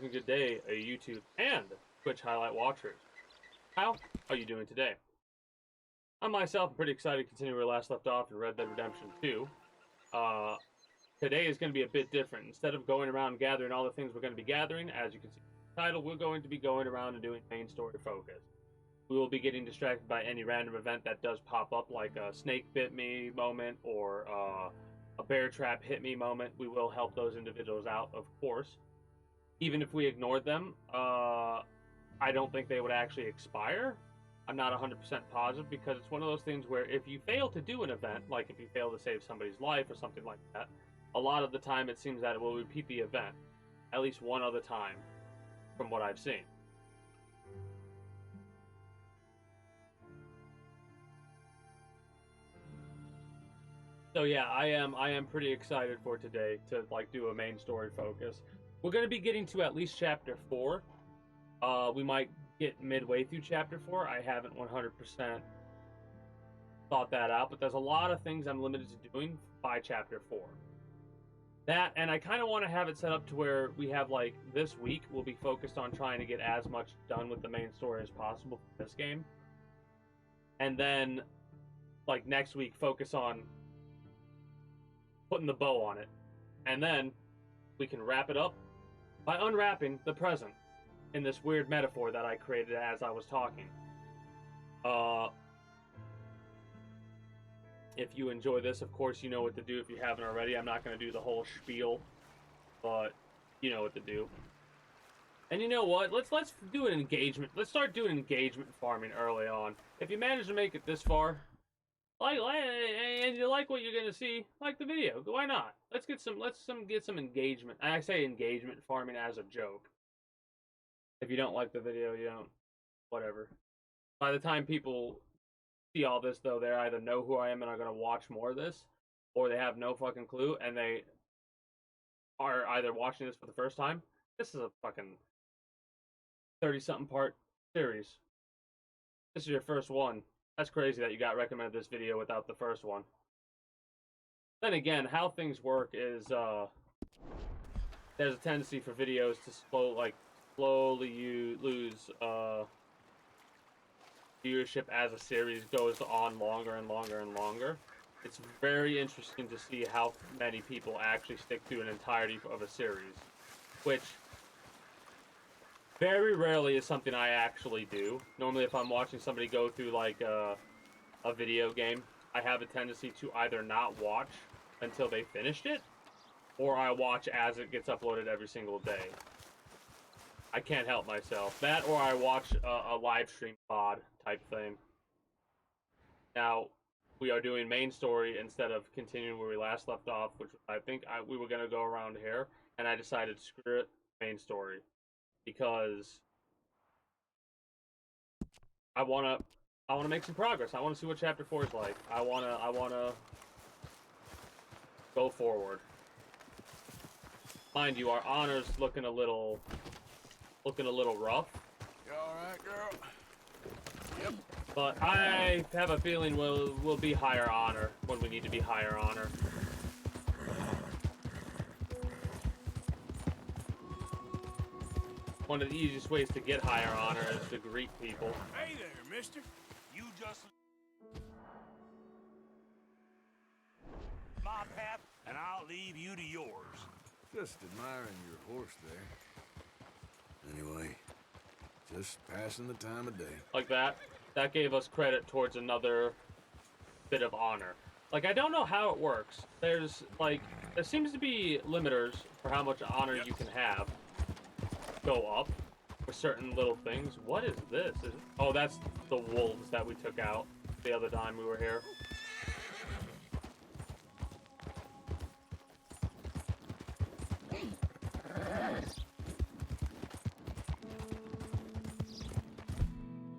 looking good day, YouTube and Twitch highlight watchers. How are you doing today? I myself am pretty excited to continue where we last left off in Red Dead Redemption 2. Today is going to be a bit different. Instead of going around gathering all the things we're going to be gathering, as you can see in the title, we're going to be going around and doing main story focus. We will be getting distracted by any random event that does pop up, like a snake bit me moment or a bear trap hit me moment. We will help those individuals out, of course. Even if we ignored them, I don't think they would actually expire. I'm not 100% positive because it's one of those things where if you fail to do an event, like if you fail to save somebody's life or something like that, a lot of the time it seems that it will repeat the event at least one other time from what I've seen. So yeah, I am pretty excited for today to do a main story focus. We're going to be getting to at least chapter 4. We might get midway through chapter 4. I haven't 100% thought that out, but there's a lot of things I'm limited to doing by chapter 4. That, and I kind of want to have it set up to where we have, like, this week we'll be focused on trying to get as much done with the main story as possible for this game. And then, like, next week focus on putting the bow on it. And then we can wrap it up by unwrapping the present in this weird metaphor that I created as I was talking. If you enjoy this, of course, you know what to do if you haven't already. I'm not going to do the whole spiel, but you know what to do. And you know what? Let's do an engagement. Let's start doing engagement farming early on. If you manage to make it this far, and you like what you're going to see, like the video. Why not? Let's get some engagement. I say engagement farming as a joke. If you don't like the video, you don't. Whatever. By the time people see all this, though, they either know who I am and are going to watch more of this, or they have no fucking clue and they are either watching this for the first time. This is a fucking 30-something part series. This is your first one. That's crazy that you got recommended this video without the first one. Then again, how things work is there's a tendency for videos to slowly lose viewership as a series goes on longer and longer and longer. It's very interesting to see how many people actually stick through an entirety of a series, which very rarely is something I actually do. Normally, if I'm watching somebody go through like a video game, I have a tendency to either not watch until they finished it, or I watch as it gets uploaded every single day. I can't help myself. That, or I watch a live stream pod type thing. Now, we are doing main story instead of continuing where we last left off, which I think we were going to go around here, and I decided screw it, main story, because I want to make some progress. I want to see what chapter 4 is like. I want to go forward. Mind you, our honor's looking a little rough. You alright, girl? Yep. But I have a feeling we'll be higher honor when we need to be higher honor. One of the easiest ways to get higher honor is to greet people. Hey there, mister. You just my path, and I'll leave you to yours. Just admiring your horse there. Anyway, just passing the time of day. Like that. That gave us credit towards another bit of honor. Like, I don't know how it works. There seems to be limiters for how much honor you can have go up for certain little things. What is this? Oh, that's the wolves that we took out the other time we were here.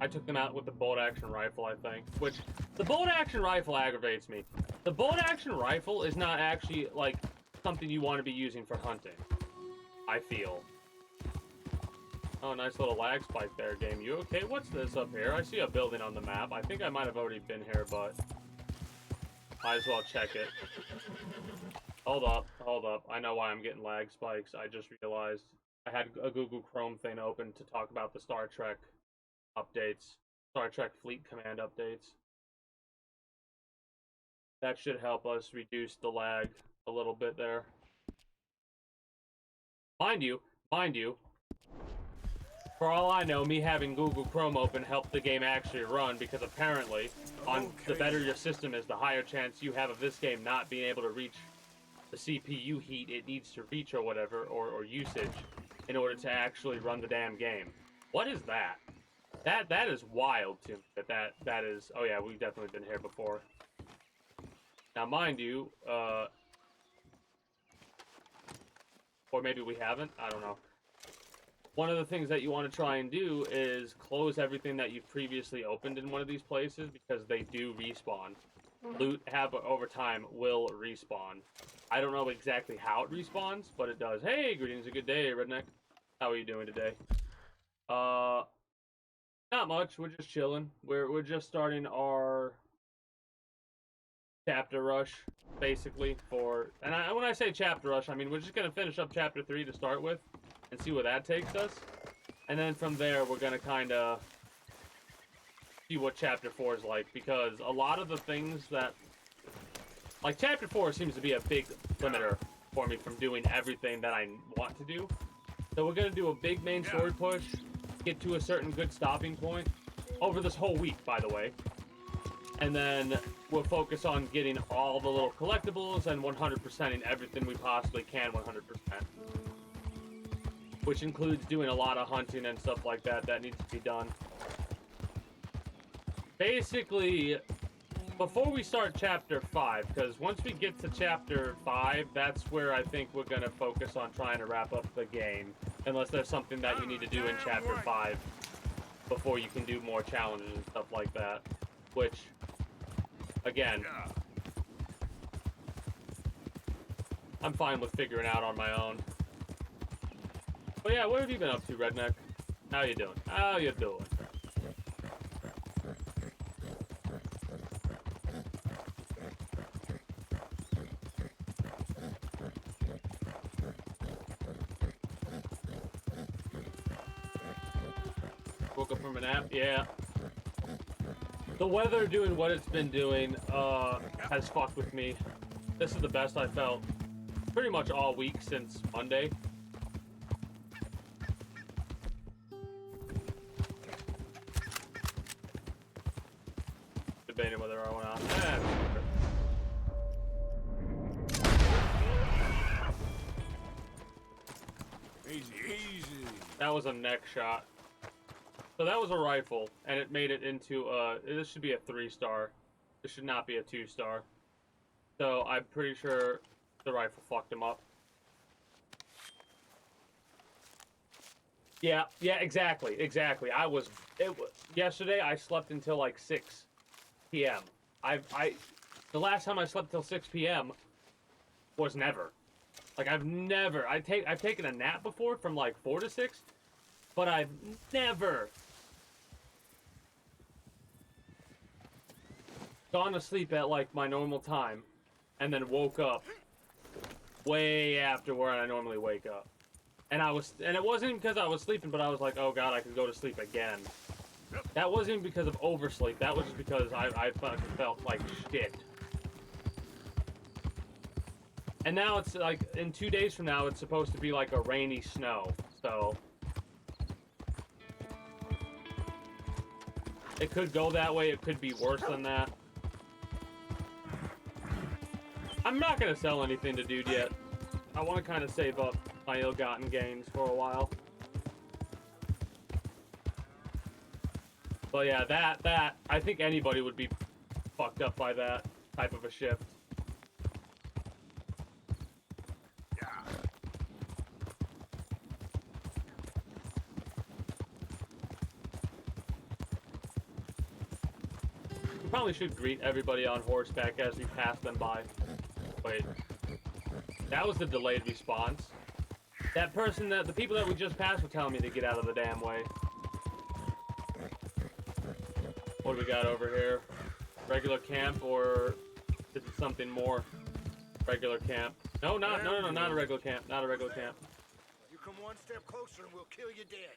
I took them out with the bolt-action rifle, I think. Which, the bolt-action rifle aggravates me. The bolt-action rifle is not actually, like, something you want to be using for hunting, I feel. Oh, nice little lag spike there, game. You okay? What's this up here? I see a building on the map. I think I might have already been here, but might as well check it. Hold up, hold up. I know why I'm getting lag spikes. I just realized. I had a Google Chrome thing open to talk about the Star Trek updates, Star Trek Fleet Command updates. That should help us reduce the lag a little bit there. Mind you, for all I know, me having Google Chrome open helped the game actually run, because apparently, the better your system is, the higher chance you have of this game not being able to reach the CPU heat it needs to reach, or whatever, or usage, in order to actually run the damn game. What is that? That is wild to me. That is. Oh yeah, we've definitely been here before. Now, mind you, or maybe we haven't. I don't know. One of the things that you want to try and do is close everything that you've previously opened in one of these places, because they do respawn. Loot over time will respawn. I don't know exactly how it respawns, but it does. Hey, greetings, a good day, Redneck. How are you doing today? Not much. We're just chilling. We're just starting our chapter rush, basically, and when I say chapter rush, I mean we're just gonna finish up chapter 3 to start with and see where that takes us, and then from there we're gonna kind of see what chapter 4 is like, because a lot of the things that, like, chapter 4 seems to be a big limiter for me from doing everything that I want to do. So we're gonna do a big main story push, get to a certain good stopping point over this whole week, by the way. And then we'll focus on getting all the little collectibles and 100%ing everything we possibly can 100%. Which includes doing a lot of hunting and stuff like that needs to be done. Basically, before we start chapter 5, because once we get to chapter 5, that's where I think we're going to focus on trying to wrap up the game. Unless there's something that you need to do in chapter 5 before you can do more challenges and stuff like that. Which, again, I'm fine with figuring out on my own. But yeah, what have you been up to, Redneck? How you doing? How you doing? Woke up from a nap? Yeah. The weather doing what it's been doing has fucked with me. This is the best I felt pretty much all week since Monday. Debating whether I went out. Easy, easy. That was a neck shot. So that was a rifle, and it made it into this should be a 3-star. This should not be a 2-star. So I'm pretty sure the rifle fucked him up. Yeah, exactly. Yesterday I slept until like 6 p.m. The last time I slept till 6 p.m. was never. Like, I've taken a nap before from like 4 to 6, but I've never gone to sleep at like my normal time and then woke up way after where I normally wake up. And it wasn't because I was sleeping, but I was like, oh god, I could go to sleep again. That wasn't because of oversleep. That was just because I fucking felt like shit. And now it's like, in 2 days from now, it's supposed to be like a rainy snow. So it could go that way. It could be worse than that. I'm not going to sell anything to Dude yet. I want to kind of save up my ill-gotten gains for a while. But yeah, that, I think anybody would be fucked up by that type of a shift. We probably should greet everybody on horseback as we pass them by. Wait. That was the delayed response. That person, the people that we just passed were telling me to get out of the damn way. What do we got over here? Regular camp, or is it something more? Regular camp. No, not a regular camp. Not a regular camp. You come one step closer and we'll kill you dead.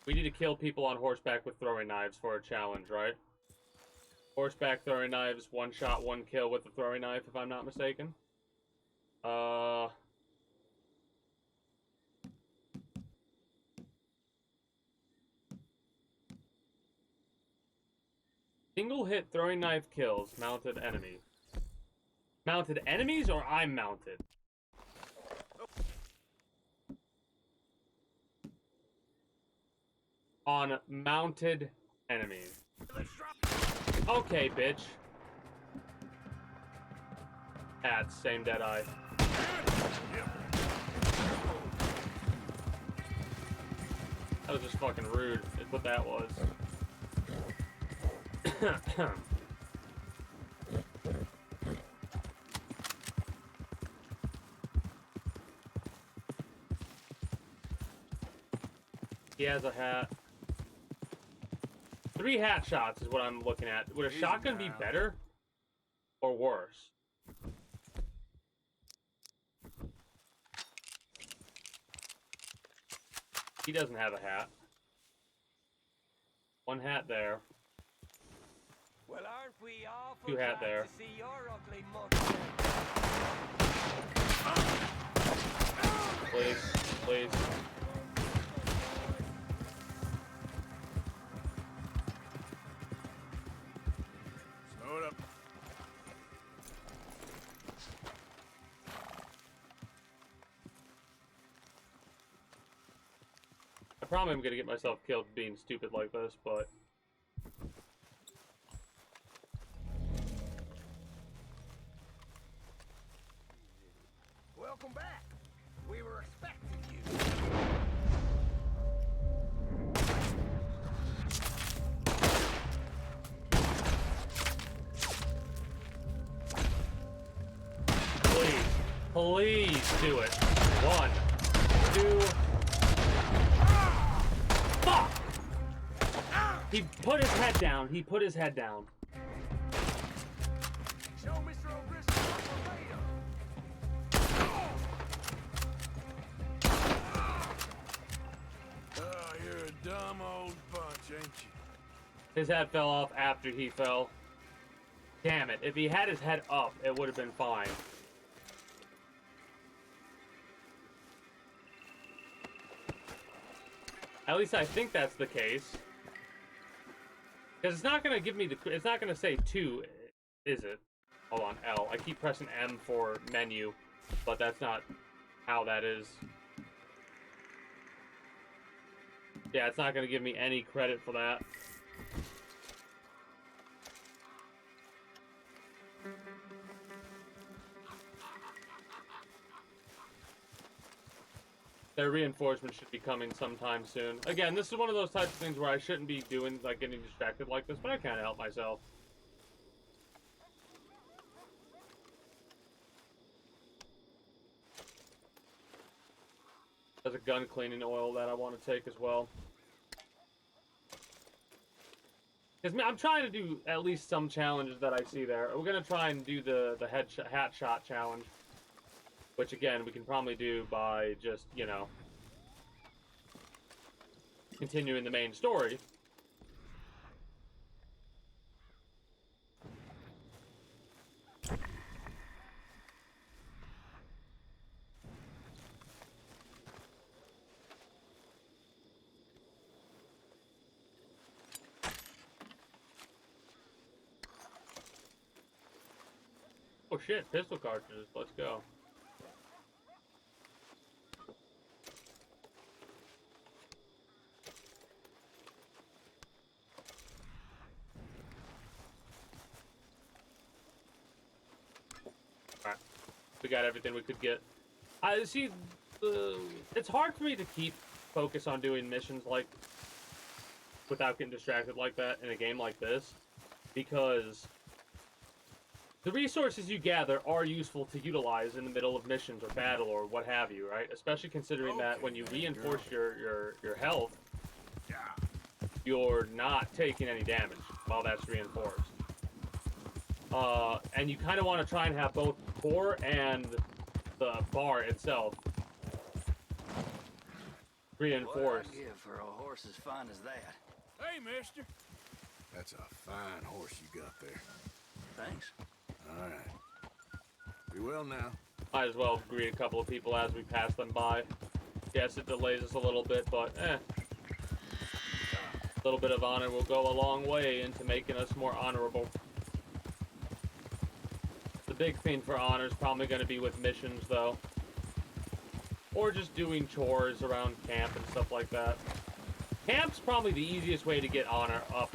We need to kill people on horseback with throwing knives for a challenge, right? Horseback throwing knives, one shot, one kill with the throwing knife, if I'm not mistaken. Single hit throwing knife kills mounted enemy. Mounted enemies or I'm mounted? On mounted enemies. Okay, bitch. That's same dead eye. That was just fucking rude, is what that was. He has a hat. 3 hat shots is what I'm looking at. Would a shotgun be better or worse? He doesn't have a hat. 1 hat there. Well, aren't we awful 2 hat glad there. to see your ugly mug? Please, please. Slow it up. I probably am gonna get myself killed being stupid like this, but Welcome back. We were expecting you. please, please do it. 1, 2. Fuck! He put his head down. He put his head down. Show Mr. O'Briscoe Oh, you're a dumb old bunch, ain't you? His head fell off after he fell. Damn it. If he had his head up, it would have been fine. At least I think that's the case. Because it's not going to give me the... It's not going to say 2, is it? Hold on, L. I keep pressing M for menu, but that's not how that is. Yeah, it's not going to give me any credit for that. Their reinforcements should be coming sometime soon. Again, this is one of those types of things where I shouldn't be doing, like, getting distracted like this, but I can't help myself. There's a gun cleaning oil that I want to take as well. Because I'm trying to do at least some challenges that I see there. We're going to try and do the hat shot challenge. Which, again, we can probably do by just, you know, continuing the main story. Oh shit, pistol cartridges, let's go. Alright, we got everything we could get. I see, it's hard for me to keep focus on doing missions like, without getting distracted like that in a game like this, because the resources you gather are useful to utilize in the middle of missions or battle or what have you, right? Especially considering that when you reinforce your health, you're not taking any damage while that's reinforced. And you kind of want to try and have both core and the bar itself reinforced. What I'd give for a horse as fine as that. Hey, mister. That's a fine horse you got there. Thanks. All right. Be well now. Might as well greet a couple of people as we pass them by. Yes, it delays us a little bit, but a little bit of honor will go a long way into making us more honorable. The big thing for honor is probably going to be with missions, though. Or just doing chores around camp and stuff like that. Camp's probably the easiest way to get honor up.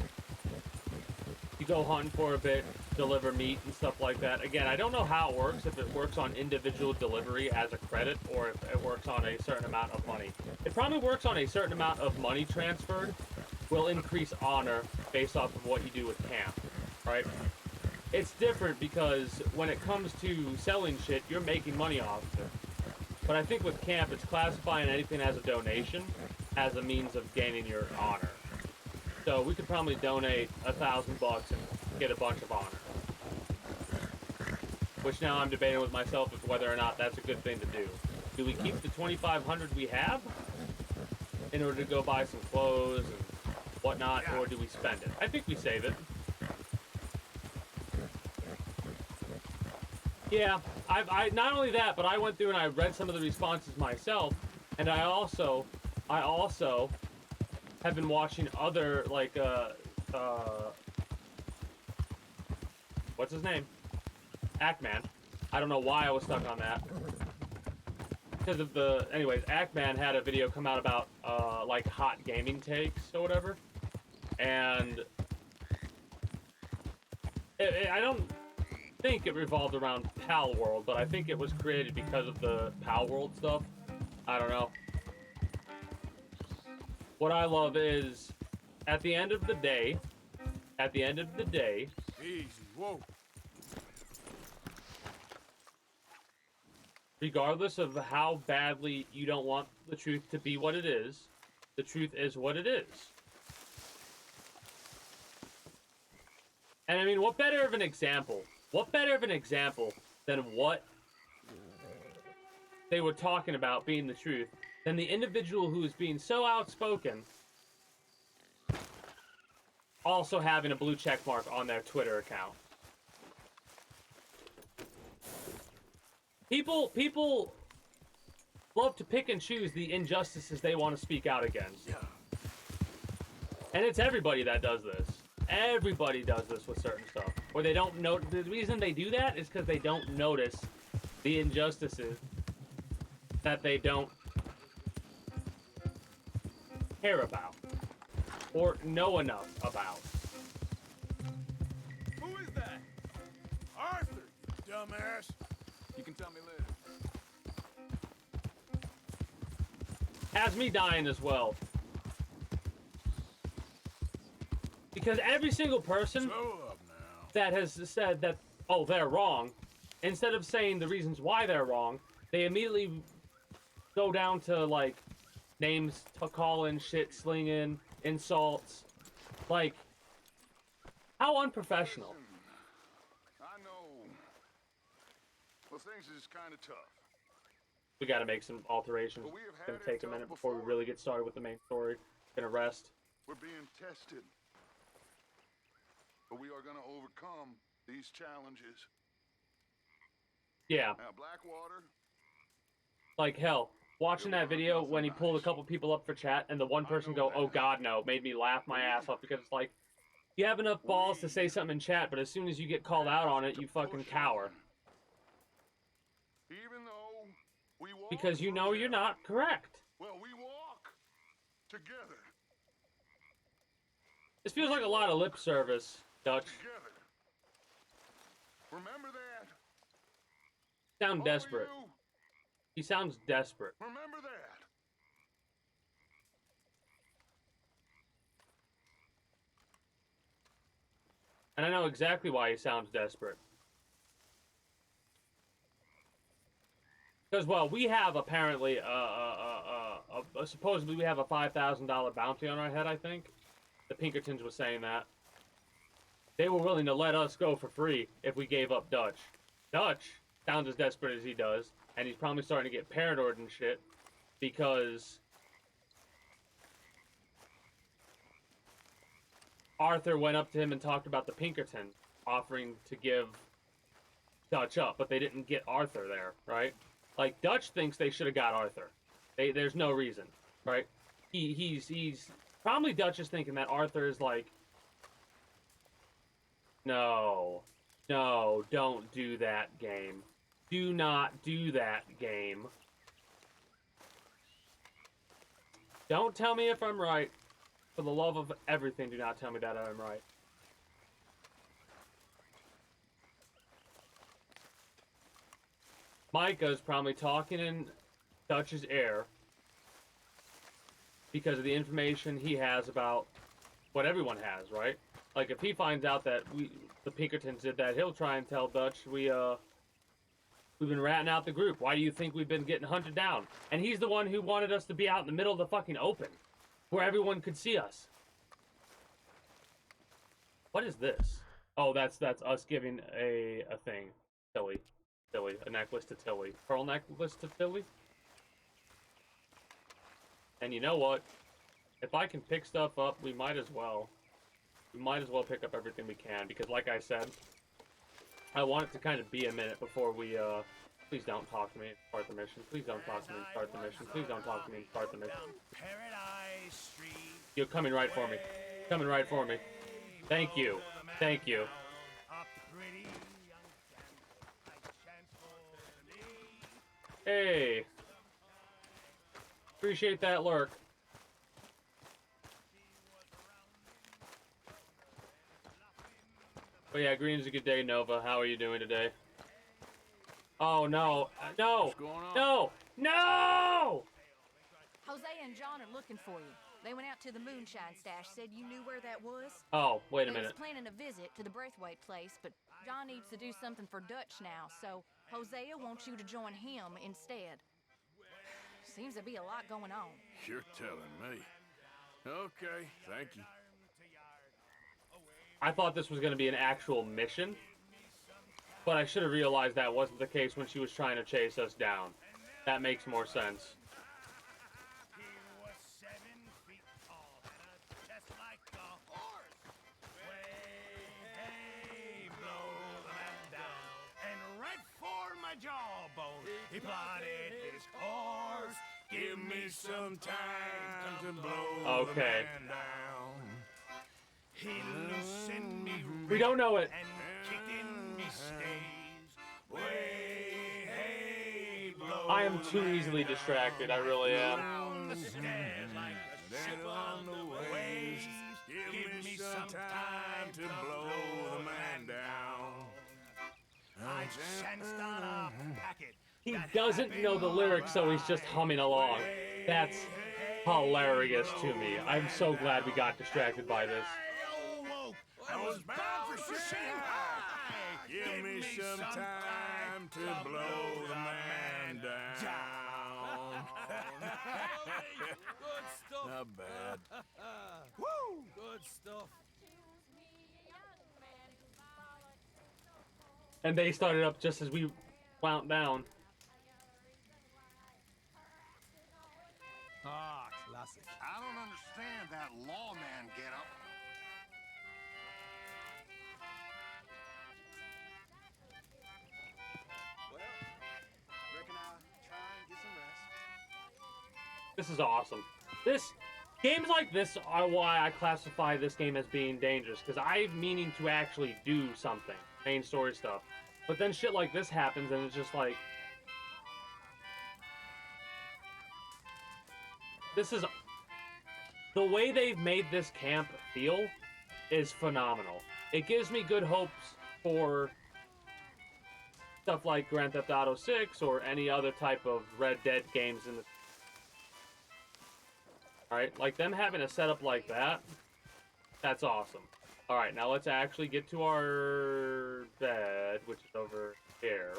You go hunting for a bit, deliver meat and stuff like that. Again, I don't know how it works, if it works on individual delivery as a credit, or if it works on a certain amount of money. It probably works on a certain amount of money transferred will increase honor based off of what you do with camp, right? It's different because when it comes to selling shit, you're making money off of it. But I think with camp, it's classifying anything as a donation as a means of gaining your honor. So we could probably donate $1,000 and get a bunch of honor. Which now I'm debating with myself as whether or not that's a good thing to do. Do we keep the 2,500 we have in order to go buy some clothes and whatnot, or do we spend it? I think we save it. Yeah, I not only that, but I went through and I read some of the responses myself, and I also have been watching other, like, what's his name? Ackman. I don't know why I was stuck on that. Because of the, anyways, Ackman had a video come out about, like, hot gaming takes or whatever, and I don't think it revolved around Pal World, but I think it was created because of the Pal World stuff. I don't know. What I love is, at the end of the day, Easy, whoa. regardless of how badly you don't want the truth to be what it is, the truth is what it is. And I mean, what better of an example? What better of an example than what they were talking about being the truth than the individual who is being so outspoken also having a blue check mark on their Twitter account? People love to pick and choose the injustices they want to speak out against. And it's everybody that does this. Everybody does this with certain stuff. Or they don't know. The reason they do that is because they don't notice the injustices that they don't care about or know enough about. Who is that? Arthur, you dumbass. You can tell me later. Has me dying as well. Because every single person Slow up now. that has said that, oh, they're wrong, instead of saying the reasons why they're wrong, they immediately go down to, like, names to call in, shit, slinging, insults. Like, how unprofessional. I know. Well, things is kind of tough. We gotta make some alterations. But we have It's gonna had take it a minute tough before we before. really get started with the main story. Gonna rest. We're being tested. But we are going to overcome these challenges. Yeah, Now, Blackwater, like hell. Watching that video when he pulled a couple people up for chat and the one person go, oh god no, made me laugh my ass off, because it's like, you have enough balls to say something in chat, but as soon as you get called out on it, you fucking cower. even though we walk Because you know you're together, not correct. well, we walk together. This feels like a lot of lip service, Dutch. Together. Remember that. Sound All desperate. you, He sounds desperate. remember that. And I know exactly why he sounds desperate. Because, well, we have apparently, supposedly we have a $5,000 bounty on our head, I think. The Pinkertons was saying that. They were willing to let us go for free if we gave up Dutch. Dutch sounds as desperate as he does, and he's probably starting to get paranoid and shit, because Arthur went up to him and talked about the Pinkerton, offering to give Dutch up, but they didn't get Arthur there, right? Like, Dutch thinks they should have got Arthur. There's no reason, right? He's probably Dutch is thinking that Arthur is like, no, don't do that, game. Do not do that, game. Don't tell me if I'm right. For the love of everything, do not tell me that I'm right. Micah's probably talking in Dutch's ear because of the information he has about what everyone has, right? Like, if he finds out that the Pinkertons did that, he'll try and tell Dutch, we've been ratting out the group. Why do you think we've been getting hunted down? And he's the one who wanted us to be out in the middle of the fucking open, where everyone could see us. What is this? Oh, that's us giving a thing. Tilly. A necklace to Tilly. Pearl necklace to Tilly? And you know what? If I can pick stuff up, we might as well. We might as well pick up everything we can, because like I said, I want it to kind of be a minute before we, please don't talk to me and start the mission. Please don't talk to me and start the mission. Please don't talk to me and start the mission. Paradise Street. You're coming right for me. Coming right for me. Thank you. Thank you. Up pretty young camp, like chance for me. Hey. Appreciate that lurk. But yeah, green's a good day, Nova. How are you doing today? Oh, no. No! What's going on? No! No! Jose and John are looking for you. They went out to the moonshine stash, said you knew where that was. Oh, wait a They minute. was planning a visit to the Braithwaite place, but John needs to do something for Dutch now, so Hosea wants you to join him instead. Seems to be a lot going on. You're telling me. Okay, thank you. I thought this was going to be an actual mission, but I should have realized that wasn't the case when she was trying to chase us down. That makes more sense. He was 7 feet tall, had a chest like a horse. Way, hey, blow the man down, and right for my jawbone, he plotted his course. Give me some time to blow Okay. the man down. He loosened me We don't know it. and kicked in me stays. Way, hey, blow I am too the man easily distracted. I really am. down the stairs like a ship on the waves. Give me some time to blow the man down. I chanced on a packet. He doesn't know the lyrics, so he's just humming along. That's hilarious to me. I'm so glad we got distracted by this. I was bound for Shanghai. Give me some time to blow the man down. Good stuff. Not bad. Woo! Good stuff. And they started up just as we wound down. Ah, classic. I don't understand that lawman getup. Well, reckon I'll try and get some rest. This is awesome. Games like this are why I classify this game as being dangerous, because I'm meaning to actually do something, main story stuff. But then shit like this happens, and it's just like, this is, the way they've made this camp feel is phenomenal. It gives me good hopes for stuff like Grand Theft Auto 6 or any other type of Red Dead games in the... Alright, like them having a setup like that, that's awesome. Alright, now let's actually get to our bed, which is over here.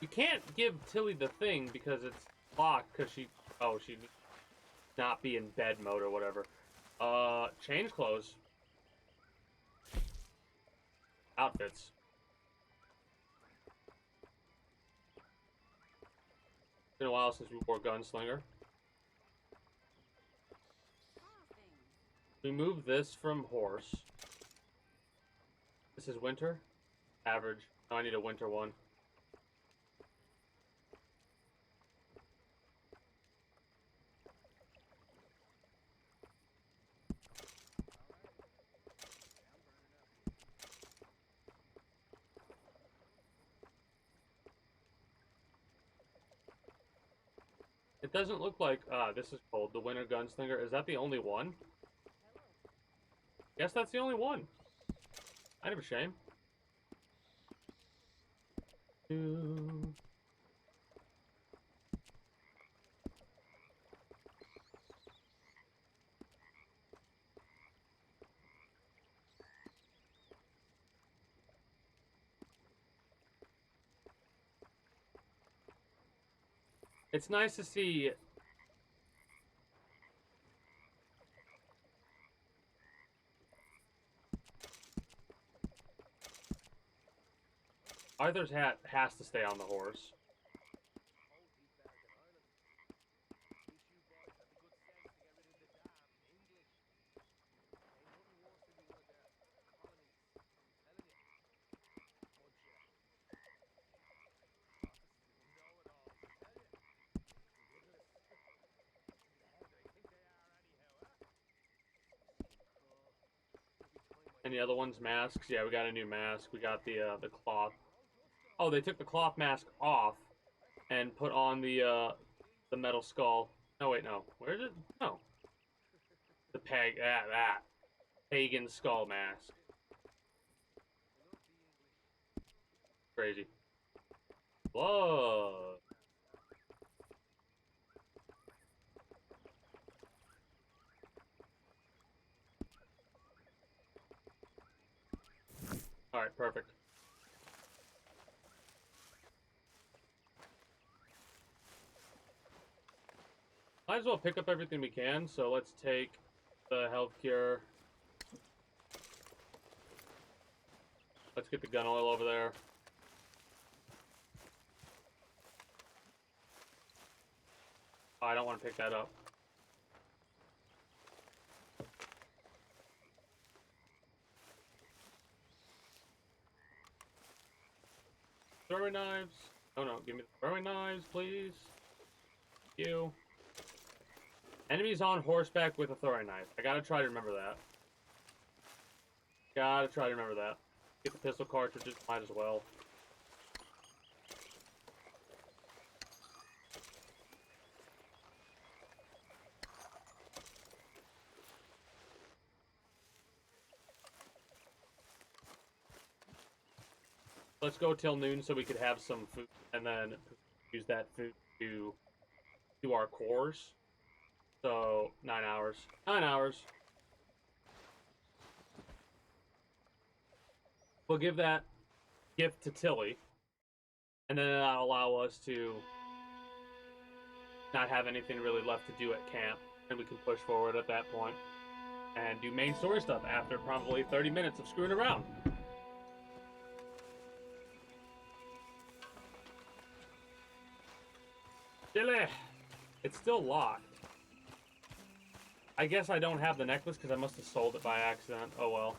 You can't give Tilly the thing because it's locked, because she not be in bed mode or whatever. Change clothes. Outfits. Been a while since we wore Gunslinger. We move this from horse. This is winter? Average. Oh, I need a winter one. It doesn't look like, this is cold. The winter gunslinger. Is that the only one? Guess that's the only one. Kind of a shame. It's nice to see. Arthur's hat has to stay on the horse. Any other ones? Masks? Yeah, we got a new mask. We got the cloth. Oh, they took the cloth mask off and put on the metal skull. Oh wait, no. Where is it? No. The that pagan skull mask. Crazy. Whoa. All right, perfect. Might as well pick up everything we can, so let's take the health cure. Let's get the gun oil over there. Oh, I don't want to pick that up. Throwing knives. Oh no, give me the throwing knives, please. Thank you. Enemies on horseback with a throwing knife. I gotta try to remember that. Gotta try to remember that. Get the pistol cartridges, might as well. Let's go till noon so we could have some food and then use that food to do our cores. So, 9 hours. 9 hours. We'll give that gift to Tilly. And then that'll allow us to not have anything really left to do at camp. And we can push forward at that point and do main story stuff after probably 30 minutes of screwing around. Tilly! It's still locked. I guess I don't have the necklace because I must have sold it by accident. Oh well.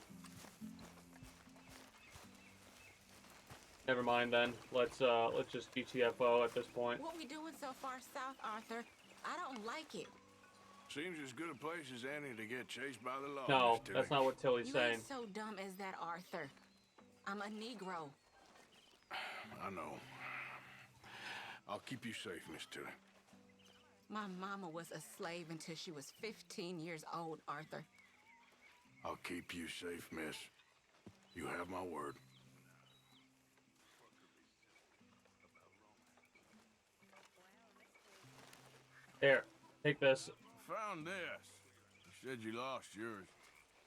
Never mind then. Let's just GTFO at this point. What we doing so far south, Arthur? I don't like it. Seems as good a place as any to get chased by the law. No, Miss Tilly. that's not what Tilly's You saying. ain't so dumb as that, Arthur. I'm a Negro. I know. I'll keep you safe, Miss Tilly. My mama was a slave until she was 15 years old, Arthur. I'll keep you safe, miss. You have my word. Here, take this. Found this. You said you lost yours.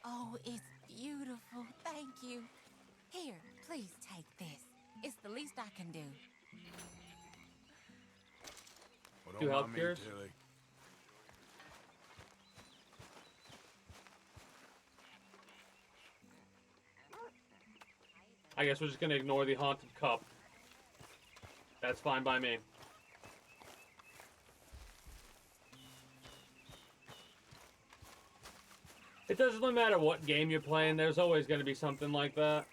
Oh, it's beautiful. Thank you. Here, please take this. It's the least I can do. Well, Do don't health mind me, cures? Tilly. I guess we're just gonna ignore the haunted cup. That's fine by me. It doesn't really matter what game you're playing, there's always going to be something like that.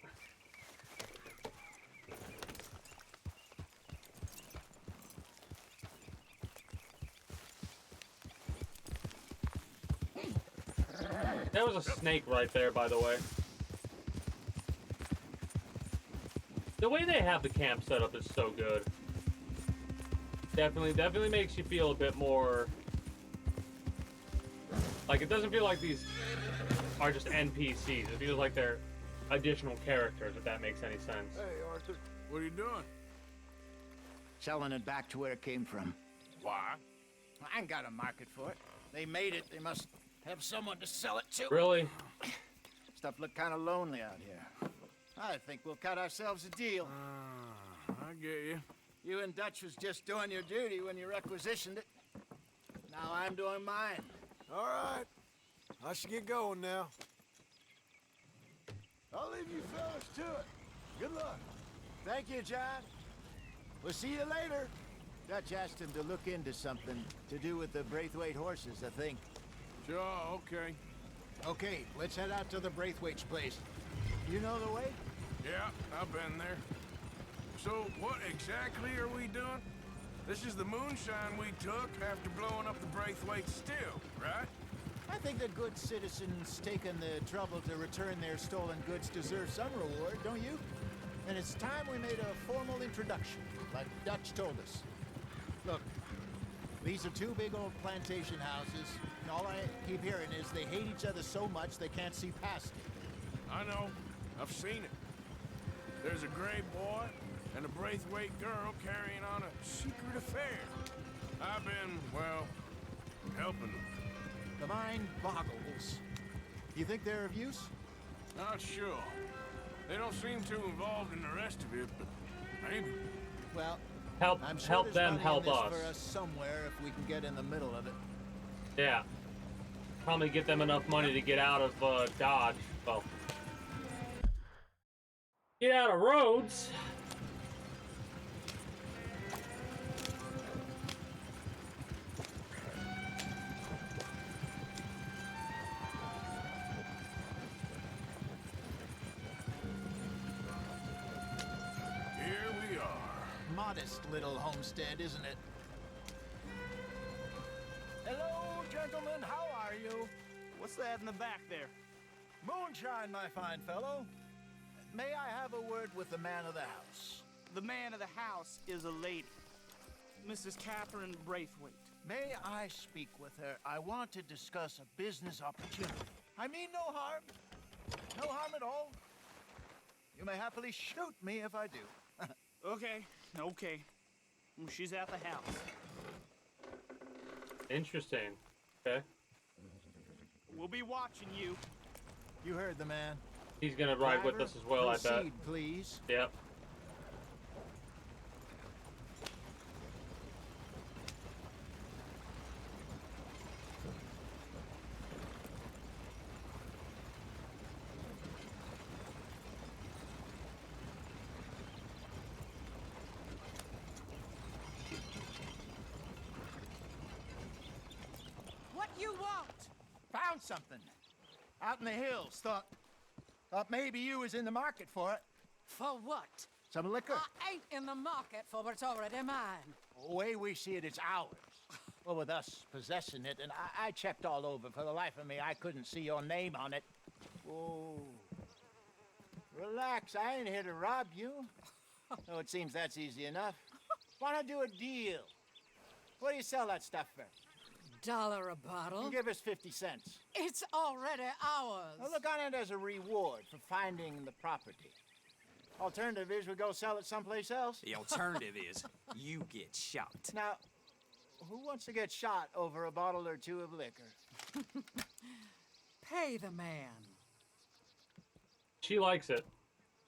There was a snake right there, by the way. The way they have the camp set up is so good. Definitely makes you feel a bit more... Like, it doesn't feel like these are just NPCs. It feels like they're additional characters, if that makes any sense. Hey, Arthur, what are you doing? Selling it back to where it came from. Why? I ain't got a market for it. They made it. They must have someone to sell it to. Really? Stuff look kind of lonely out here. I think we'll cut ourselves a deal. I get you. You and Dutch was just doing your duty when you requisitioned it. Now I'm doing mine. All right. I should get going now. I'll leave you fellas to it. Good luck. Thank you, John. We'll see you later. Dutch asked him to look into something to do with the Braithwaite horses, I think. Sure, okay. Okay, let's head out to the Braithwaite's place. You know the way? Yeah, I've been there. So, what exactly are we doing? This is the moonshine we took after blowing up the Braithwaite still, right? I think the good citizens taking the trouble to return their stolen goods deserve some reward, don't you? And it's time we made a formal introduction, like Dutch told us. Look, these are two big old plantation houses, and all I keep hearing is they hate each other so much they can't see past it. I know. I've seen it. There's a gray boy and a Braithwaite girl carrying on a secret affair. I've been, well, helping them. The mind boggles. You think they're of use? Not sure. They don't seem too involved in the rest of it, but maybe. Well, Help, I'm sure help there's them, money in help this us. for us somewhere if we can get in the middle of it. Yeah. Probably get them enough money to get out of Dodge. Well, get out of Rhodes. Here we are. Modest little homestead, isn't it? Hello, gentlemen. How are you? What's that in the back there? Moonshine, my fine fellow. May I have a word with the man of the house? The man of the house is a lady, Mrs. Catherine Braithwaite. May I speak with her? I want to discuss a business opportunity. I mean no harm. No harm at all. You may happily shoot me if I do. Okay. Well, she's at the house. Interesting. Okay. We'll be watching you. You heard the man. He's gonna ride with us as well, I bet. Proceed, please. Yep. What you want? Found something. Out in the hills. Thought maybe you was in the market for it. For what? Some liquor. I ain't in the market for what's already mine. The way we see it, it's ours. Well, with us possessing it, and I checked all over. For the life of me, I couldn't see your name on it. Whoa. Relax, I ain't here to rob you. Oh, it seems that's easy enough. Why not do a deal? What do you sell that stuff for? $1 a bottle? Give us 50 cents. It's already ours. Now look on it as a reward for finding the property. Alternative is we go sell it someplace else. The alternative is you get shot. Now, who wants to get shot over a bottle or two of liquor? Pay the man. She likes it.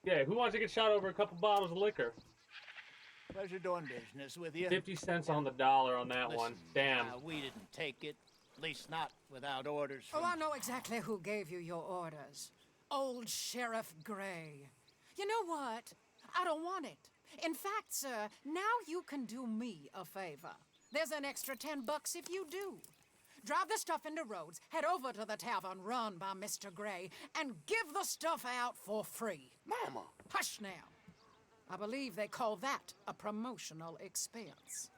Yeah, who wants to get shot over a couple bottles of liquor? Pleasure doing business with you. 50 cents on the dollar on that one. Damn. We didn't take it. At least not without orders from... Oh, I know exactly who gave you your orders. Old Sheriff Gray. You know what? I don't want it. In fact, sir, now you can do me a favor. There's an extra $10 if you do. Drive the stuff into Rhodes, head over to the tavern run by Mr. Gray, and give the stuff out for free. Mama! Hush now. I believe they call that a promotional expense.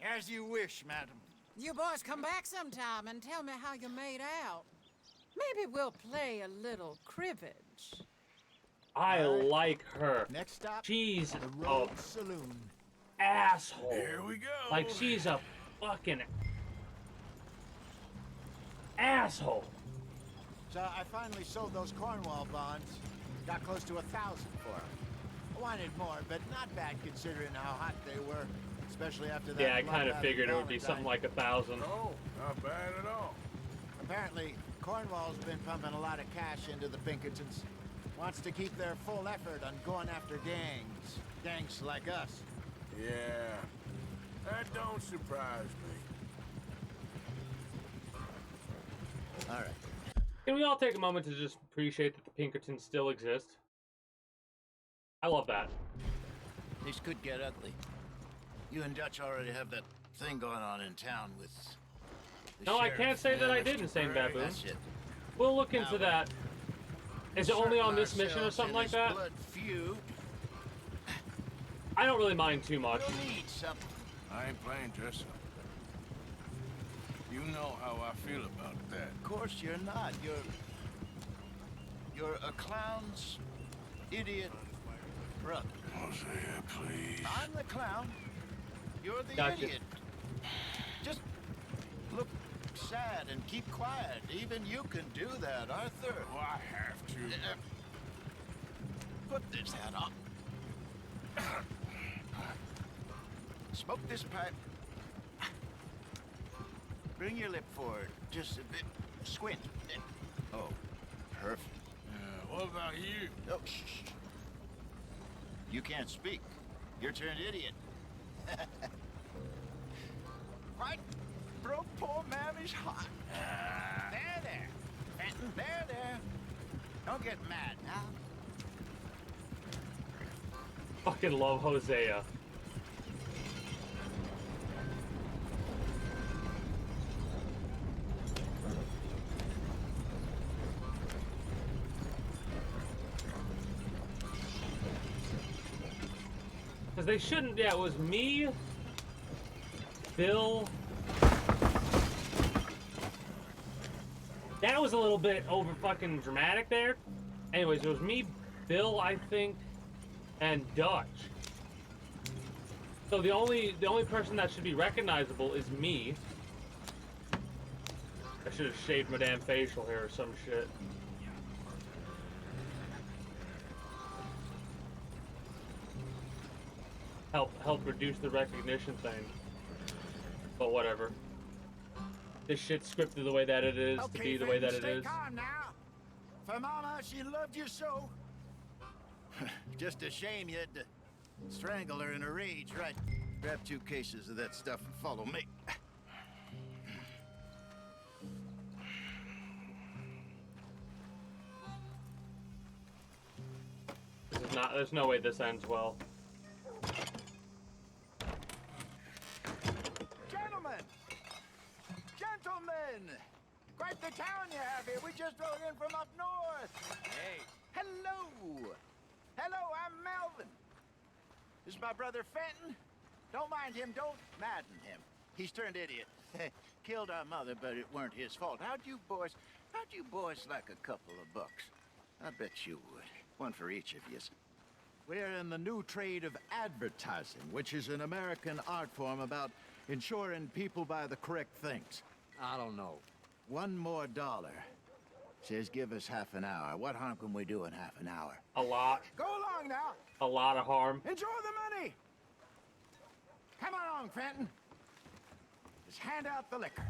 As you wish, madam. You boys come back sometime and tell me how you made out. Maybe we'll play a little cribbage. I like her. Next stop, She's the a Rhodes Saloon. asshole. Here we go. Like, she's a fucking asshole. So I finally sold those Cornwall bonds. Got close to 1,000 for them. I wanted more, but not bad considering how hot they were. Especially after that. Yeah, I kind of bloodbath figured it would be Valentine. something like 1,000. Oh, not bad at all. Apparently, Cornwall's been pumping a lot of cash into the Pinkertons. Wants to keep their full effort on going after gangs. Gangs like us. Yeah, that don't surprise me. All right. Can we all take a moment to just appreciate that the Pinkertons still exist? I love that. This could get ugly. You and Dutch already have that thing going on in town with the No, I sheriff. can't say that I Yeah, did, Insane Baboon. That's it. We'll look into Now, that. Is it only on this Certain mission or ourselves something in like this that? blood feud, I don't really mind too much. we'll need something. I ain't playing dress up. You know how I feel about that. Of course you're not. You're a clown's idiot brother. Hosea, please. I'm the clown. You're the Gotcha. idiot. Just look sad and keep quiet. Even you can do that, Arthur. Oh, I have to. Put this hat on. Smoke this pipe. Bring your lip forward just a bit. Squint. Oh, perfect. What about you? Oh, shh. You can't speak. You're turned idiot. Right? Broke poor Mammy's heart. There. Fenton, there. Don't get mad now. Fucking love Hosea. Because they shouldn't, yeah, it was me, Bill. That was a little bit over fucking dramatic there. Anyways, it was me, Bill, I think, and Dutch. So the only person that should be recognizable is me. I should have shaved my damn facial hair or some shit. Help reduce the recognition thing. But whatever. This shit's scripted the way that it is to be the way that it is. Stay calm now. For Mama, she loved you so. Just a shame you had to strangle her in a rage, right? Grab 2 cases of that stuff and follow me. This is not. There's no way this ends well. Gentlemen! Quite the town you have here. We just rode in from up north. Hey, Hello! Hello, I'm Melvin. This is my brother Fenton. Don't mind him, don't madden him. He's turned idiot. Killed our mother, but it weren't his fault. How'd you boys like a couple of bucks? I bet you would. One for each of you. We're in the new trade of advertising, which is an American art form about ensuring people buy the correct things. I don't know. $1 more. Says give us half an hour. What harm can we do in half an hour? A lot. Go along now. A lot of harm. Enjoy the money. Come along, Fenton. Just hand out the liquor.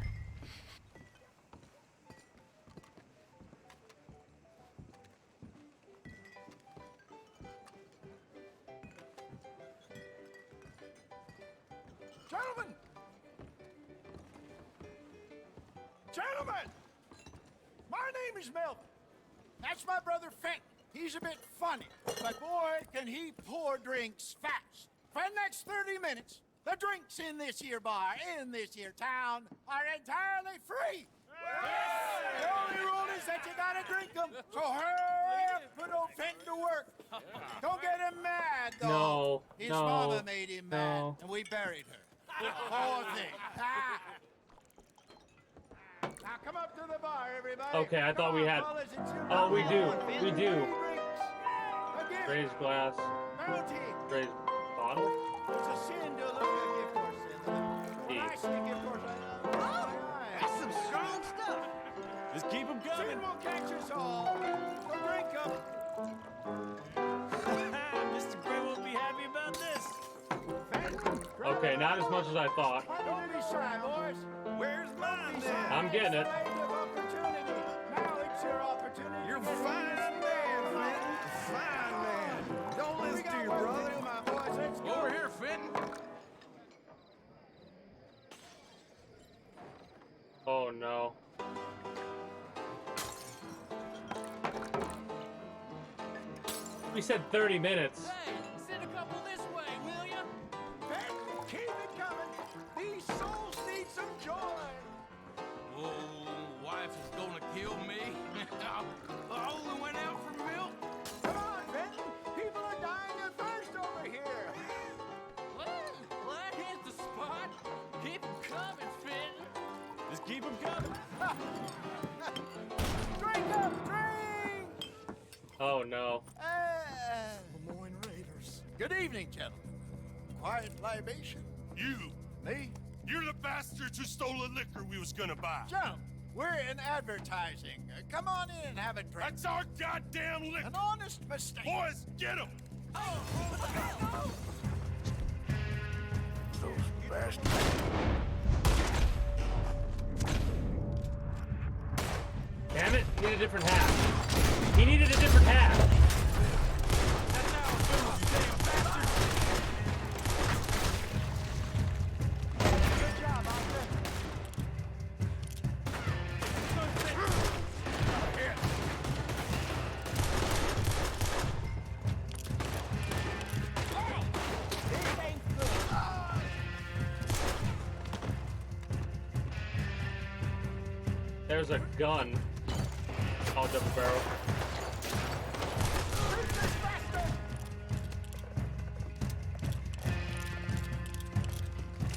Gentlemen! Gentlemen! My name is Melvin. That's my brother Fenton. He's a bit funny, but boy, can he pour drinks fast. For the next 30 minutes, The drinks in this here bar, in this here town, are entirely free. The only rule is that you gotta drink them. So hurry up, put old Fenton to work. Don't get him mad, though. No, His no, mama made him mad, no. and we buried her. Poor thing. Ah. Now come up to the bar, everybody. Okay, I thought Come we on, had. fellas, it's your Oh, we turn. do. We Free do. drinks. Again, Raised glass. bounty. Raised bottle. It's a sin to look at gift horse in them. When I see a gift horse, That's some strong stuff. Just keep them sin coming. will catch us all. So drink up. Mr. Gray won't be happy about this. Okay, not as much as I thought. Don't be shy, boys. Where's mine then? I'm getting it. Now it's your opportunity. You're a fine man, Fenton. Fine man. Don't We listen to got your work to brother. do, my boys. Let's go. Over here, Fenton. Oh no. We said 30 minutes. Hey, send a couple this way, will ya? Ben, keep it coming. These souls need some joy. Oh, wife is gonna kill me. I only went out for milk. Come on, Benton. People are dying of thirst over here. Well, that hit the spot. Keep 'em coming, Fenton. Just keep them coming. Drink up, drink. Oh no. Lemoyne Raiders. Good evening, gentlemen. Quiet libation. You! Me? You're the bastards who stole the liquor we was gonna buy. Gentlemen, we're in advertising. Come on in and have a drink. That's our goddamn liquor! An honest mistake. Boys, get him! Those bastards. Damn it, he needed a different hat. He needed a different hat. That's how it goes, you damn bastard. Good job, Oscar. Here. This ain't good. There's a gun. Oh, double barrel. Shoot this bastard.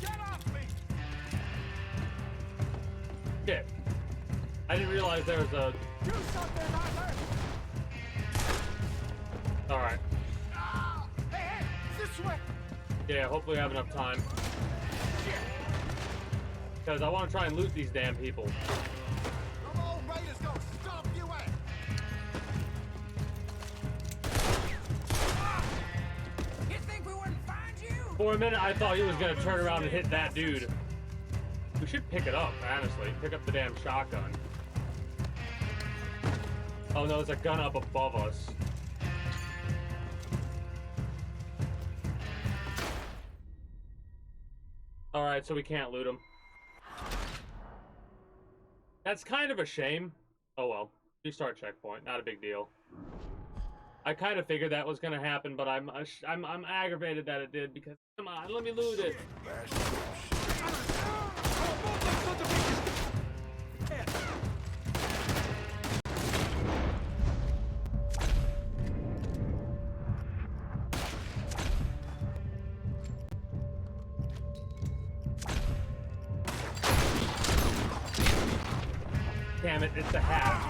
Get off me. Shit. I didn't realize there was a. Do something, Arthur. Alright. Hey, hey, this way. Yeah, hopefully I have enough time. Because I want to try and loot these damn people. Come on, Raiders, go. Stop you at. You think we wouldn't find you? For a minute, I thought he was going to turn around and hit that dude. We should pick it up, honestly. Pick up the damn shotgun. Oh no, there's a gun up above us. Alright, so we can't loot him. That's kind of a shame. Oh well. Restart checkpoint. Not a big deal. I kind of figured that was going to happen, but I'm aggravated that it did because come on, let me loot it. Damn it, it's the hat.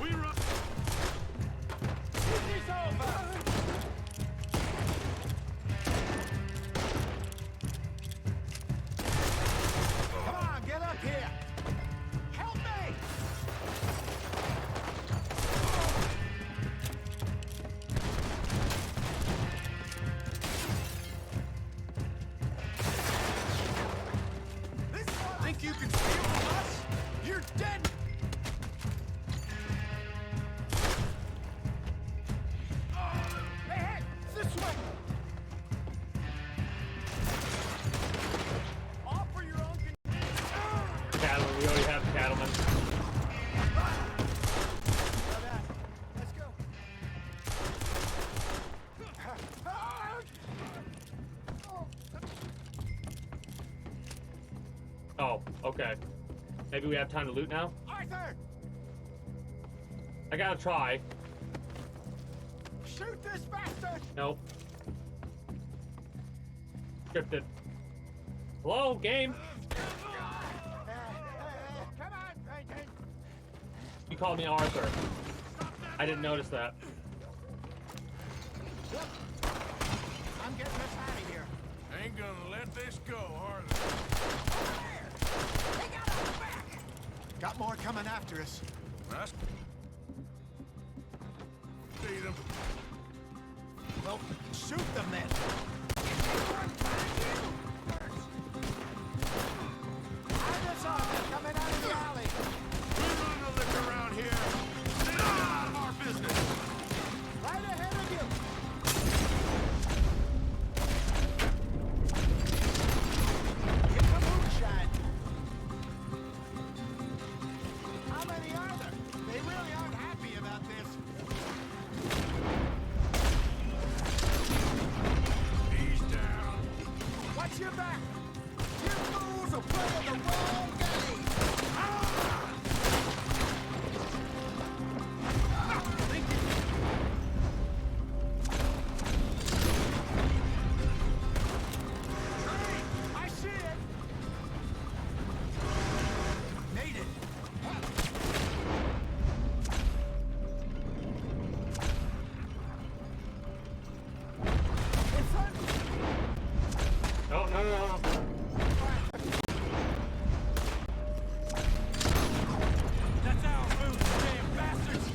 We run. Come on, get up here. Help me. Oh, okay. Maybe we have time to loot now? Arthur! I gotta try. Shoot this bastard! Nope. Scripted. Hello, game? Come on, Franklin! You called me Arthur. I didn't notice that. I'm getting us out of here. Ain't gonna let this go, are they? Got more coming after us. That's... See them. Well, shoot them then. Eyes on, they're coming out of the alley. We run the liquor around here. Stay out of our business. Right ahead of you. Get the moonshine. How many are there? They really aren't happy about this. He's down. Watch your back. You fools are playing the wrong game. I see it. Made it. In front. No, no, no, no. That's our food, damn bastards!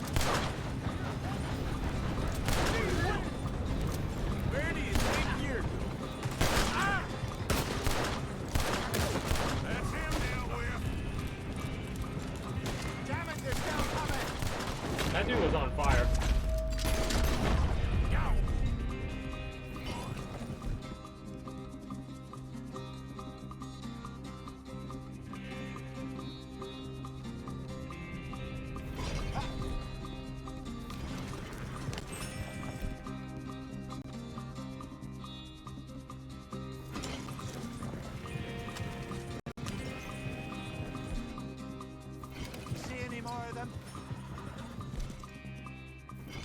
Where do you think you're going? Ah! That's him dealt with. Damn it, they're still coming. That dude was on fire. Go. See any more of them?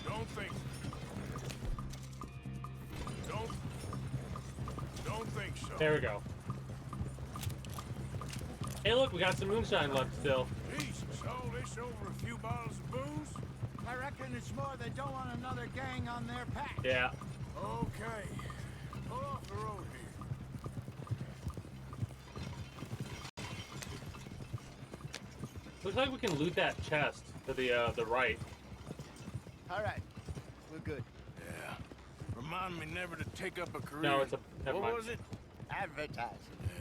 Don't think. Don't think so. There we go. Hey, look, we got some moonshine left still. Jesus, all this over a few bottles of booze? I reckon it's more they don't want another gang on their pack. Yeah. Okay. Pull off the road here. Looks like we can loot that chest to the right. All right, we're good. Yeah. Remind me never to take up a career. No, it's a. Never What mind. was it? Advertising.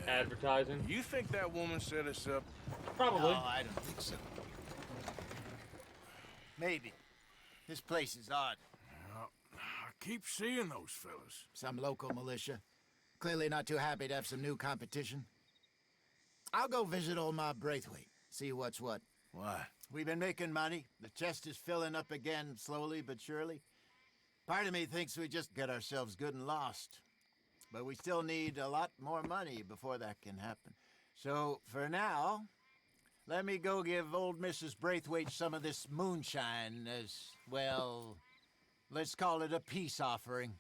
Advertising. You think that woman set us up? Probably. No, I don't think so. Maybe. This place is odd. I keep seeing those fellas. Some local militia. Clearly not too happy to have some new competition. I'll go visit old Ma Braithwaite, see what's what. Why? We've been making money. The chest is filling up again, slowly but surely. Part of me thinks we just get ourselves good and lost. But we still need a lot more money before that can happen. So, for now, let me go give old Mrs. Braithwaite some of this moonshine as, well, let's call it a peace offering.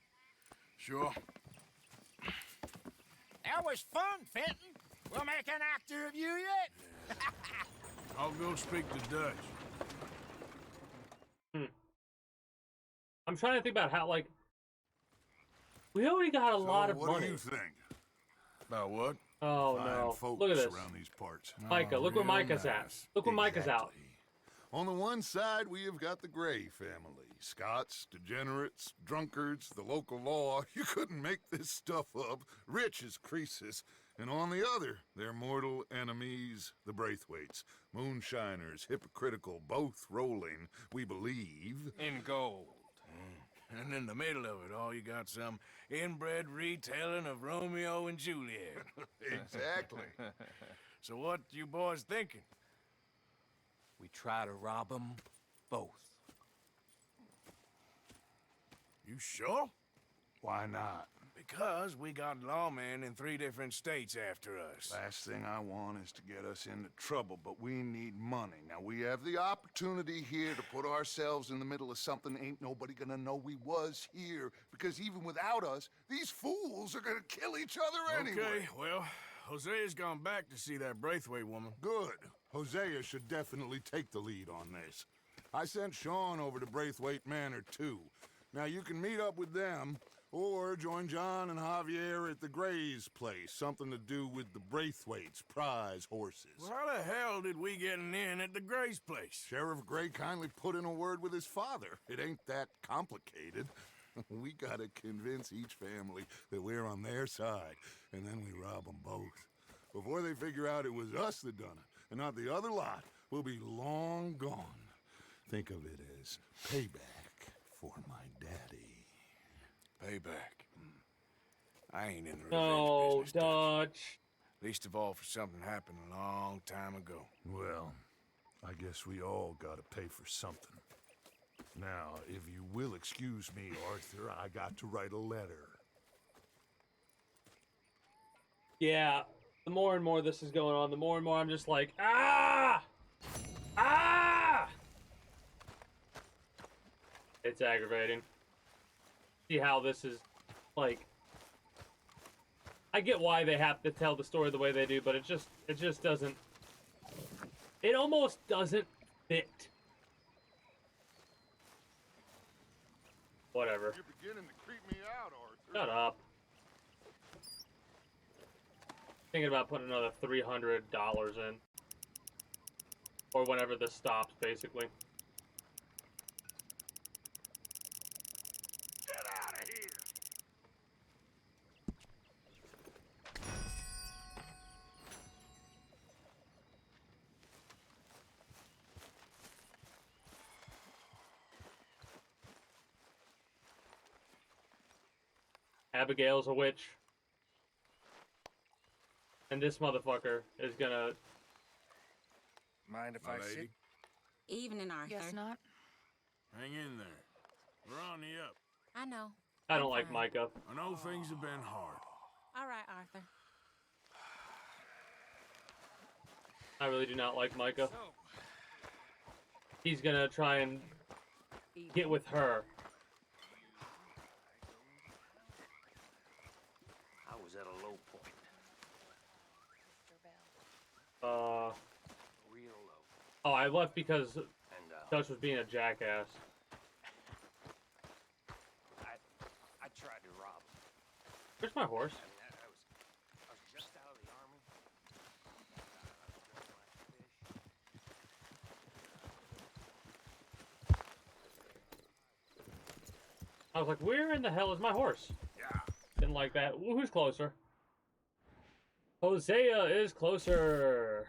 Sure. That was fun, Fenton. We'll make an actor of you yet. I'll go speak to Dutch. I'm trying to think about how, like, we already got a lot of what money. do you think? About what? Oh Fine no! folks Look at this, around these parts. Micah. Look where real Micah's at. nice. Look where Micah's out. Exactly. On the one side, we have got the Gray family. Scots, degenerates, drunkards, the local law. You couldn't make this stuff up. Rich as Croesus. And on the other, their mortal enemies, the Braithwaites. Moonshiners, hypocritical, both rolling, we believe. In gold. And in the middle of it all, you got some inbred retelling of Romeo and Juliet. Exactly. So what you boys thinking? We try to rob them both. You sure? Why not? Because we got lawmen in 3 different states after us. Last thing I want is to get us into trouble, but we need money. Now, we have the opportunity here to put ourselves in the middle of something ain't nobody gonna know we was here, because even without us, these fools are gonna kill each other anyway. Okay, well, Hosea's gone back to see that Braithwaite woman. Good. Hosea should definitely take the lead on this. I sent Sean over to Braithwaite Manor, too. Now, you can meet up with them, or join John and Javier at the Gray's place. Something to do with the Braithwaite's prize horses. Well, how the hell did we get in at the Gray's place? Sheriff Gray kindly put in a word with his father. It ain't that complicated. We gotta convince each family that we're on their side, and then we rob them both. Before they figure out it was us that done it, and not the other lot, we'll be long gone. Think of it as payback for my daddy. Payback. I ain't in the revenge No, business, Dutch. Least of all for something happened a long time ago. Well, I guess we all gotta pay for something. Now, if you will excuse me, Arthur, I got to write a letter. Yeah, the more and more this is going on, the more and more I'm just like, ah! Ah! It's aggravating. See how this is, like, I get why they have to tell the story the way they do, but it just doesn't, it almost doesn't fit. Whatever. You're beginning to creep me out, Arthur. Shut up. Thinking about putting another $300 in. Or whenever this stops, basically. Get out of here! Abigail's a witch. And this motherfucker is gonna... Mind if My I lady? sit? Evening, Arthur. Guess not. Hang in there. We're on the up. I know. I don't I'm like fine. Micah. I know things have been hard. All right, Arthur. I really do not like Micah. He's gonna try and get with her. I was at a low point. Real low. Oh, I left because And Dutch was being a jackass. I tried to rob him. Where's my horse? I mean, I was just out of the army. I was like, where in the hell is my horse? Yeah. Didn't like that. Ooh, who's closer? Hosea is closer.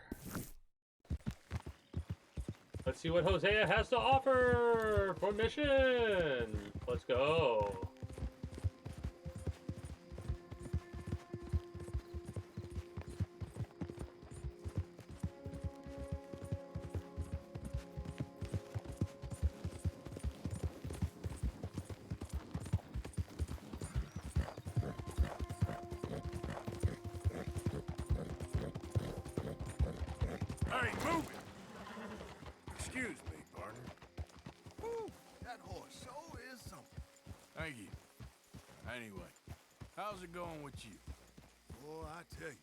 Let's see what Hosea has to offer for mission. Let's go. Hey, move it! Excuse me, partner. Woo, that horse so is something. Thank you. Anyway, how's it going with you? Boy, I tell you.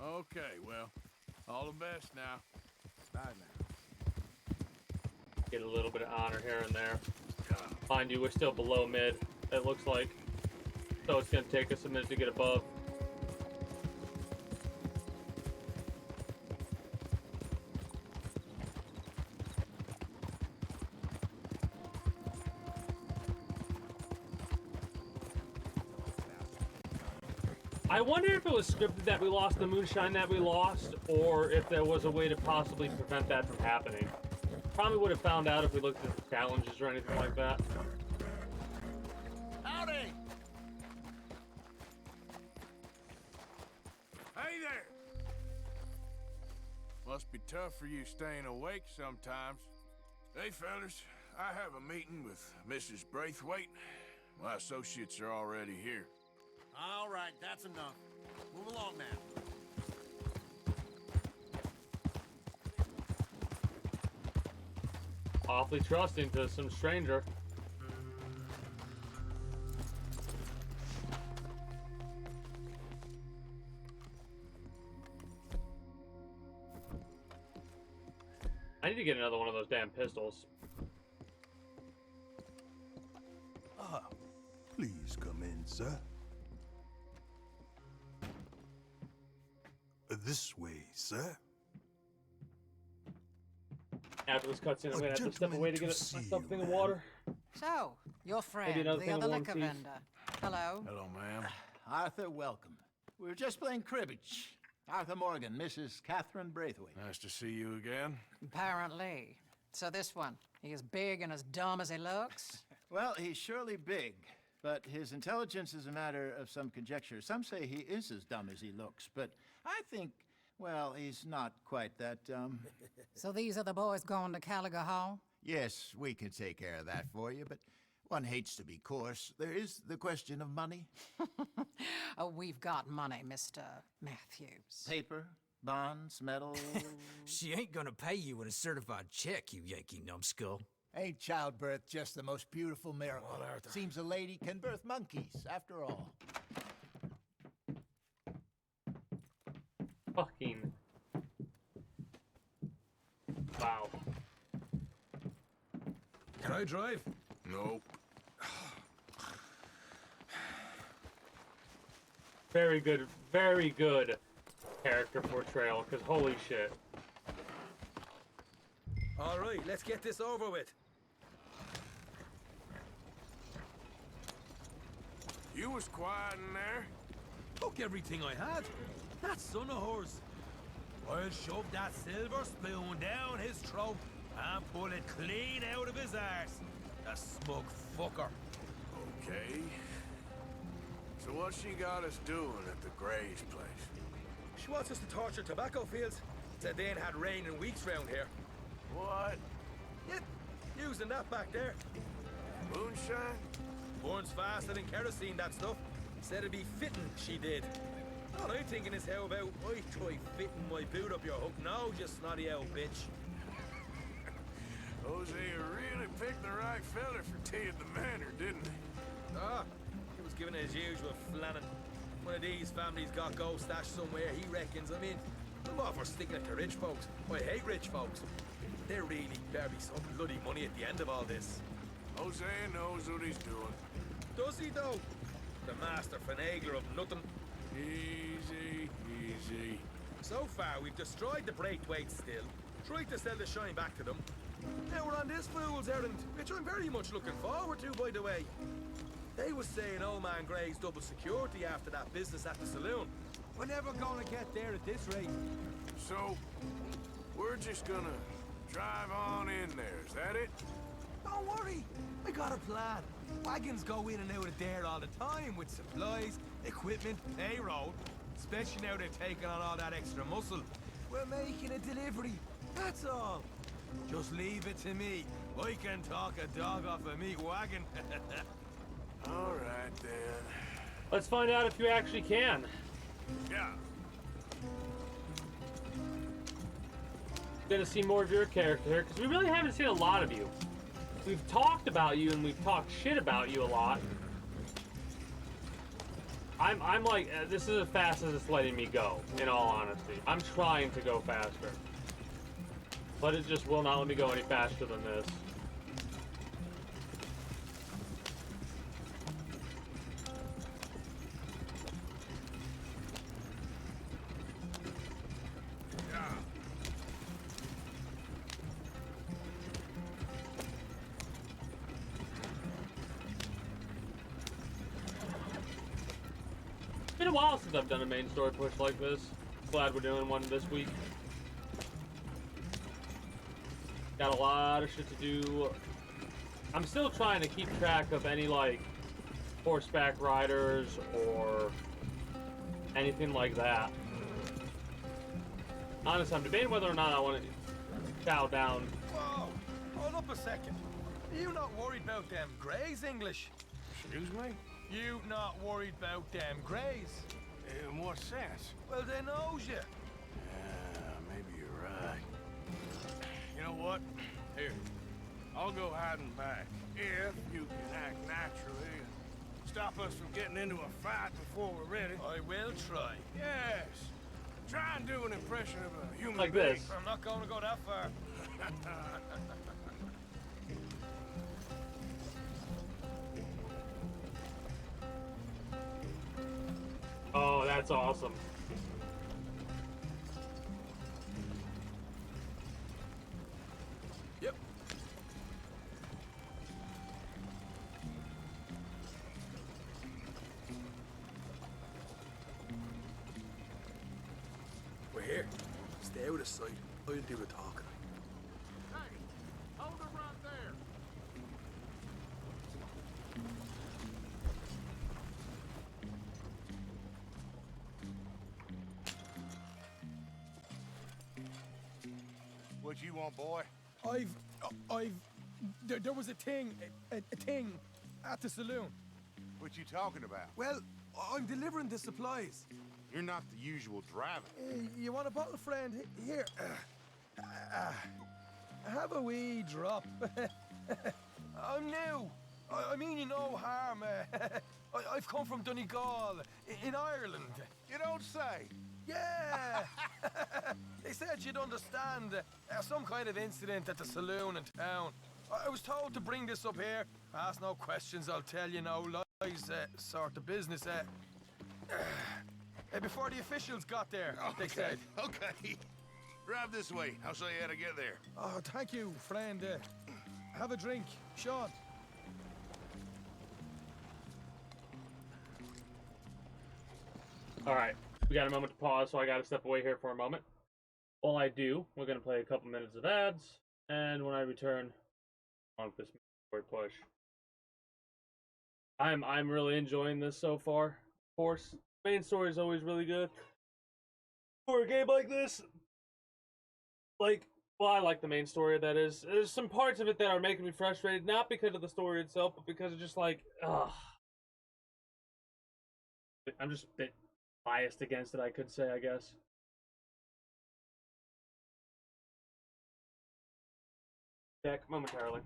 Okay, well, all the best now. Bye now. Get a little bit of honor here and there. Mind you, we're still below mid, it looks like. So it's going to take us a minute to get above. I wonder if it was scripted that we lost the moonshine that we lost, or if there was a way to possibly prevent that from happening. Probably would have found out if we looked at the challenges or anything like that. Howdy! Hey there! Must be tough for you staying awake sometimes. Hey, fellas, I have a meeting with Mrs. Braithwaite. My associates are already here. All right, that's enough. Move along now. Awfully trusting to some stranger. I need to get another one of those damn pistols. Ah, please come in, sir. This way, sir. After this cutscene, I'm gonna have to step away to get myself a thing of water. So, your friend, another the thing of other warm liquor tea. vendor. Hello. Hello, ma'am. Arthur, welcome. We were just playing cribbage. Arthur Morgan, Mrs. Catherine Braithwaite. Nice to see you again. Apparently. So this one, he is big and as dumb as he looks? Well, he's surely big, but his intelligence is a matter of some conjecture. Some say he is as dumb as he looks, but I think, well, he's not quite that dumb. So these are the boys going to Caliga Hall? Yes, we can take care of that for you, but one hates to be coarse. There is the question of money. Oh, we've got money, Mr. Matthews. Paper, bonds, metal. She ain't gonna pay you with a certified check, you Yankee numbskull. Ain't childbirth just the most beautiful miracle? Well, Arthur. Seems a lady can birth monkeys, after all. Fucking. Wow. Can I drive? Nope. Very good character portrayal, because holy shit. All right, let's get this over with. You was quiet in there. Took everything I had. That son of hers. I'll shove that silver spoon down his throat and pull it clean out of his arse. The smug fucker. Okay. So what she got us doing at the Gray's place? She wants us to torture tobacco fields. Said they ain't had rain in weeks round here. What? Yep, using that back there. Moonshine? Burns faster than kerosene, that stuff. Said it'd be fitting, she did. All I'm thinking is how about I try fitting my boot up your hook now, you snotty old bitch. Hosea really picked the right fella for tea at the manor, didn't he? Ah, he was given his usual flannin'. One of these families got gold stashed somewhere, he reckons. I mean, I'm all for sticking it to rich folks. I hate rich folks. There really better be some bloody money at the end of all this. Hosea knows what he's doing. Does he, though? The master finagler of nothing. Easy, easy. So far, we've destroyed the Braithwaite still, tried to sell the shine back to them. Now we're on this fool's errand, which I'm very much looking forward to, by the way. They was saying old man Gray's double security after that business at the saloon. We're never gonna get there at this rate. So, we're just gonna drive on in there, is that it? Don't worry, I got a plan. Wagons go in and out of there all the time with supplies, equipment, payroll. Especially now they're taking on all that extra muscle. We're making a delivery, that's all. Just leave it to me. I can talk a dog off a meat wagon. All right, then. Let's find out if you actually can. Yeah. Gonna see more of your character here, because we really haven't seen a lot of you. We've talked about you and we've talked shit about you a lot. I'm like, this is as fast as it's letting me go, in all honesty. I'm trying to go faster. But it just will not let me go any faster than this. It's been a while since I've done a main story push like this. Glad we're doing one this week. Got a lot of shit to do. I'm still trying to keep track of any, like, horseback riders or anything like that. Honestly, I'm debating whether or not I want to chow down. Whoa, hold up a second. Are you not worried about them Gray's English? Excuse me? You not worried about them greys? In what sense? Well, they knows you. Yeah, maybe you're right. You know what? Here, I'll go hiding back. If you can act naturally and stop us from getting into a fight before we're ready. I will try. Yes. Try and do an impression of a human Like being. this. I'm not going to go that far. Oh, that's awesome. Yep. We're here. Stay out of sight. I'll do the talking. Hey, hold it right there. What you want, boy? There was a thing at the saloon. What you talking about? Well, I'm delivering the supplies. You're not the usual driver. You want a bottle, friend? Here. Have a wee drop. I'm new. I mean you no harm. I've come from Donegal, in Ireland. You don't say. Yeah! They said you'd understand. Some kind of incident at the saloon in town. I was told to bring this up here. Ask no questions, I'll tell you no lies, sort of business. Before the officials got there, they said. Okay. Drive this way. I'll show you how to get there. Oh, thank you, friend. Have a drink, Sean. All right, we got a moment to pause, so I got to step away here for a moment. While I do, we're gonna play a couple minutes of ads, and when I return, on with this story push. I'm really enjoying this so far. Of course, main story is always really good for a game like this. Like, well, I like the main story. That is, there's some parts of it that are making me frustrated, not because of the story itself, but because of just like, ugh. I'm just a bit biased against it, I could say, I guess. Back momentarily.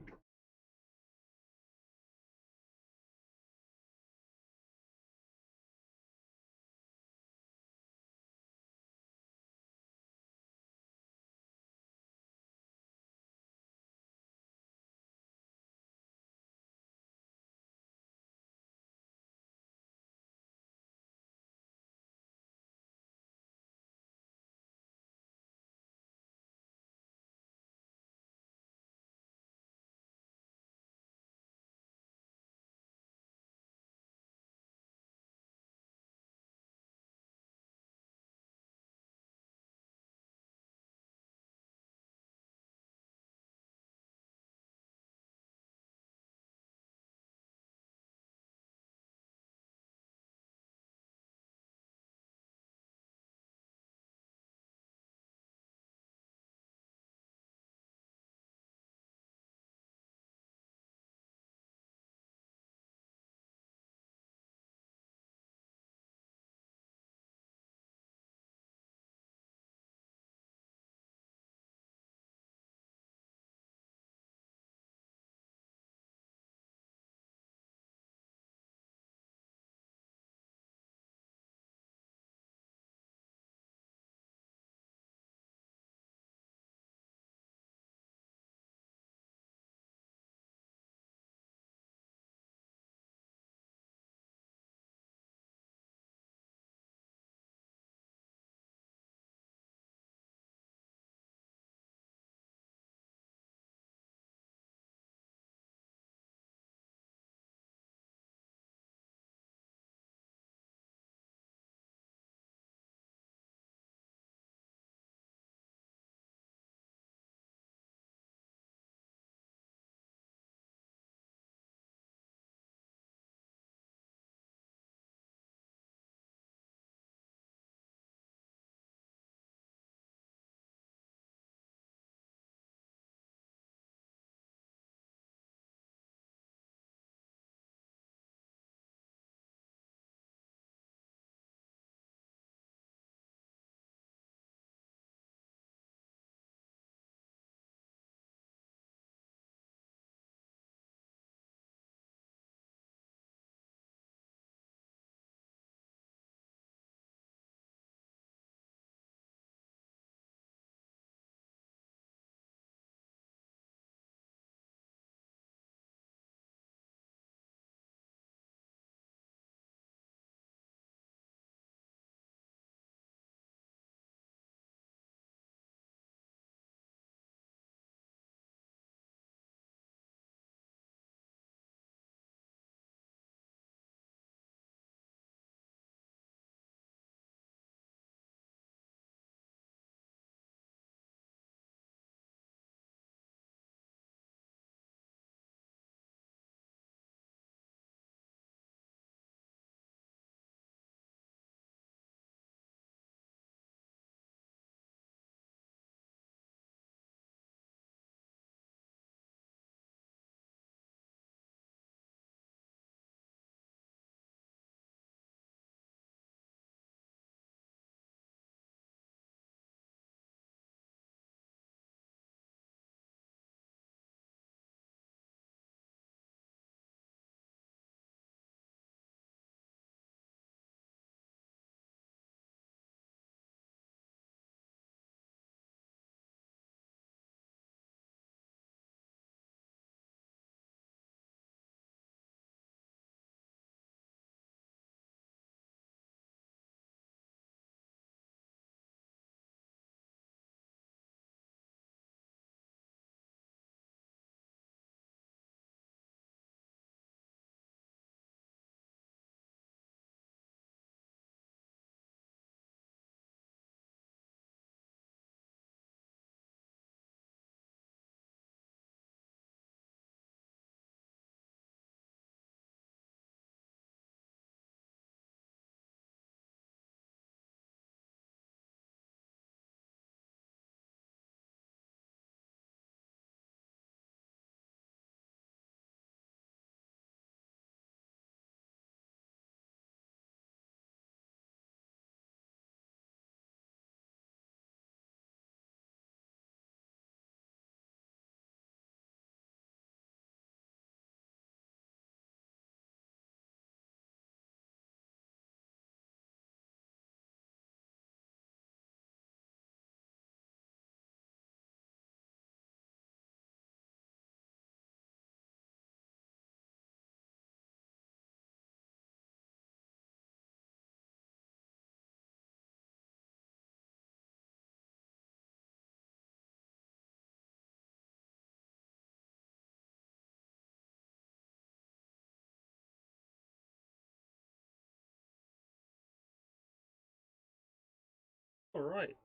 All right.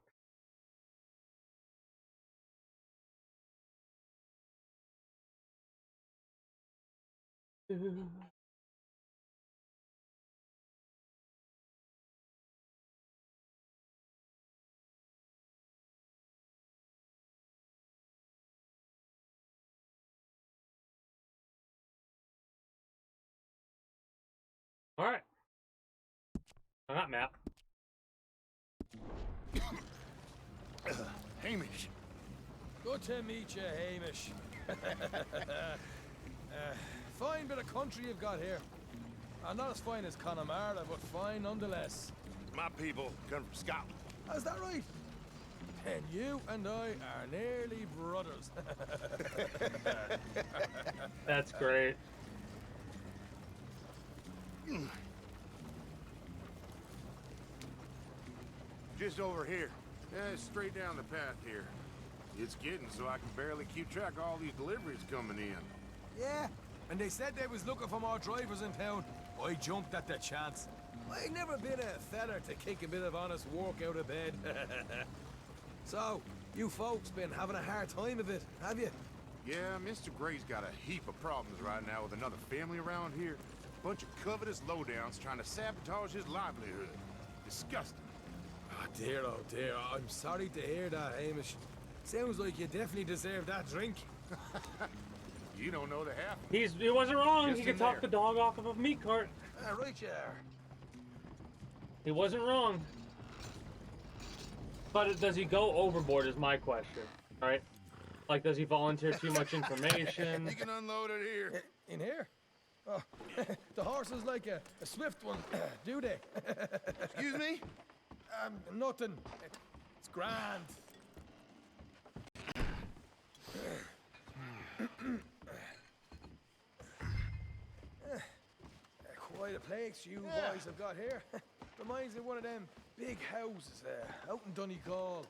All right. Not map. Hamish. Good to meet you, Hamish. Fine bit of country you've got here. Not as fine as Connemara, but fine nonetheless. My people come from Scotland. Is that right? Then you and I are nearly brothers. That's great. Just over here. Yeah, straight down the path here. It's getting so I can barely keep track of all these deliveries coming in. Yeah, and they said they was looking for more drivers in town. I jumped at the chance. I've never been a feller to kick a bit of honest work out of bed. So, you folks been having a hard time of it, have you? Yeah, Mr. Gray's got a heap of problems right now with another family around here. Bunch of covetous lowdowns trying to sabotage his livelihood. Disgusting. Oh dear, I'm sorry to hear that, Hamish. Sounds like you definitely deserve that drink. You don't know the half. He wasn't wrong. Just He could in talk there. the dog off of a meat cart. Right you are. He wasn't wrong. But does he go overboard is my question. All right? Like, does he volunteer too much information? You can unload it here. In here? Oh, the horse is like a swift one, do they? Excuse me? Nothing. It's grand. Quite a place you boys have got here. Reminds me of one of them big houses out in Donegal.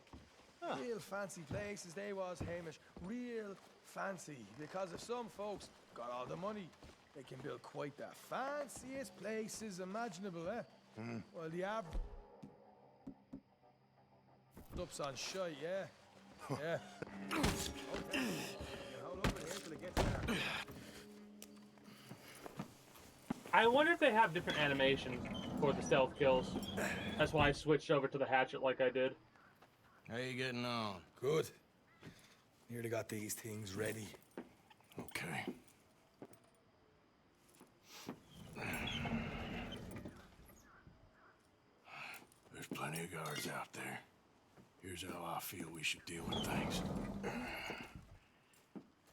Real fancy places they was, Hamish. Real fancy. Because if some folks got all the money, they can build quite the fanciest places imaginable, eh? Well, the average ups on shite, yeah. Yeah. Okay. Hold over here till it gets there. I wonder if they have different animations for the stealth kills. That's why I switched over to the hatchet like I did. How you getting on? Good. Nearly got these things ready. Okay. There's plenty of guards out there. Here's how I feel we should deal with things.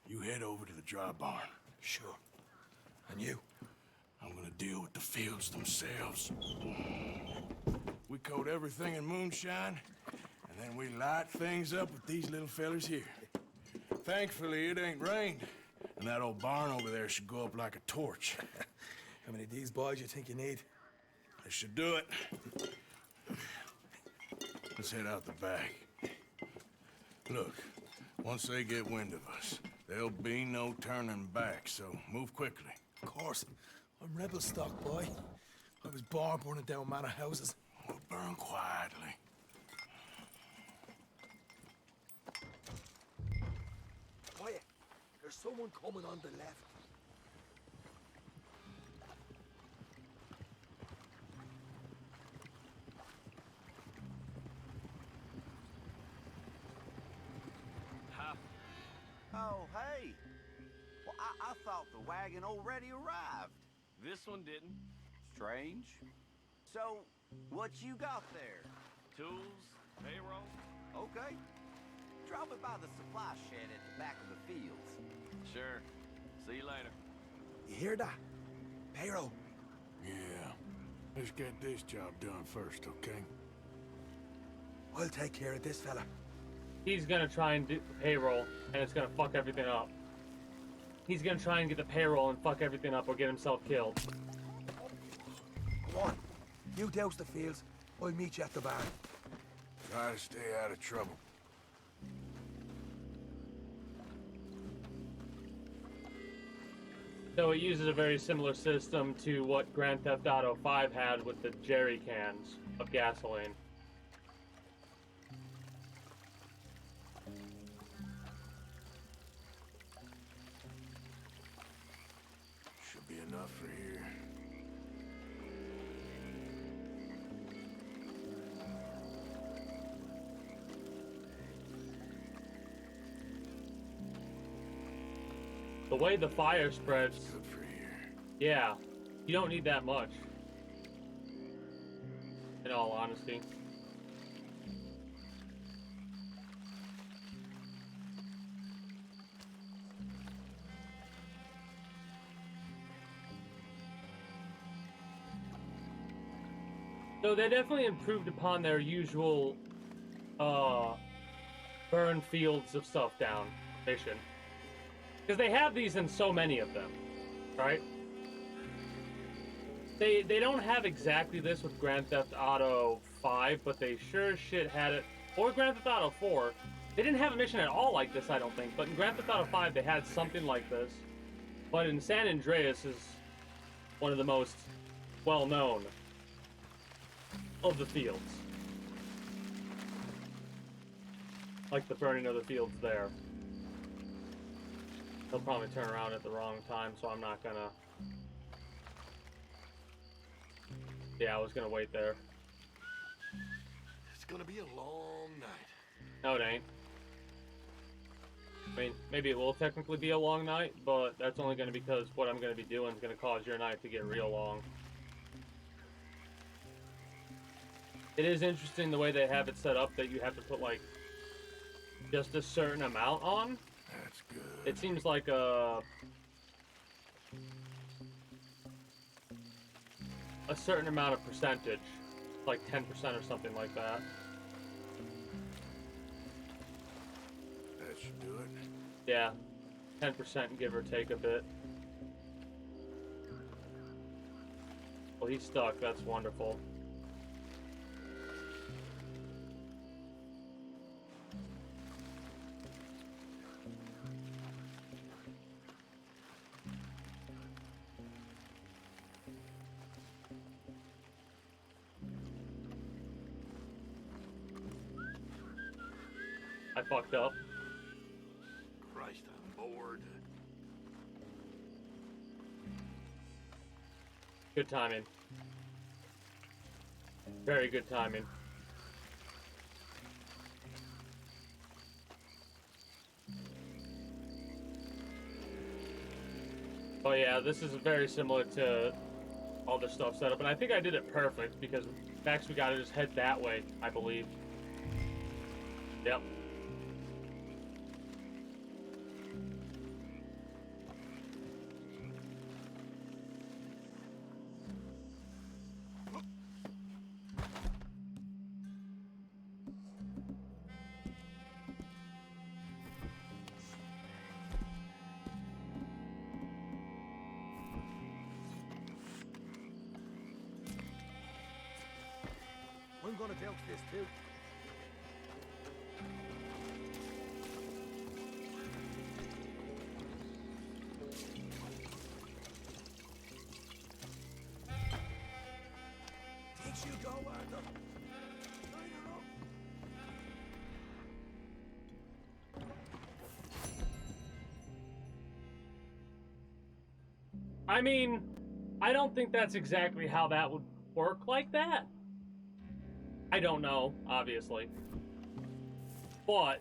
You head over to the dry barn. Sure. And you? I'm gonna deal with the fields themselves. We coat everything in moonshine, and then we light things up with these little fellers here. Thankfully, it ain't rained, and that old barn over there should go up like a torch. How many of these boys you think you need? This should do it. Let's head out the back. Look, once they get wind of us, there'll be no turning back, so move quickly. Of course. I'm rebel stock, boy. I was born burning down manor houses. We'll burn quietly. Quiet. There's someone coming on the left. Oh, hey. Well, I thought the wagon already arrived. This one didn't. Strange. So, what you got there? Tools, payroll. Okay. Drop it by the supply shed at the back of the fields. Sure. See you later. You hear that? Payroll. Yeah. Let's get this job done first, okay? I'll take care of this fella. He's gonna try and do payroll, and it's gonna fuck everything up. He's gonna try and get the payroll and fuck everything up or get himself killed. Go on. You douse the fields. I'll meet you at the barn. Try to stay out of trouble. So it uses a very similar system to what Grand Theft Auto 5 had with the jerry cans of gasoline. enough for here. The way the fire spreads, Good for here. yeah, you don't need that much. In all honesty. So they definitely improved upon their usual burn fields of stuff down mission. Because they have these in so many of them, right? They don't have exactly this with Grand Theft Auto 5, but they sure as shit had it. Or Grand Theft Auto 4. They didn't have a mission at all like this, I don't think. But in Grand Theft Auto 5, they had something like this. But in San Andreas is one of the most well-known of the fields. Like the burning of the fields there. They'll probably turn around at the wrong time, so I'm not gonna... Yeah, I was gonna wait there. It's gonna be a long night. No, it ain't. I mean, maybe it will technically be a long night, but that's only gonna be because what I'm gonna be doing is gonna cause your night to get real long. It is interesting the way they have it set up that you have to put, like, just a certain amount on. That's good. It seems like a certain amount of percentage, like 10% or something like that. That should do it. Yeah, 10% give or take a bit. Well, he's stuck. That's wonderful. I fucked up. Christ, I'm bored. Good timing. Very good timing. Oh yeah, this is very similar to all the stuff set up, and I think I did it perfect because next we gotta just head that way, I believe. Yep. I'm gonna doubt this too. Did you go, Arthur? I mean, I don't think that's exactly how that would work like that. I don't know, obviously. But,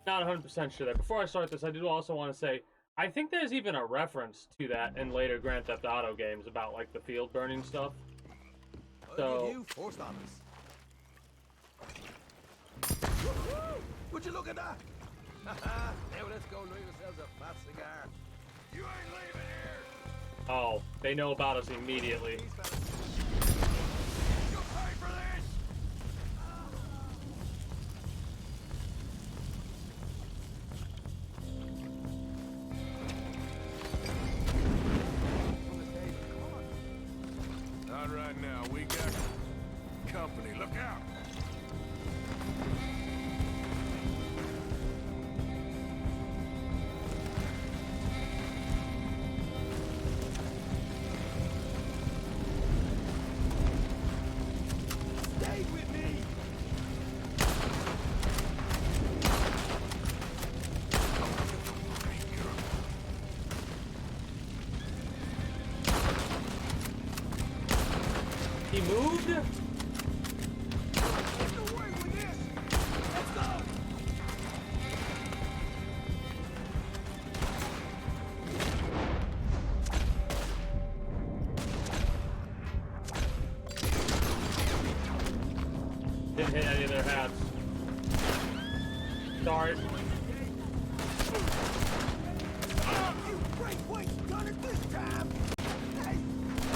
not 100% sure that. Before I start this, I do also want to say, I think there's even a reference to that in later Grand Theft Auto games about, like, the field burning stuff. So... You forced on us. Would you look at that? Now let's go leave ourselves a fat cigar. You ain't leaving here. Oh, they know about us immediately. You pay for this. Not right now. We got company. Look out. Stay with me. moved? Get away with this! Let's go! Didn't hit any of their hats. Sorry. Oh, you great white done it this time! Hey!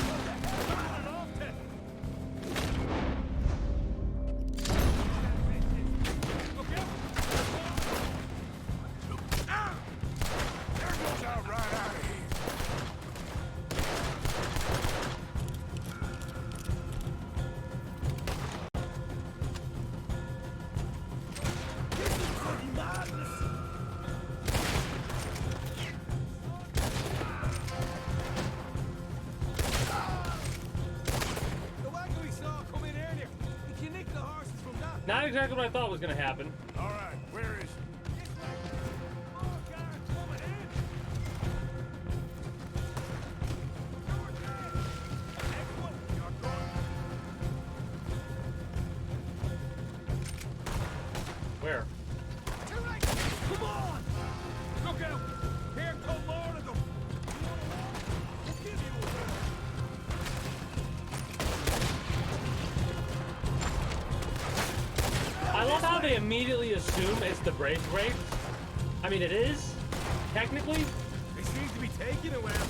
What the hell? I don't know. Look out! Ah! There goes out right out of here. This is bloody madness! The wagon we saw come in earlier. Did you nick the horses from that? Not exactly what I thought was gonna happen. All right, where is he? This way. More guards coming in. You're dead. Everyone, you're gone. Where? Too late. Come on. Look out. Here come more of them. You wanna walk? We'll give you a run. I love how they immediately assume it's the Braithwaite. I mean, it is, technically. They seem to be taking a while.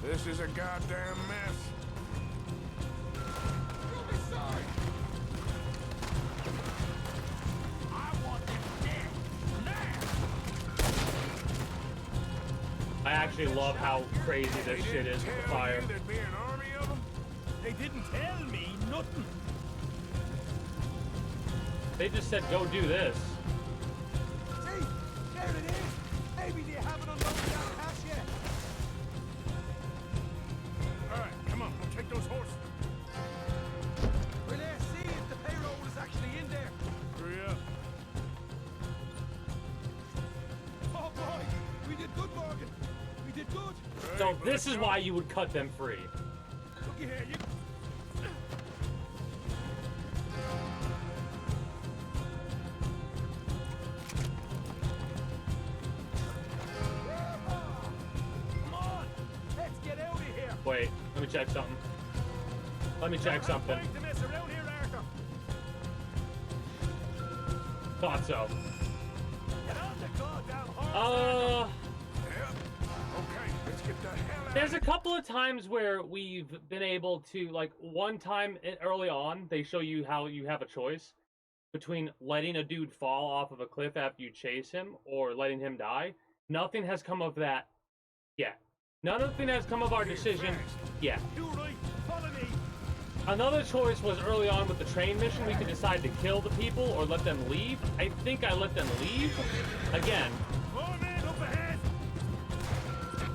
This is a goddamn mess. You'll be sorry. I want them dead. Now. I actually love how crazy this shit is with the fire. You there'd be an army of them? They didn't tell me nothing. They just said, go do this. See, there it is. Maybe they haven't unloaded that cash yet. All right, come on, we'll take those horses. We're there. See if the payroll is actually in there. Hurry up. Oh boy, we did good, Morgan. We did good. So this is why you would cut them free. Looky here, you. Come on, let's get out of here. Wait, let me check something. Let me check something. To mess around here, Arthur. Thought so. Get on the goddamn horse. Yep. Okay, let's get the hell out There's of a couple of times where we've been able to, like, one time early on, they show you how you have a choice between letting a dude fall off of a cliff after you chase him or letting him die. Nothing has come of that yet. Nothing has come of our decision yet. You right, follow me. Another choice was early on with the train mission. We could decide to kill the people or let them leave. I think I let them leave. Again, More men up ahead.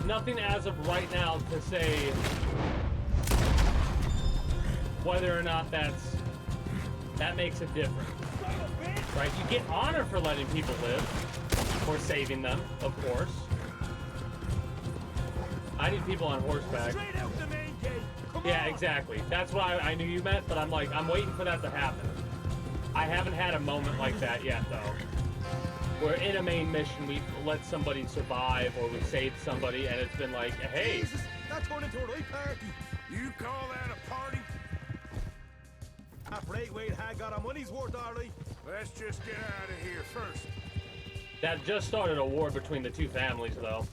nothing as of right now to say whether or not that makes a difference. Right? You get honor for letting people live or saving them, of course. I need people on horseback. Straight out the main gate. Come Yeah, on. exactly. That's what I knew you meant, but I'm like, I'm waiting for that to happen. I haven't had a moment like that yet, though. Where in a main mission, we've let somebody survive or we've saved somebody, and it's been like, hey, Jesus, that turned into a right party. You call that a party? That Braithwaite had got our money's worth, all right. Let's just get out of here first. that just started a war between the two families, though.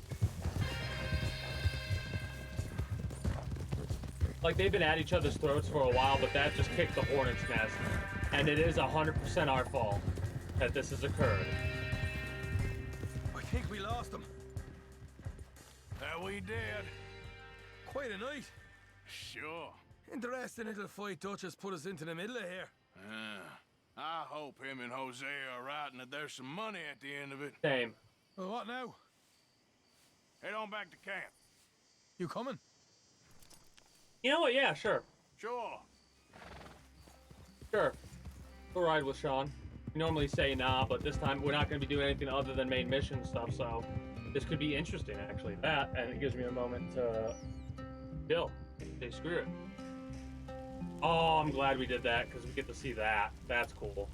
Like, they've been at each other's throats for a while, but that just kicked the hornet's nest. And it is 100% our fault that this has occurred. I think we lost them. That we did. Quite a night. Sure. Interesting little fight Dutch has put us into the middle of here. I hope him and Hosea are right and that there's some money at the end of it. Same. Well, what now? Head on back to camp. You coming? You know what? Yeah, sure. Sure. Sure. We'll ride with Sean. We normally say nah, but this time we're not going to be doing anything other than main mission stuff, so this could be interesting, actually. That, and it gives me a moment to chill. Say, screw it. Oh, I'm glad we did that because we get to see that. That's cool.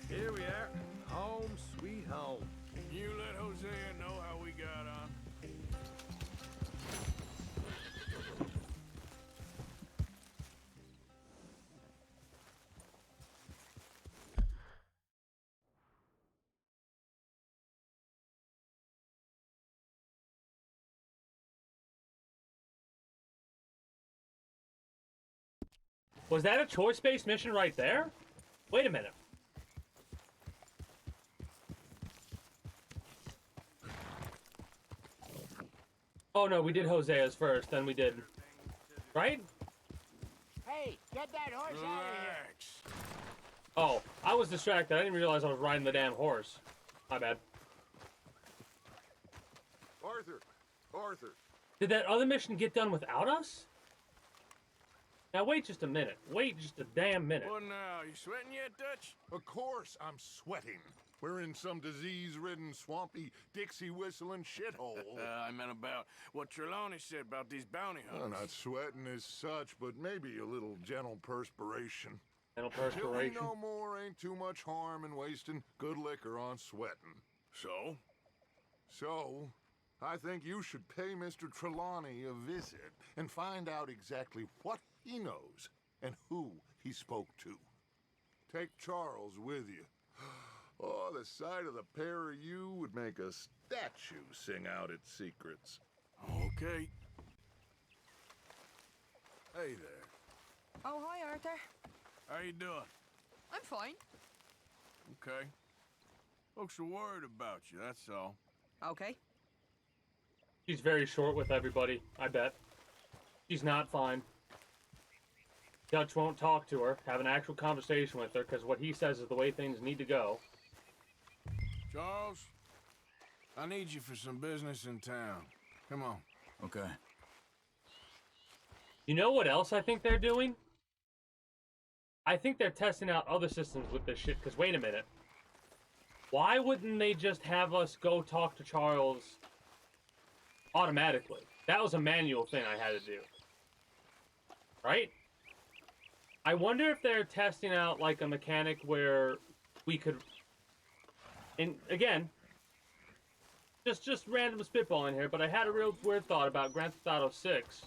Here we are. Home sweet home. You let Hosea know how we got on. Was that a choice-based mission right there? Wait a minute. Oh no, we did Hosea's first, then we did... Right? Hey, get that horse out of here! Relax. Oh, I was distracted. I didn't realize I was riding the damn horse. My bad. Arthur. Did that other mission get done without us? Now wait just a minute. Wait just a damn minute. What now? You sweating yet, Dutch? Of course I'm sweating. We're in some disease-ridden, swampy, Dixie-whistling shithole. I meant about what Trelawney said about these bounty Well, hunters. not sweating as such, but maybe a little gentle perspiration. Gentle Till we perspiration. know more, ain't too much harm in wasting good liquor on sweating. So? So, I think you should pay Mr. Trelawney a visit and find out exactly what he knows and who he spoke to. Take Charles with you. Oh, the sight of the pair of you would make a statue sing out its secrets. Okay. Hey there. Oh, hi, Arthur. How you doing? I'm fine. Okay. Folks are worried about you, that's all. Okay. She's very short with everybody, I bet. She's not fine. Dutch won't talk to her, have an actual conversation with her, because what he says is the way things need to go. Charles, I need you for some business in town. Come on. Okay. You know what else I think they're doing? I think they're testing out other systems with this shit, because wait a minute. Why wouldn't they just have us go talk to Charles automatically? That was a manual thing I had to do. Right? I wonder if they're testing out like a mechanic where we could... And again, just random spitballing here, but I had a real weird thought about Grand Theft Auto 6,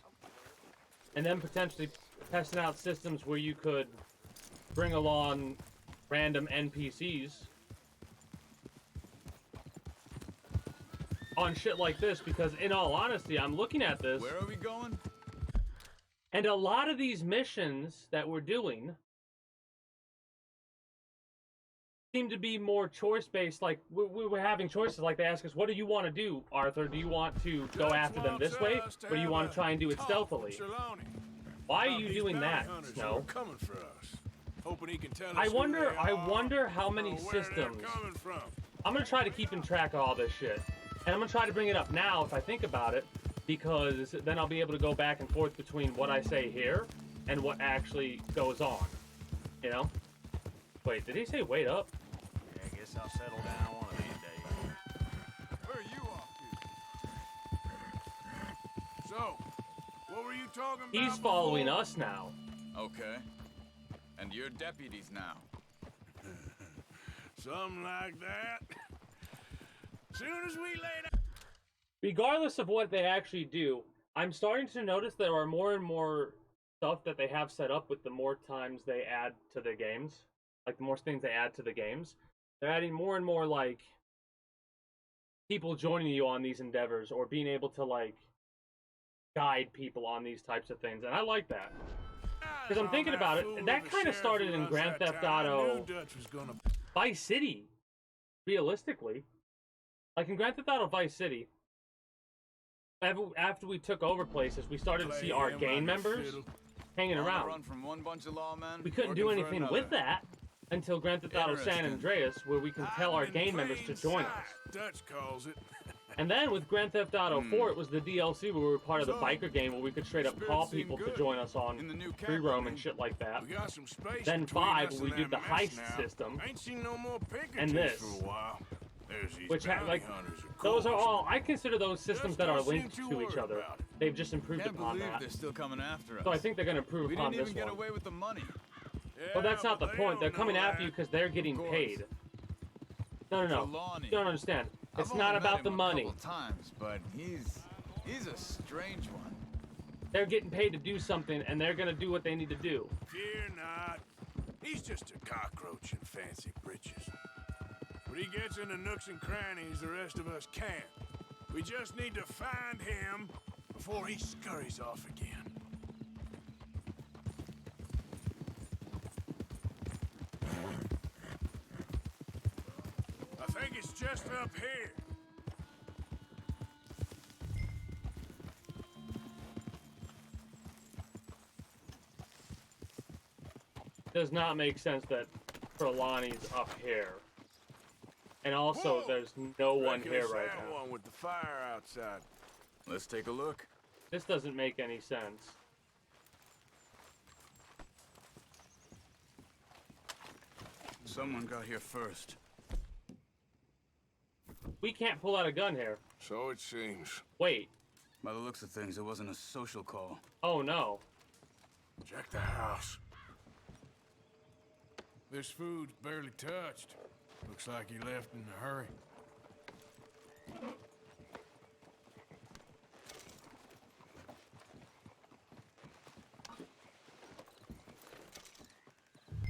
and then potentially testing out systems where you could bring along random NPCs on shit like this, because in all honesty, I'm looking at this. Where are we going? And a lot of these missions that we're doing seem to be more choice-based. Like, we're having choices. Like, they ask us, what do you want to do, Arthur? Do you want to go after them this way, or do you want to try and do it stealthily? Why are you doing that, Snow? Coming for us. Hoping he can tell us I who wonder they are, how many or where they're systems. coming from. I'm gonna try to keep in track of all this shit. And I'm gonna try to bring it up now if I think about it, because then I'll be able to go back and forth between what I say here and what actually goes on. You know? Wait, did he say wait up? Yeah, I guess I'll settle down one of these days. Where are you off to? So, what were you talking about? He's following before? us now. Okay. And you're deputies now. Something like that. Soon as we lay down. Regardless of what they actually do, I'm starting to notice there are more and more stuff that they have set up with the more times they add to the games. Like, the more things they add to the games. They're adding more and more, like, people joining you on these endeavors, or being able to, like, guide people on these types of things. And I like that. Because I'm thinking about it, that kind of started in Grand Theft Auto Vice City, realistically. Like, in Grand Theft Auto Vice City, after we took over places, we started to see our gang members hanging On the around. run from one bunch of lawmen, We couldn't do working for anything with another. that until Grand Theft Auto San Interesting. Andreas, where we can tell our gang members to join us. Dutch calls it. And then with Grand Theft Auto 4, it was the DLC where we were part of the biker game where we could straight up call people to join us on free roam and shit like that. We got some space Then between 5, us where we and did the that mess heist now. system. Ain't seen no more And Pinkertons this, for a while. There's these which had bounty like hunters, of those are course, all. I consider those systems just that are don't seem linked too to each worried other. about it. They've just improved Can't upon believe that. they're still coming after us. So I think they're going to improve We upon didn't this even get one. away with the money. Well, that's not the but they point. They're don't coming know after that. you because they're getting course. paid. No. Trelawney. You don't understand. It's I've not only met about him the a money. couple times, but he's a strange one. They're getting paid to do something, and they're going to do what they need to do. Fear not. He's just a cockroach in fancy breeches. But he gets into nooks and crannies the rest of us can't. We just need to find him before he scurries off again. I think it's just up here. Does not make sense that Trelawney's up here. And also, Whoa! there's no one Reckon here it's right that now. one with the fire outside. Let's take a look. This doesn't make any sense. Someone got here first. We can't pull out a gun here. So it seems. Wait. By the looks of things, it wasn't a social call. Oh, no. Check the house. This food's barely touched. Looks like he left in a hurry.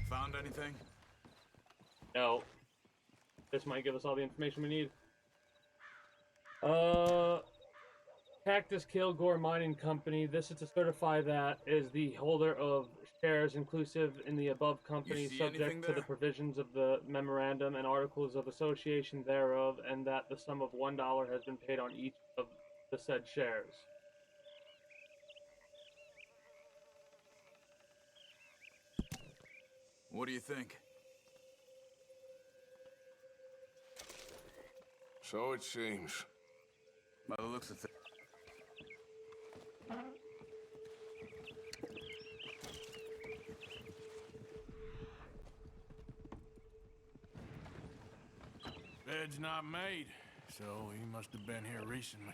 Found anything? No. This might give us all the information we need. Cactus Kilgore Mining Company. This is to certify that is the holder of shares inclusive in the above company see subject anything to the there? provisions of the memorandum and articles of association thereof, and that the sum of $1 has been paid on each of the said shares. What do you think? So it seems. By the looks of things. Bed's not made, so he must have been here recently.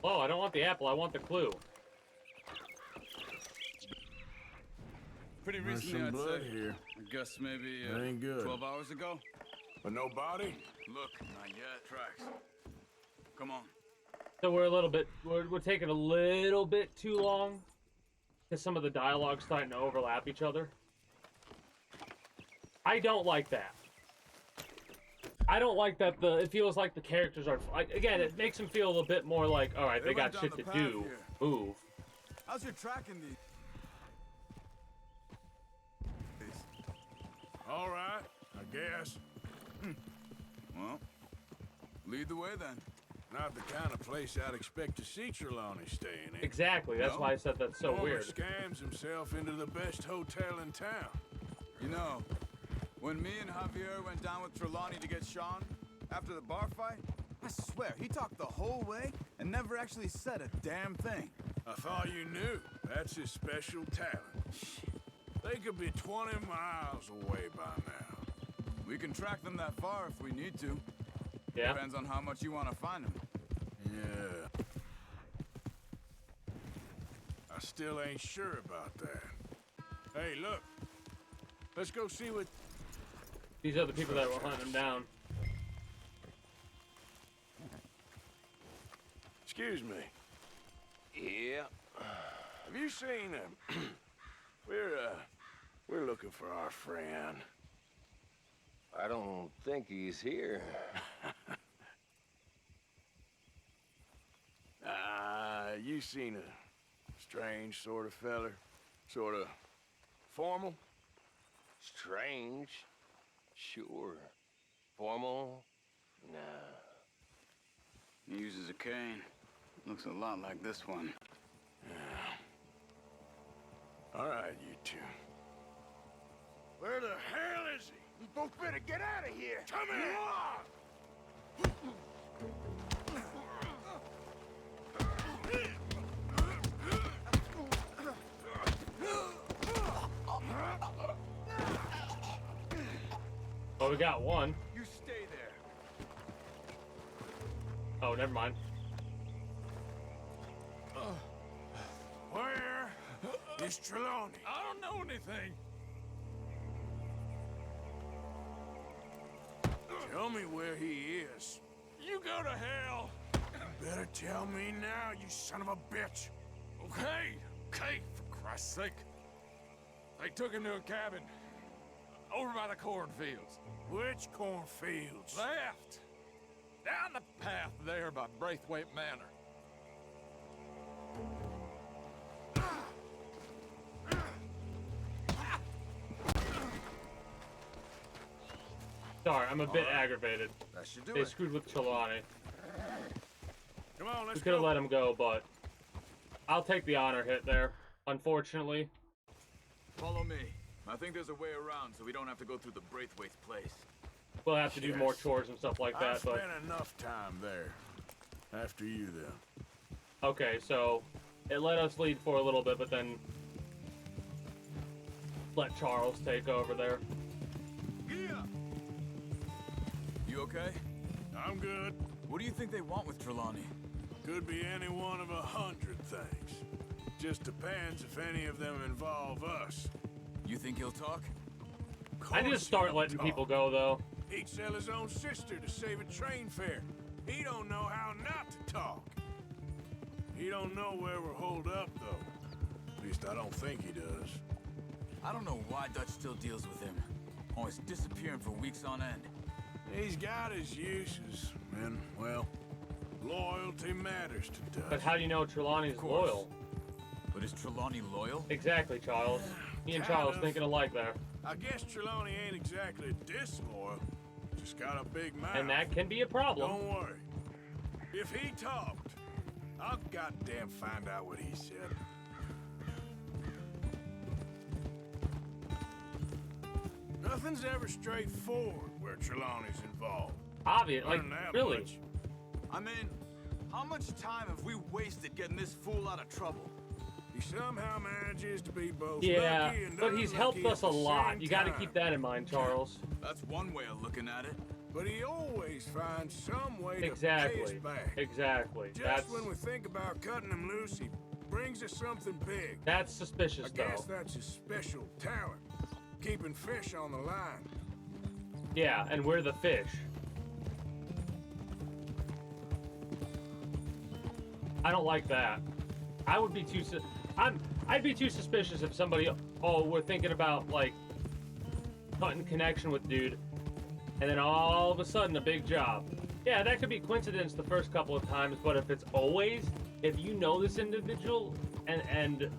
Oh, I don't want the apple, I want the clue. Pretty There's recently, some I'd blood say. here. I guess maybe That ain't good. 12 hours ago. But no body? Look, not yet. Tracks. Come on. So we're taking a little bit too long because some of the dialogue's starting to overlap each other. I don't like that. I don't like that it feels like the characters are, again, it makes them feel a little bit more like, all right, they got went shit down to the do. path here. Move. How's your tracking these? All right, I guess. Well, lead the way then. Not the kind of place I'd expect to see Trelawney staying in. Exactly, that's No. why I said that's so Norman weird. scams himself into the best hotel in town. You know, when me and Javier went down with Trelawney to get Sean, after the bar fight, I swear, he talked the whole way and never actually said a damn thing. I thought you knew. That's his special talent. They could be 20 miles away by now. We can track them that far if we need to. Yeah. Depends on how much you want to find them. Yeah. I still ain't sure about that. Hey, look. Let's go see what... These are the people that were hunting him down. Excuse me. Yeah. Have you seen him? We're looking for our friend. I don't think he's here. You seen a strange sort of feller? Sort of formal? Strange? Sure. Formal? Nah. He uses a cane. Looks a lot like this one. All right, you two. Where the hell is he? You both better get out of here. Come here! Well, we got one. You stay there. Oh, never mind. Where is Trelawney? I don't know anything. Tell me where he is. You go to hell. Better tell me now, you son of a bitch. Okay, okay, for Christ's sake. They took him to a cabin over by the cornfields. Which cornfields? Left. Down the path there by Braithwaite Manor. Sorry, I'm a bit aggravated. That should do They it. screwed with Trelawney. Come on, We let's could have go. let him go, but I'll take the honor hit there, unfortunately. Follow me. I think there's a way around so we don't have to go through the Braithwaite's place. We'll have to do more Yes. chores and stuff like I've that, but... spent enough time there. After you, then. Okay, so it let us lead for a little bit, but then let Charles take over there. Yeah. You okay? I'm good. What do you think they want with Trelawney? Could be any one of 100 things. Just depends if any of them involve us. You think he'll talk? I need to start letting people go, though. He'd sell his own sister to save a train fare. He don't know how not to talk. He don't know where we're holed up, though. At least I don't think he does. I don't know why Dutch still deals with him. Always disappearing for weeks on end. He's got his uses, and, well, loyalty matters to Dutch. But how do you know Trelawney's loyal? But is Trelawney loyal? Exactly, Charles. Me and Kind Charles of. thinking alike there. I guess Trelawney ain't exactly disloyal. Just got a big mouth. And that can be a problem. Don't worry. If he talked, I'll goddamn find out what he said. Nothing's ever straightforward where Trelawney's involved. Obvious, like, Learn that really. much. I mean, how much time have we wasted getting this fool out of trouble? He somehow manages to be both Yeah, lucky and but he's helped unlucky us at a the lot. same You got to time. keep that in mind, Charles. That's one way of looking at it. But he always finds some way to pay us Exactly. back. Exactly. Just when we think about cutting him loose, he brings us something big. That's suspicious, I guess though. that's his special talent, keeping fish on the line. Yeah, and we're the fish. I don't like that. I would be too. I'd be too suspicious if somebody. Oh, we're thinking about like cutting connection with dude, and then all of a sudden a big job. Yeah, that could be coincidence the first couple of times, but if it's always, if you know this individual and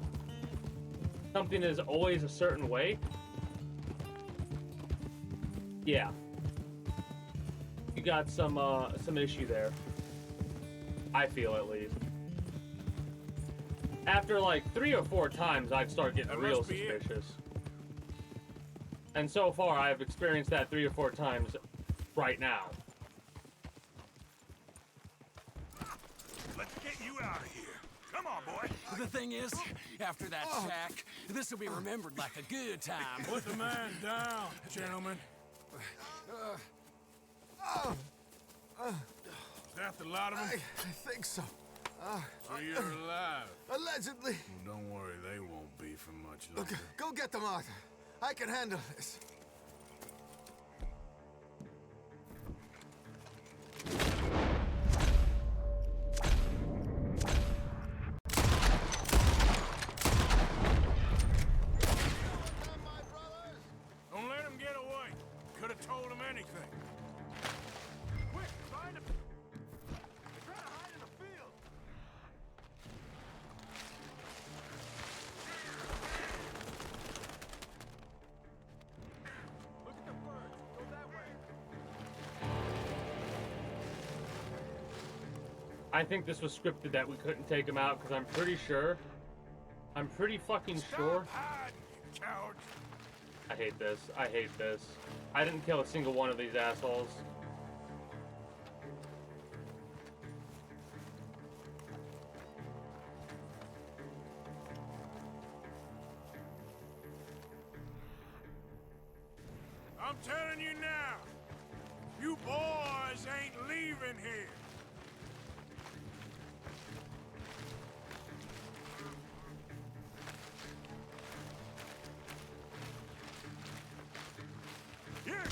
something is always a certain way, yeah, you got some issue there. I feel, at least. After like 3 or 4 times, I'd start getting That real must be it. suspicious. And so far, I've experienced that 3 or 4 times right now. Let's get you out of here. Come on, boy. The thing is, after that shack, this will be remembered like a good time. Put the man down, gentlemen. Is that the lot of them? I think so. So you're alive. Allegedly. Well, don't worry, they won't be for much longer. Go get them, Arthur. I can handle this. Don't let him get away. Could have told him anything. Quick, find him. They're trying to hide in the field. Look at the birds. Go that way. I think this was scripted that we couldn't take him out because I'm I'm pretty fucking sure. Hide, you cowards. I hate this. I hate this. I didn't kill a single one of these assholes. I'm telling you now, you boys ain't leaving here. You're dead,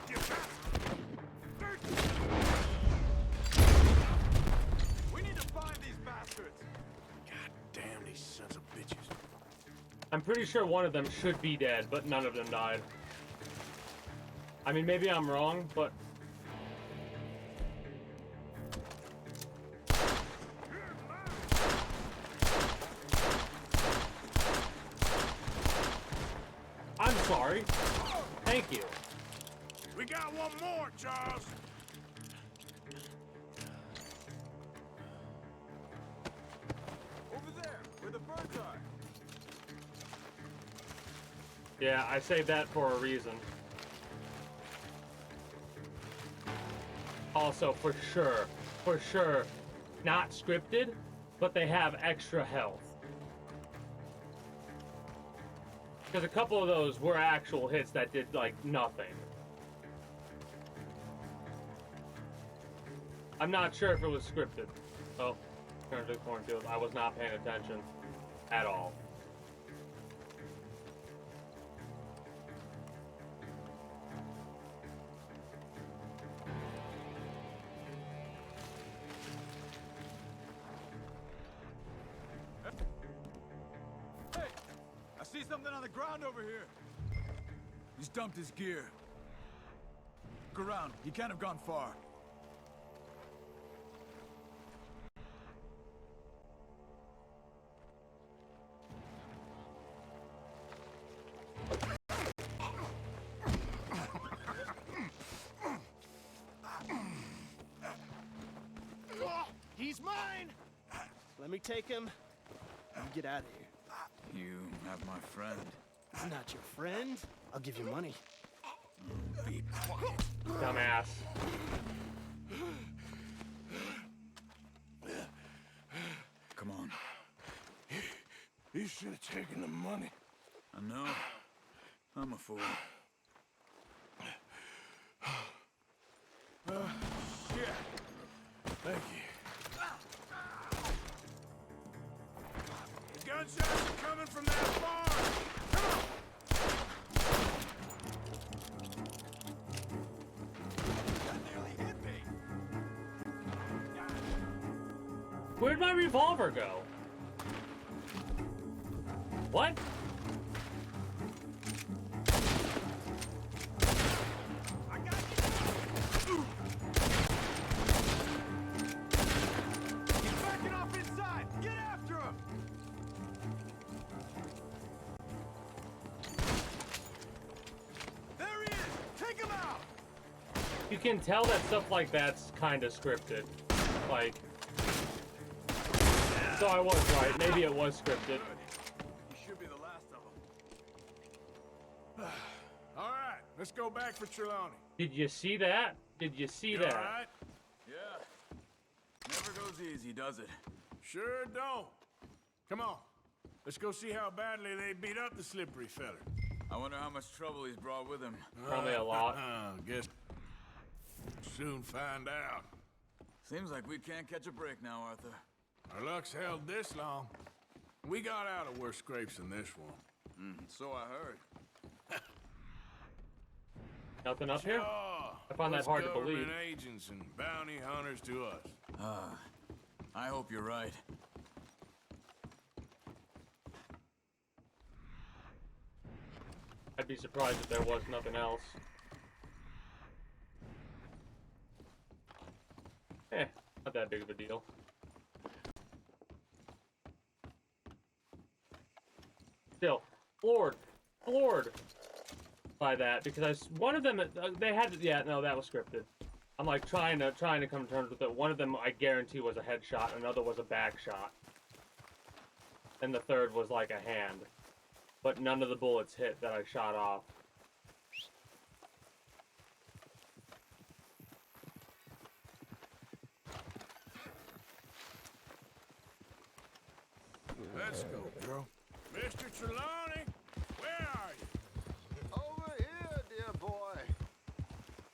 you bastard! We need to find these bastards. God damn these sons of bitches. I'm pretty sure one of them should be dead, but none of them died. I mean, maybe I'm wrong, but... I'm sorry. Thank you. We got one more, Charles. Over there, where the birds are. Yeah, I saved that for a reason. Also, for sure, not scripted, but they have extra health. Because a couple of those were actual hits that did, like, nothing. I'm not sure if it was scripted. Oh, turn to the cornfield. I was not paying attention at all. Hey, I see something on the ground over here. He's dumped his gear. Look around. He can't have gone far. He's mine! Let me take him and get out of here. You have my friend. He's not your friend. I'll give you money. Be quiet. Dumbass. Come on. You should have taken the money. I know. I'm a fool. Shit. Thank you. The gunshots are coming from that barn. Come on. That nearly hit me. Where'd my revolver go? What? I got you. He's backing off inside. Get after him. There he is. Take him out. You can tell that stuff like that's kind of scripted. Like... So I was right. Maybe it was scripted. You should be the last of them. All right, let's go back for Trelawney. Did you see that? Did you see You that? all right? Yeah. Never goes easy, does it? Sure don't. Come on. Let's go see how badly they beat up the slippery feller. I wonder how much trouble he's brought with him. Probably a lot. Guess soon find out. Seems like we can't catch a break now, Arthur. Our luck's held this long. We got out of worse scrapes than this one. So I heard. Nothing up here? Sure. I find that What's hard to believe. government agents and bounty hunters to us. I hope you're right. I'd be surprised if there was nothing else. Not that big of a deal. Still, floored by that because one of them they had yeah no that was scripted. I'm like trying to come to terms with it. One of them I guarantee was a headshot, another was a back shot. and the third was like a hand. But none of the bullets hit that I shot off. Let's go, girl. Mr. Trelawney, where are you? Over here, dear boy.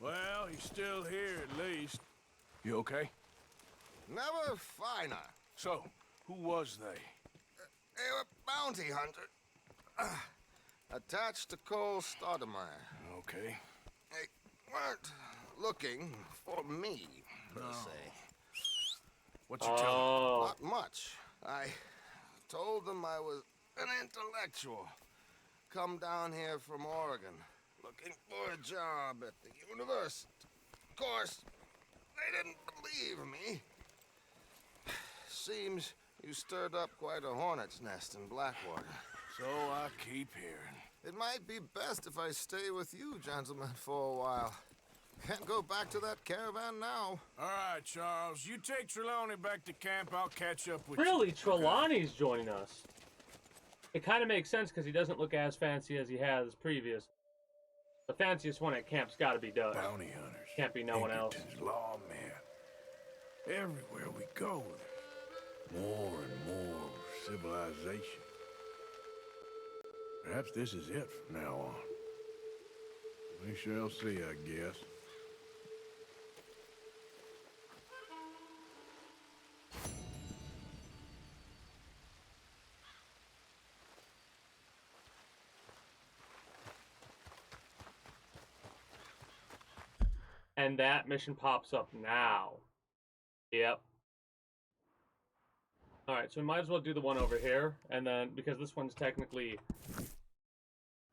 Well, he's still here at least. You okay? Never finer. So, who was they? They were bounty hunter. Attached to Cole Stoudemire. Okay. They weren't looking for me, per se. What you tell Not much. I told them I was an intellectual. Come down here from Oregon, looking for a job at the university. Of course, they didn't believe me. Seems you stirred up quite a hornet's nest in Blackwater. So I keep hearing. It might be best if I stay with you, gentlemen, for a while. Can't go back to that caravan now. All right, Charles. You take Trelawney back to camp. I'll catch up with you. Really, Trelawney's joining us. It kind of makes sense because he doesn't look as fancy as he has previous. The fanciest one at camp's got to be Dutch. Bounty hunters. Can't be no one else. Pinkerton's lawmen. Everywhere we go, more and more civilization. Perhaps this is it from now on. We shall see, I guess. And that mission pops up now. Yep. Alright, so we might as well do the one over here, and then, because this one's technically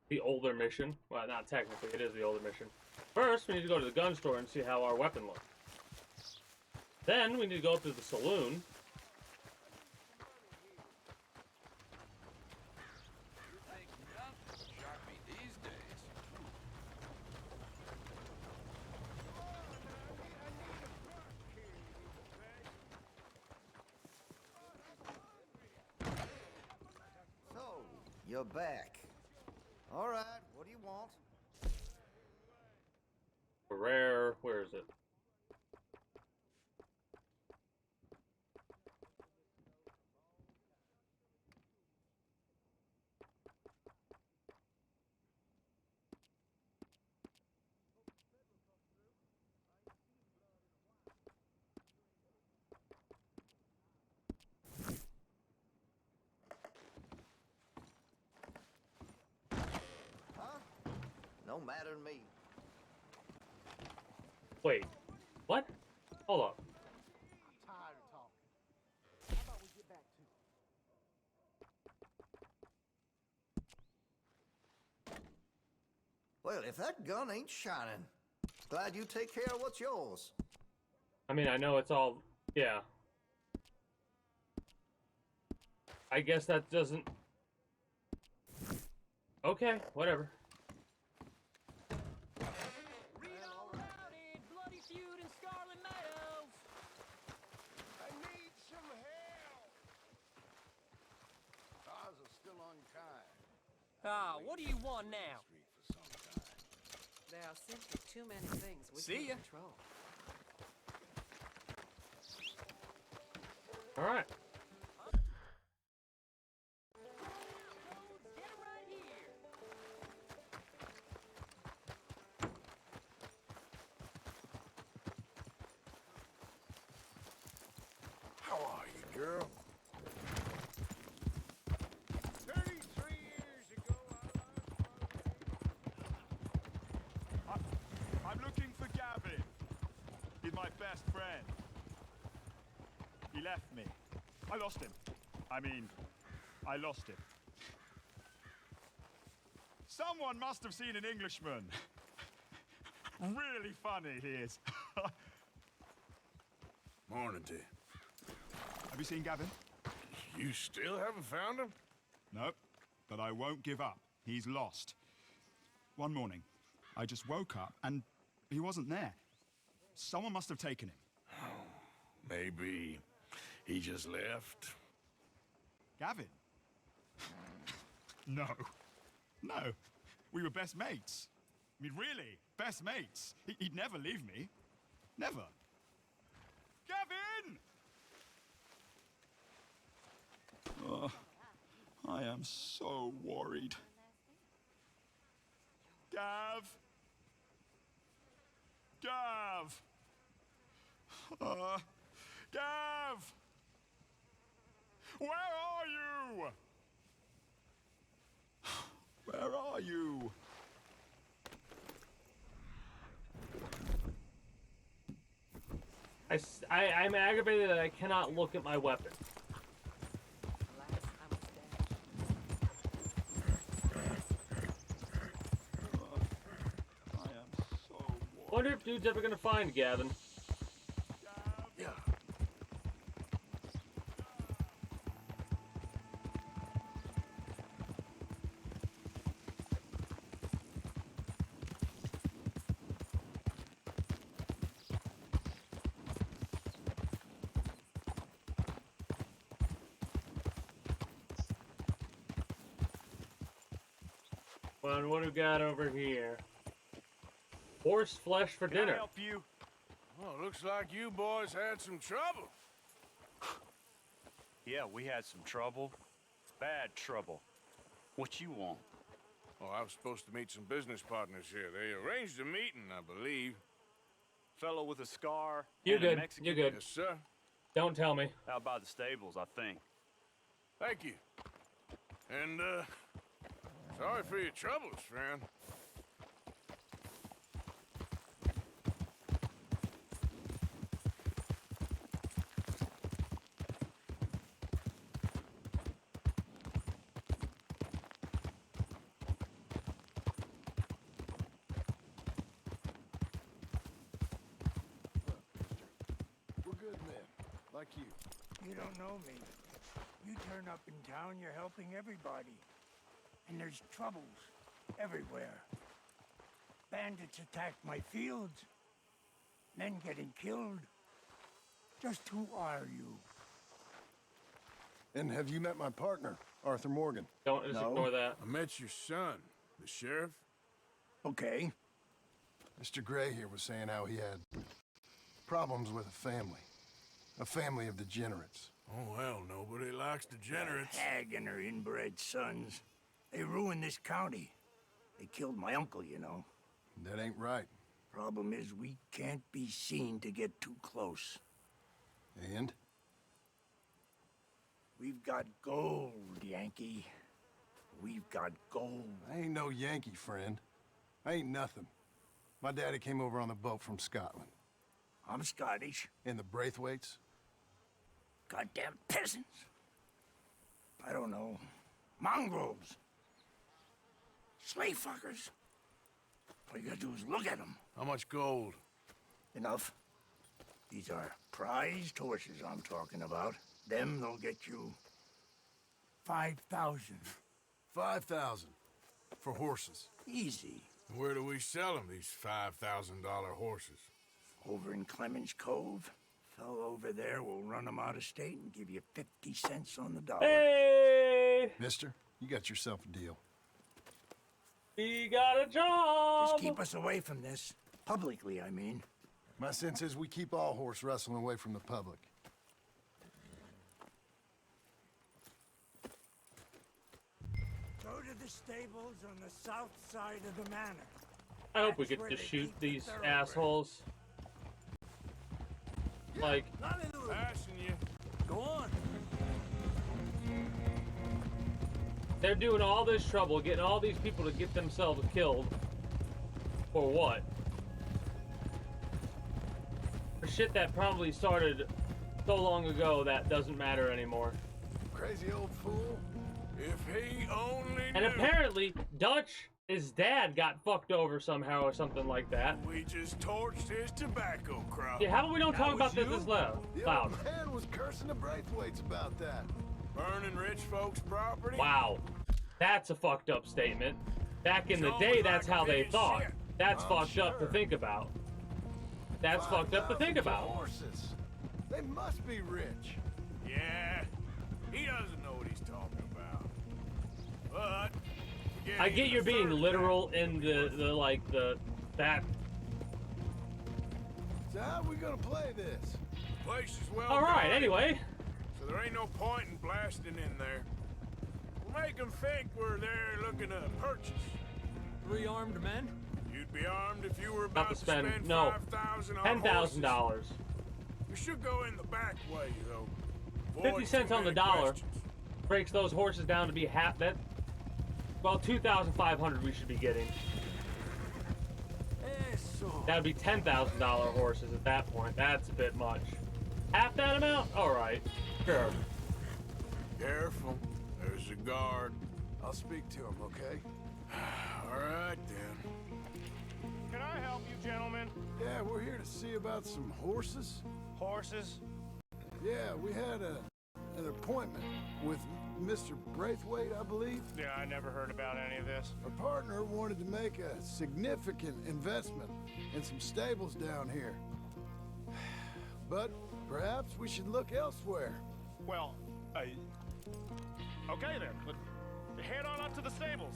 the older mission. Well, not technically, it is the older mission. First, we need to go to the gun store and see how our weapon looks. Then, we need to go up to the saloon. So, you're back. All right, what do you want? Rare, where is it? No matter to me. Wait, what? Hold up. I'm tired of talking. How about we get back to it? Well, if that gun ain't shining, glad you take care of what's yours. I mean, I know it's all... yeah. I guess that doesn't... Okay, whatever. Ah, what do you want now? There are simply too many things we See ya. can't control. All right. How are you, girl? 33 years ago, I'm looking for Gavin. He's my best friend. He left me. I lost him. I lost him. Someone must have seen an Englishman. Really funny he is. Morning to you. Have you seen Gavin? You still haven't found him? Nope, but I won't give up. He's lost. One morning, I just woke up and he wasn't there. Someone must have taken him. Maybe he just left. Gavin? No. No. We were best mates. I mean, really, best mates. He'd never leave me. Never. Gavin! Oh, I am so worried. Gav! Gav! Gav! Where are you? Where are you? I'm aggravated that I cannot look at my weapon. Wonder if dude's ever gonna find Gavin. Yeah. Well, what do we got over here? Horse flesh for Can I dinner. help you? Well, looks like you boys had some trouble. Yeah, we had some trouble. Bad trouble. What you want? Oh, I was supposed to meet some business partners here. They arranged a meeting, I believe. Fellow with a scar. You're and a good. Mexican. You're good. Yes, sir. Don't tell me. Out by the stables, I think. Thank you. And, sorry for your troubles, friend. We're good men, like you. You don't know me. You turn up in town, you're helping everybody. And there's troubles everywhere. Bandits attack my fields. Men getting killed. Just who are you? And have you met my partner, Arthur Morgan? Don't just ignore that. I met your son, the sheriff. Okay. Mr. Gray here was saying how he had problems with a family of degenerates. Oh, well, nobody likes degenerates. Hag and her inbred sons. They ruined this county. They killed my uncle, you know. That ain't right. Problem is, we can't be seen to get too close. And? We've got gold, Yankee. We've got gold. I ain't no Yankee, friend. I ain't nothing. My daddy came over on the boat from Scotland. I'm Scottish. And the Braithwaites? Goddamn peasants. I don't know. Mongrels. Slave fuckers. All you gotta do is look at them. How much gold? Enough. These are prized horses I'm talking about. Them, they'll get you 5,000. 5,000 for horses. Easy. Where do we sell them, these $5,000 horses? Over in Clemens Cove. Fellow over there will run them out of state and give you 50 cents on the dollar. Hey! Mister, you got yourself a deal. We got a job! Just keep us away from this. Publicly, I mean. My sense is we keep all horse wrestling away from the public. Go to the stables on the south side of the manor. I hope we That's get where to they shoot keep the these thoroughbred. assholes. Like, Passing you. Go on. they're doing all this trouble, getting all these people to get themselves killed. For what? For shit that probably started so long ago that doesn't matter anymore. Crazy old fool. If he only And knew. apparently, his dad got fucked over somehow or something like that. We just torched his tobacco crop. Yeah, how about we don't talk about this as loud? The old man was cursing the Braithwaites about that. Burning rich folks' property? Wow. That's a fucked up statement. Back in the Sounds day, like that's how they big thought. shit. That's I'm fucked up to sure. think about. That's fucked up to think 5,000 about. Horses. They must be rich. Yeah. He doesn't know what he's talking about. But I get you're being literal in that. So how are we gonna play this? Place is well All right. guarded, Anyway. so there ain't no point in blasting in there. We'll make them think we're there looking to purchase. 3 armed men? You'd be armed if you were about to spend $5,000 on $10,000. We should go in the back way, though. 50 cents on the dollar breaks those horses down to be half that. Well, 2,500 we should be getting. That would be $10,000 horses at that point. That's a bit much. Half that amount? All right, sure. Careful, there's a guard. I'll speak to him, okay? All right then. Can I help you, gentlemen? Yeah, we're here to see about some horses. Horses? Yeah, we had an appointment with Mr. Braithwaite, I believe. Yeah, I never heard about any of this. Our partner wanted to make a significant investment in some stables down here. But perhaps we should look elsewhere. Well, okay then. But head on up to the stables.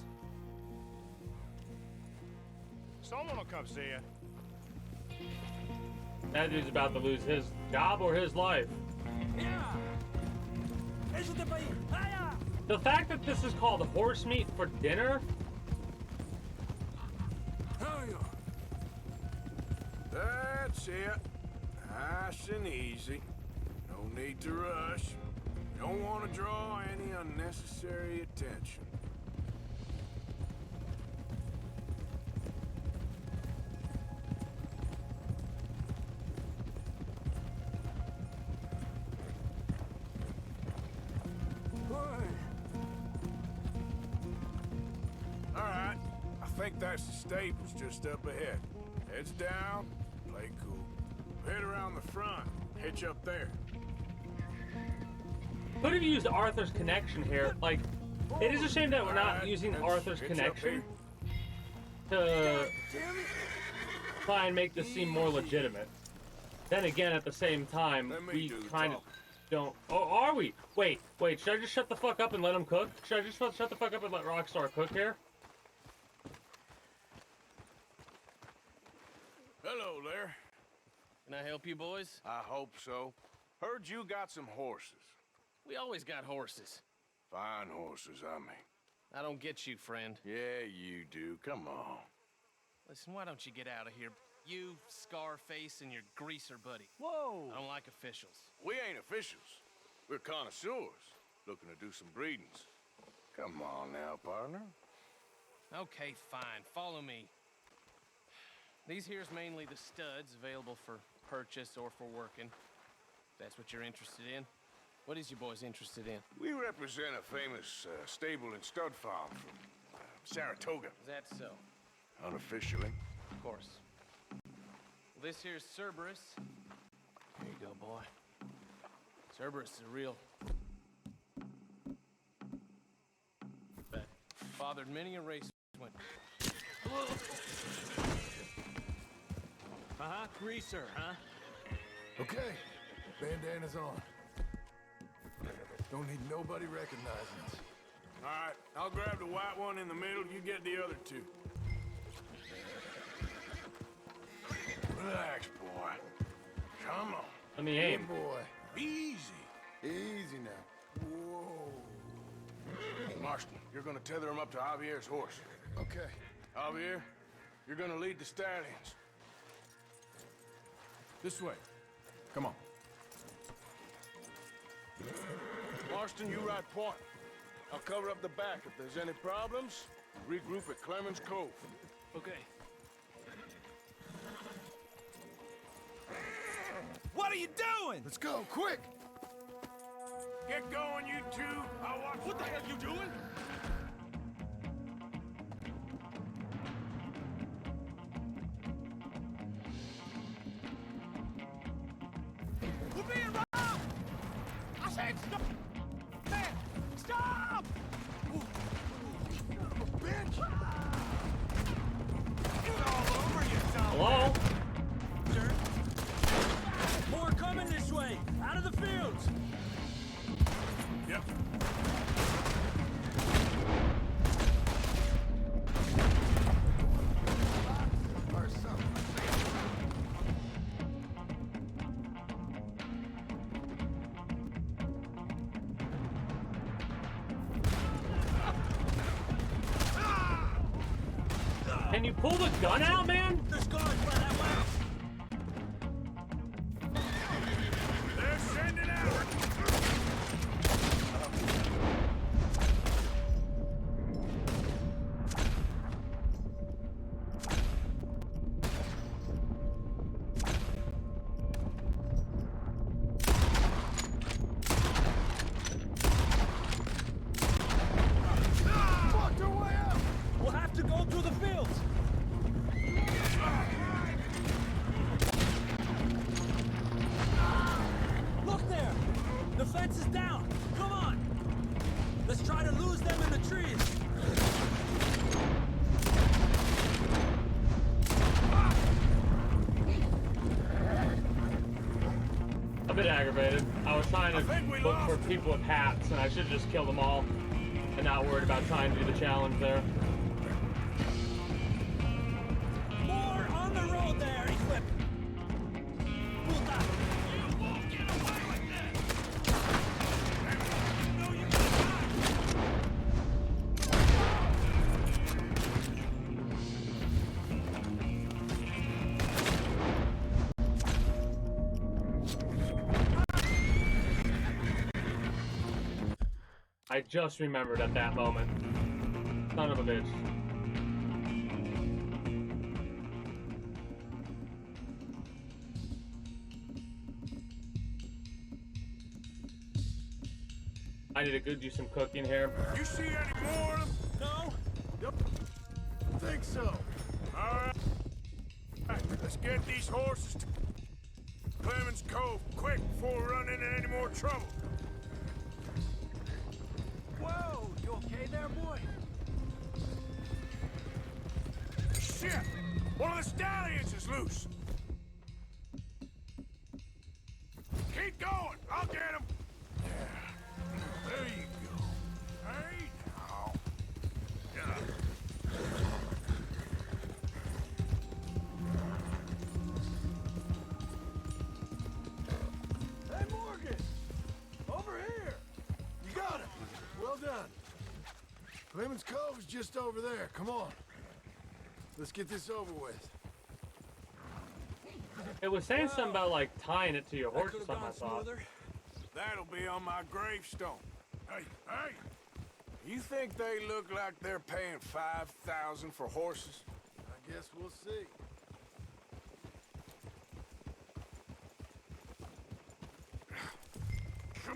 Someone will come see you. That dude's about to lose his job or his life. The fact that this is called horse meat for dinner? That's it. Nice and easy. No need to rush. Don't want to draw any unnecessary attention. All right. I think that's the stables just up ahead. Heads down, play cool. Head around the front, hitch up there. Could have used Arthur's connection here. Like, it is a shame that we're not using Arthur's connection to try and make this seem more legitimate. Then again, at the same time, we kind of don't. Oh, are we? Wait. Should I just shut the fuck up and let him cook? Should I just shut the fuck up and let Rockstar cook here? Hello there. Can I help you, boys? I hope so. Heard you got some horses. We always got horses. Fine horses, I mean. I don't get you, friend. Yeah, you do. Come on. Listen, why don't you get out of here? You, Scarface, and your greaser buddy. Whoa! I don't like officials. We ain't officials. We're connoisseurs, looking to do some breedings. Come on now, partner. Okay, fine. Follow me. These here's mainly the studs available for purchase or for working. If that's what you're interested in. What is you boys interested in? We represent a famous stable and stud farm from Saratoga. Is that so? Unofficially. Of course. Well, this here's Cerberus. Here you go, boy. Cerberus is a real... But fathered many a race went. Greaser, huh? Okay, bandana's on. Don't need nobody recognizing us. All right, I'll grab the white one in the middle. You get the other two. Relax, boy. Come on. Let me aim. Good boy. Easy. Easy now. Whoa. Marston, you're gonna tether him up to Javier's horse. Okay. Javier, you're gonna lead the stallions. This way. Come on. Marston, you ride point. I'll cover up the back. If there's any problems, regroup at Clemens Cove. Okay. What are you doing? Let's go, quick! Get going, you two. I'll watch. What the hell you doing? We're being robbed! I said stop! Man, stop! Bitch! It's all over you, son. Hello? Sir? More coming this way! Out of the fields! Yep. Can you pull the gun out, man? There's guards by that well. They're sending out. Fuck their way out. We'll have to go through the fields. Look there! The fence is down! Come on! Let's try to lose them in the trees! A bit aggravated. I was trying to look for people with hats, and I should have just killed them all and not worried about trying to do the challenge there. More on the road there, equip! Puta! You won't get away with this! You know you can I just remembered at that moment. Son of a bitch. I need to go do some cooking here. You see any more of them? No? Don't think so. All right, let's get these horses to Clemens Cove quick before we run into any more trouble. Whoa! You okay there, boy? Shit! One of the stallions is loose. Keep going. I'll get him. Yeah. There you go. Hey now. Yeah. Hey, Morgan! Over here! You got him! Well done. Clemens Cove is just over there. Come on. Let's get this over with. It was saying something about like tying it to your horse or something, I thought. That'll be on my gravestone. Hey, hey! You think they look like they're paying $5,000 for horses? I guess we'll see.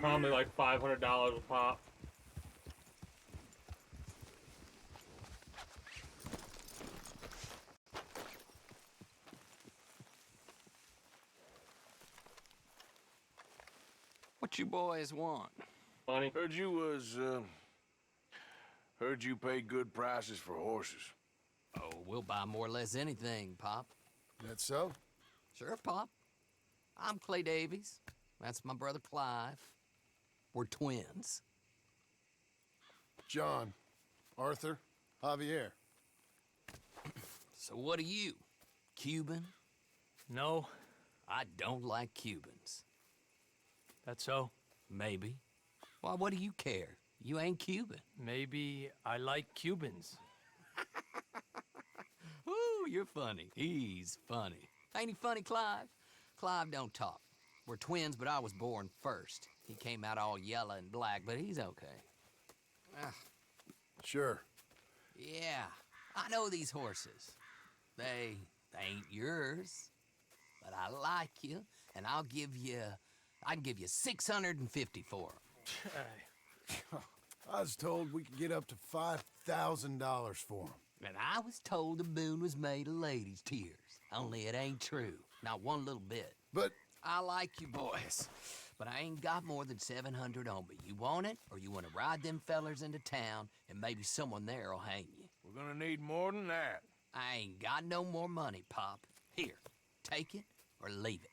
Probably like $500 a pop. What you boys want? Money. Heard you pay good prices for horses. Oh, we'll buy more or less anything, Pop. That so? Sure, Pop. I'm Clay Davies. That's my brother Clive. We're twins. John, Arthur, Javier. So what are you? Cuban? No. I don't like Cubans. That's so? Maybe. Why, what do you care? You ain't Cuban. Maybe I like Cubans. Ooh, you're funny. He's funny. Ain't he funny, Clive? Clive don't talk. We're twins, but I was born first. He came out all yellow and black, but he's okay. Sure. Yeah, I know these horses. They ain't yours, but I like you, and I can give you 650 for them. I was told we could get up to $5,000 for them. And I was told the moon was made of ladies' tears. Only it ain't true. Not one little bit. But I like you boys, but I ain't got more than 700 on me. You want it, or you want to ride them fellers into town, and maybe someone there'll hang you? we're gonna need more than that. I ain't got no more money, Pop. Here, take it or leave it.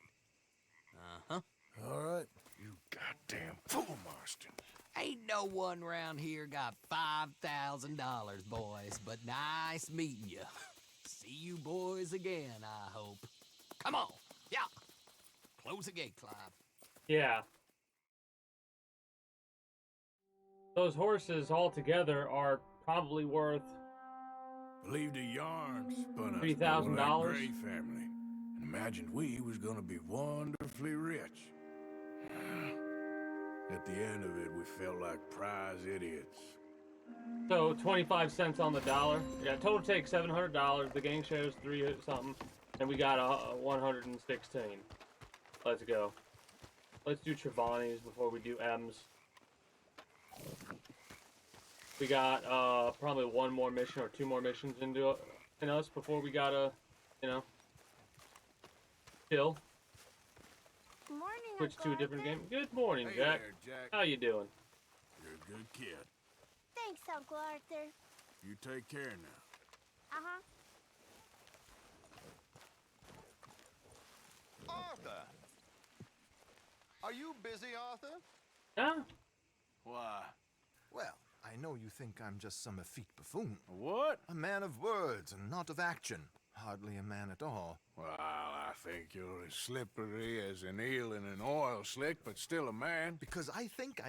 Uh-huh. All right. You goddamn fool, Marston. Ain't no one round here got $5,000, boys, but nice meeting you. See you boys again, I hope. Come on, yeah. Close the gate, Clive. Yeah. Those horses all together are probably worth Believed a yarn spun us $3,000? that Gray family, and imagined we was gonna be wonderfully rich. At the end of it, we felt like prize idiots. So 25 cents on the dollar. Yeah, total take $700. The gang shares 3 something, and we got a 116. Let's go. Let's do Travani's before we do M's. We got probably 1 more mission or 2 more missions in us before we gotta, you know, chill. Good morning, Switch to a different game. Good morning, Hey Jack. there, Jack. How you doing? You're a good kid. Thanks, Uncle Arthur. You take care now. Uh-huh. Arthur! Are you busy, Arthur? Yeah. Why? Well, I know you think I'm just some effete buffoon. What? A man of words and not of action. Hardly a man at all. Well, I think you're as slippery as an eel in an oil slick, but still a man. Because I think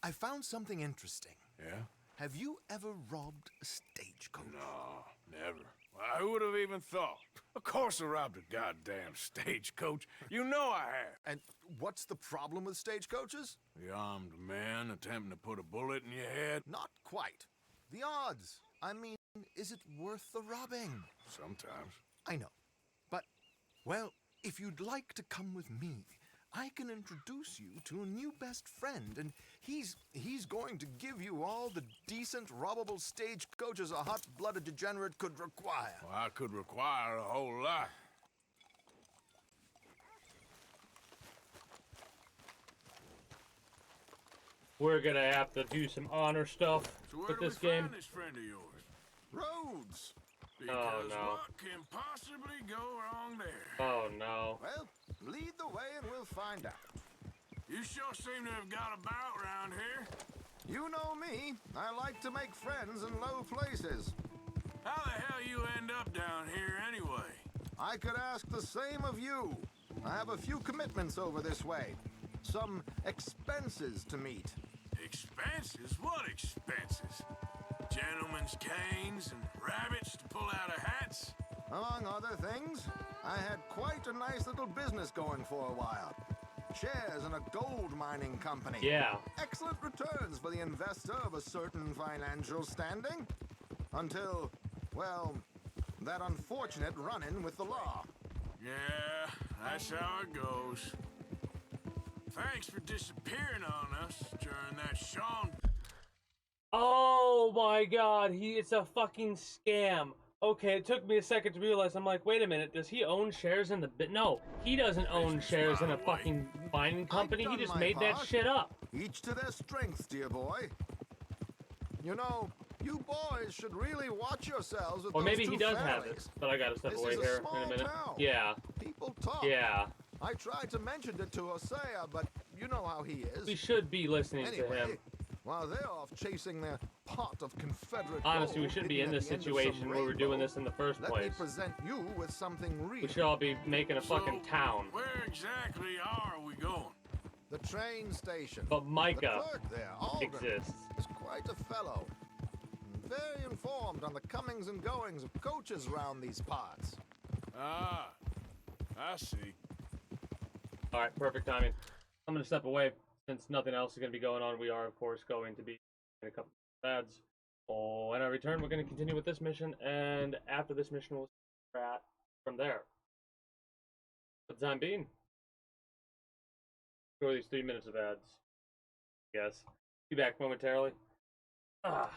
I found something interesting. Yeah? Have you ever robbed a stagecoach? No, never. Well, who would have even thought? Of course I robbed a goddamn stagecoach. You know I have. And what's the problem with stagecoaches? The armed man attempting to put a bullet in your head? Not quite. The odds. I mean, is it worth the robbing? Sometimes. I know. But, well, if you'd like to come with me, I can introduce you to a new best friend, and he's going to give you all the decent, robbable stagecoaches a hot-blooded degenerate could require. Well, I could require a whole lot. We're gonna have to do some honor stuff So where with do this we game. find this friend of yours? Rhodes! Because no. what can possibly go wrong there? Oh no. Well, lead the way and we'll find out. You sure seem to have got about round here. You know me. I like to make friends in low places. How the hell you end up down here anyway? I could ask the same of you. I have a few commitments over this way. Some expenses to meet. Expenses? What expenses? Gentlemen's canes and rabbits to pull out of hats? Among other things, I had quite a nice little business going for a while. Shares in a gold mining company. Yeah. Excellent returns for the investor of a certain financial standing. Until, well, that unfortunate run-in with the law. Yeah, that's how it goes. Thanks for disappearing on us during that Sean. Oh my god, it's a fucking scam. Okay, it took me a second to realize. I'm like, wait a minute, does he own shares in the No, he doesn't own shares in a fucking mining company. He just made that shit up. Each to their strengths, dear boy. You know, you boys should really watch yourselves with Or those maybe two he does have families. this, but I gotta step This away is a here small in a minute. town. Yeah. People talk. Yeah. I tried to mention it to Hosea, but you know how he is. We should be listening anyway, to him. While they're off chasing their pot of Confederate Honestly, we gold shouldn't be hidden in at this the end of some situation where we're doing rainbow, this in the first Let me place. present you with something real. We should all be making a fucking town. Where exactly are we going? The train station. But Micah The clerk there, Alden, exists. is quite a fellow. Very informed on the comings and goings of coaches around these parts. Ah, I see. Alright, perfect timing. I'm gonna step away since nothing else is gonna be going on. We are, of course, going to be in a couple of ads. Oh, when I return, we're gonna continue with this mission, and after this mission, we'll see from there. For the time being, go these 3 minutes of ads. Yes. Be back momentarily. Ah.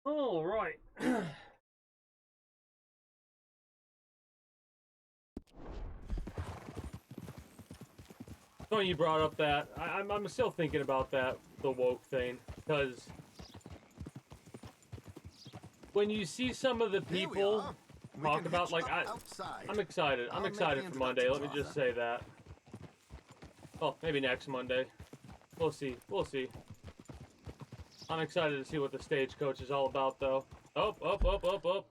All right. Funny you brought up that. I'm still thinking about that, the woke thing, because when you see some of the people talk about, like, I'm excited. I'm excited for Monday. Let me just say that. Oh, maybe next Monday. We'll see. We'll see. I'm excited to see what the stagecoach is all about, though. Up, up, up, up, up.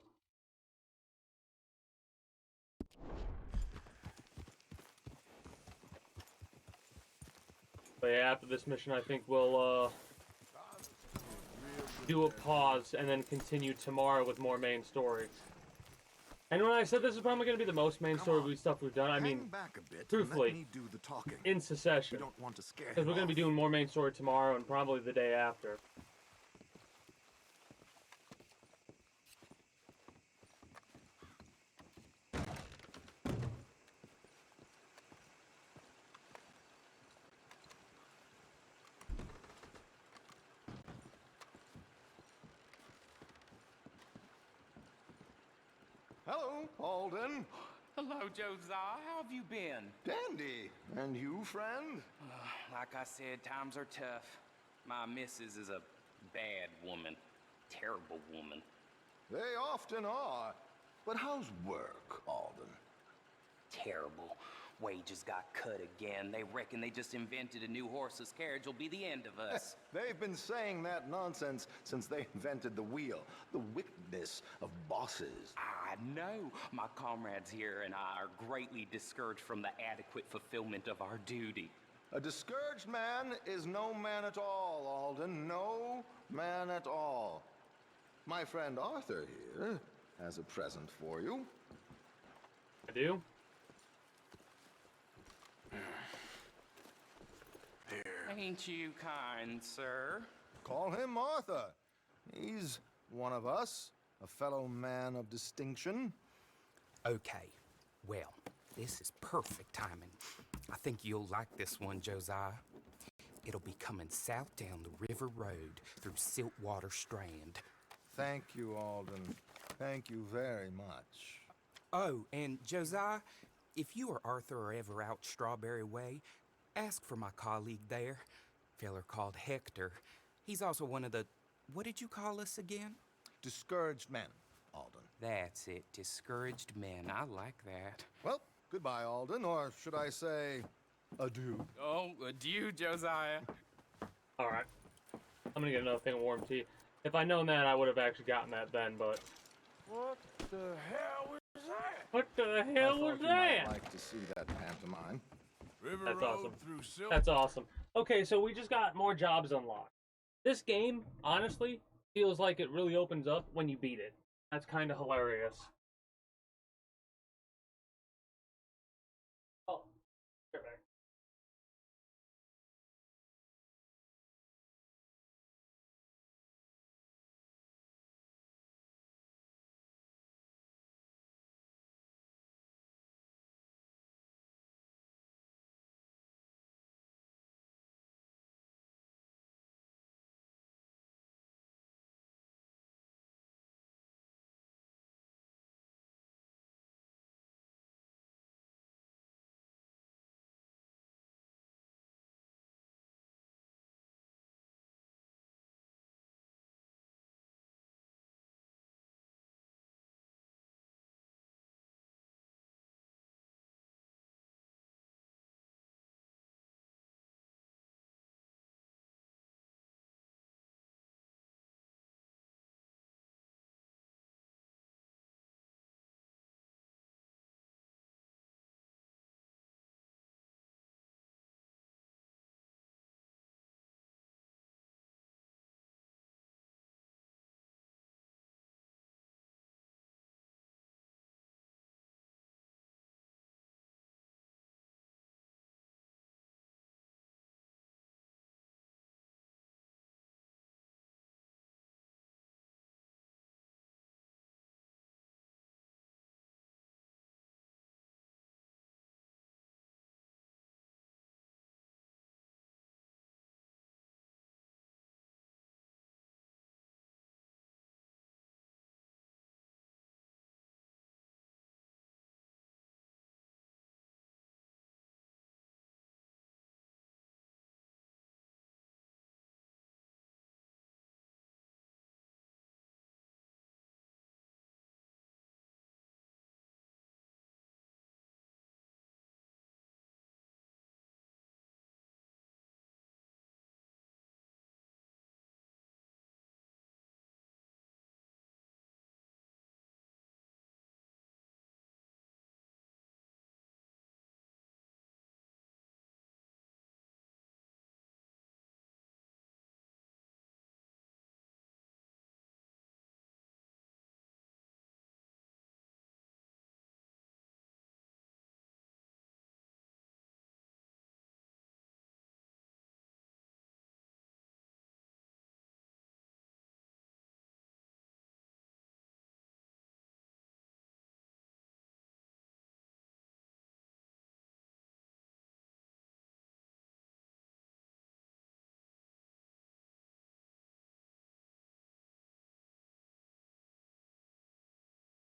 But yeah, after this mission, I think we'll do a pause and then continue tomorrow with more main story. And when I said this is probably going to be the most main story stuff we've done, I mean, truthfully, in succession. Because we're going to be doing more main story tomorrow and probably the day after. Hello, Alden. Hello, Josiah. How have you been? Dandy. And you, friend? Like I said, times are tough. My missus is a bad woman. Terrible woman. They often are. But how's work, Alden? Terrible. Wages got cut again. They reckon they just invented a new horseless carriage will be the end of us. They've been saying that nonsense since they invented the wheel. The wickedness of bosses. I know. My comrades here and I are greatly discouraged from the adequate fulfillment of our duty. A discouraged man is no man at all, Alden. No man at all. My friend Arthur here has a present for you. I do? Ain't you kind, sir? Call him Arthur. He's one of us, a fellow man of distinction. Okay, well, this is perfect timing. I think you'll like this one, Josiah. It'll be coming south down the river road through Siltwater Strand. Thank you, Alden. Thank you very much. Oh, and Josiah, if you or Arthur are ever out Strawberry Way, ask for my colleague there, feller called Hector. He's also one of the, what did you call us again? Discouraged men, Alden. That's it, discouraged men. I like that. Well, goodbye, Alden, or should I say, adieu. Oh, adieu, Josiah. All right. I'm gonna get another thing of warm tea. If I'd known that, I would have actually gotten that then, but... What the hell was that? What the hell was I thought that? you might like to see that pantomime. River That's Road awesome. through Silk. That's awesome. Okay, so we just got more jobs unlocked. This game, honestly, feels like it really opens up when you beat it. That's kind of hilarious. Oh, you're back.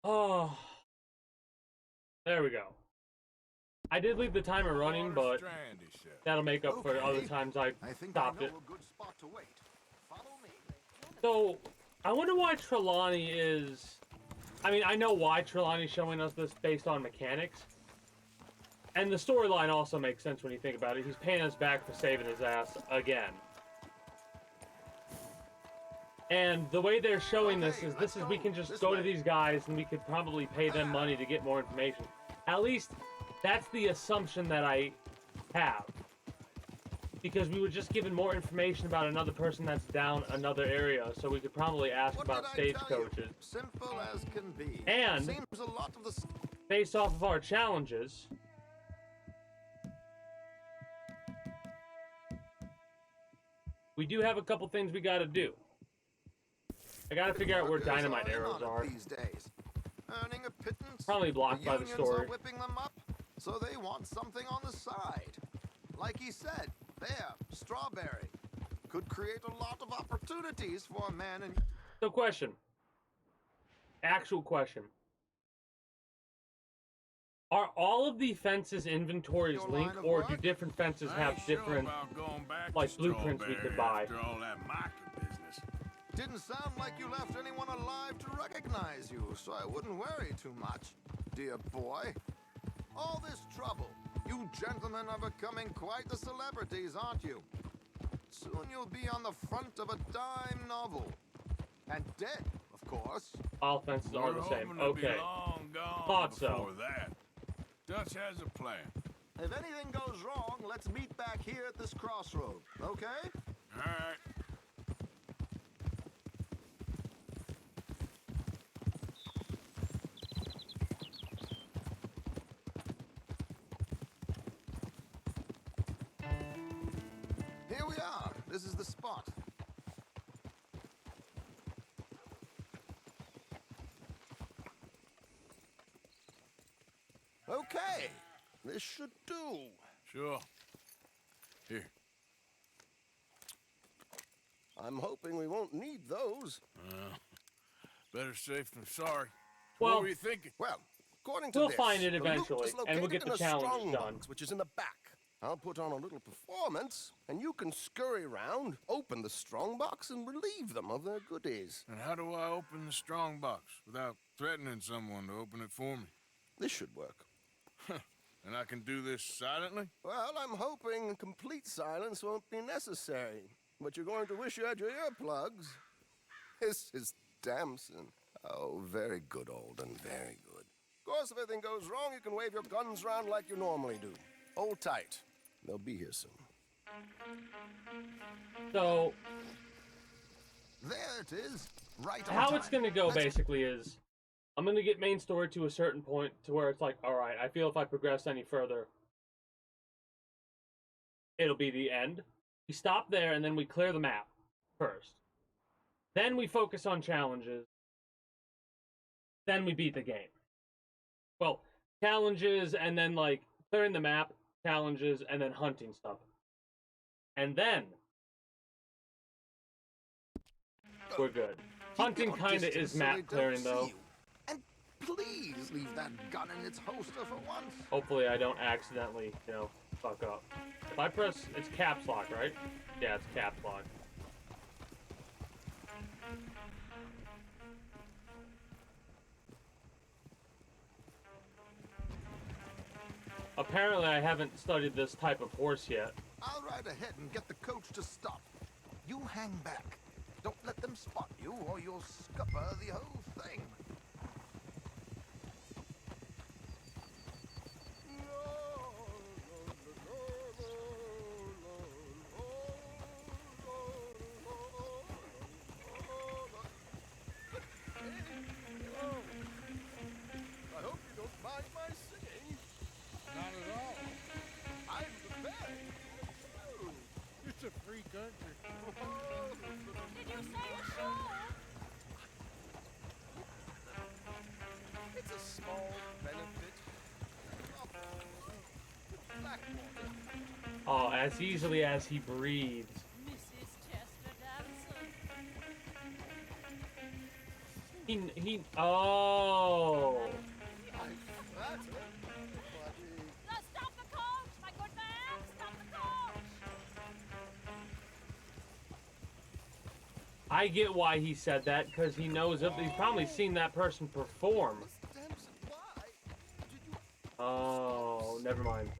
Oh, there we go. I did leave the timer running, but that'll make up for other times I stopped it. a good spot to wait. Follow me. So, I wonder why Trelawney is... I mean, I know why Trelawney's showing us this based on mechanics. And the storyline also makes sense when you think about it. He's paying us back for saving his ass again. And the way they're showing this is we can just go to these guys and we could probably pay them money to get more information. At least that's the assumption that I have. Because we were just given more information about another person that's down another area, so we could probably ask about stagecoaches. Simple as can be. And Seems a lot of the based off of our challenges, we do have a couple things we gotta do. I gotta figure out where dynamite arrows are. These days. Earning a pittance. Probably blocked by the unions story. Are whipping them up, so they want something on the side. Like he said, there, strawberry. Could create a lot of opportunities for a man in... So question. Actual question. Are all of the fences inventories linked, or do different fences have different, like, blueprints we could buy? Didn't sound like you left anyone alive to recognize you, so I wouldn't worry too much, dear boy. All this trouble. You gentlemen are becoming quite the celebrities, aren't you? Soon you'll be on the front of a dime novel. And dead, of course. All fences are the same. Okay. Thought so. That. Dutch has a plan. If anything goes wrong, let's meet back here at this crossroad, okay? All right. Here we are. This is the spot. Okay. This should do. Sure. Here. I'm hoping we won't need those. Better safe than sorry. Well, what were you thinking? Well, according to we'll this, find it the loot eventually, is and we'll get located the in a challenge strong done. box, which is in the back. I'll put on a little performance, and you can scurry around, open the strong box, and relieve them of their goodies. And how do I open the strong box without threatening someone to open it for me? This should work. And I can do this silently? Well, I'm hoping complete silence won't be necessary. But you're going to wish you had your earplugs. This is Damson. Oh, very good, Alden, very good. Of course, if anything goes wrong, you can wave your guns around like you normally do. Hold tight. They'll be here soon. So... there it is. Right on how time. it's going to go, basically, is... I'm going to get main story to a certain point to where it's like, alright, I feel if I progress any further, it'll be the end. We stop there, and then we clear the map first. Then we focus on challenges. Then we beat the game. Well, challenges, and then, like, clearing the map, challenges, and then hunting stuff. And then we're good. Hunting kind of is map clearing, though. Please leave that gun in its holster for once. Hopefully I don't accidentally, fuck up. If I press, it's caps lock, right? Yeah, it's caps lock. Apparently I haven't studied this type of horse yet. I'll ride ahead and get the coach to stop. You hang back. Don't let them spot you, or you'll scupper the whole thing. I hope you don't mind my singing. Not at all. I'm the best. It's a free country. Did you say a show? It's a small benefit. Blackwater. Oh, as easily as he breathes. Mrs. Chester Damson. Oh. Stop the coach, my good man! Stop the coach! I get why he said that, because he knows of. He's probably seen that person perform. Oh, never mind.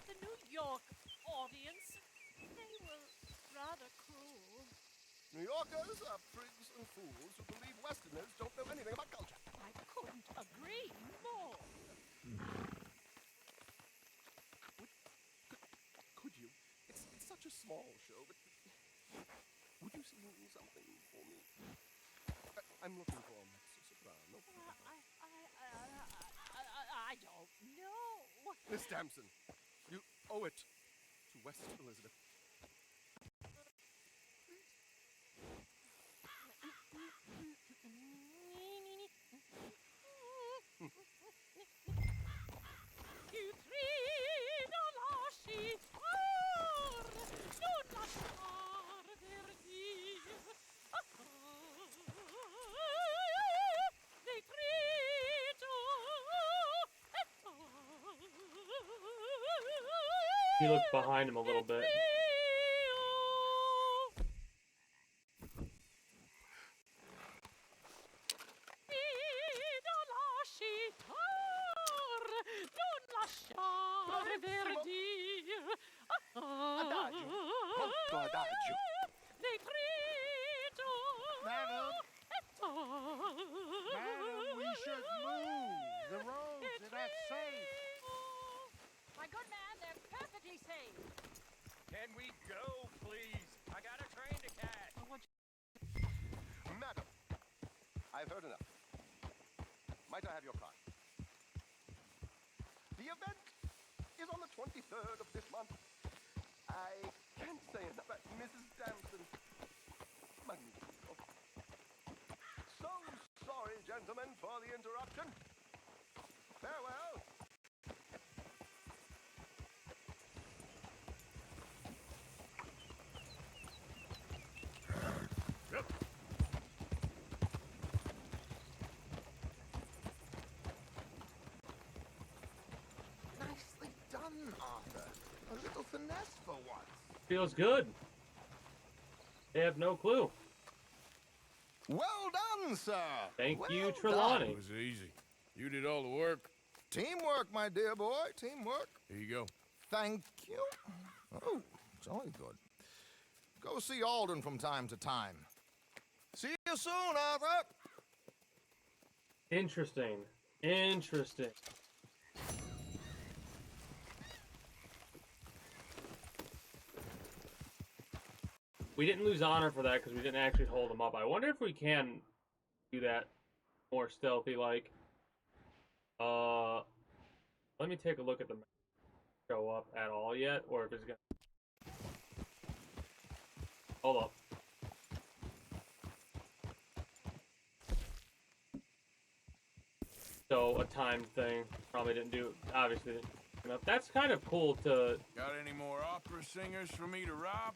The New York audience, they were rather cruel. New Yorkers are prigs and fools who believe Westerners don't know anything about culture. I couldn't agree more. Could you? It's such a small show, but would you sing something for me? I'm looking for a mezzo-soprano. I don't know. Miss Damson, you owe it to West Elizabeth. Ti trido lasciar, non lasciar verdir. Ti trido He looked behind him a little bit. non lasciare verdir. Adagio, molto adagio. Ti trido Madam, we should move. The roads are not safe. My good man, they're perfectly safe. Can we go, please? I got a train to catch. Madam, I've heard enough. Might I have your card? The event is on the 23rd of this month. I can't say enough. Mrs. Damson. Magnifico. So sorry, gentlemen, for the interruption. Farewell. Nicely done, Arthur. A little finesse for once. Feels good. They have no clue. Well done, sir. Thank you, Well Trelawney. It was easy. You did all the work. Teamwork, my dear boy. Teamwork. Here you go. Thank you. Oh, jolly good. Go see Alden from time to time. See you soon, Arthur. Interesting. Interesting. We didn't lose honor for that because we didn't actually hold him up. I wonder if we can do that more stealthy like. Let me take a look at the map. Show up at all yet, or if it's gonna. Hold up. So a time thing probably didn't do. Obviously didn't do enough. That's kind of cool to. Got any more opera singers for me to rob?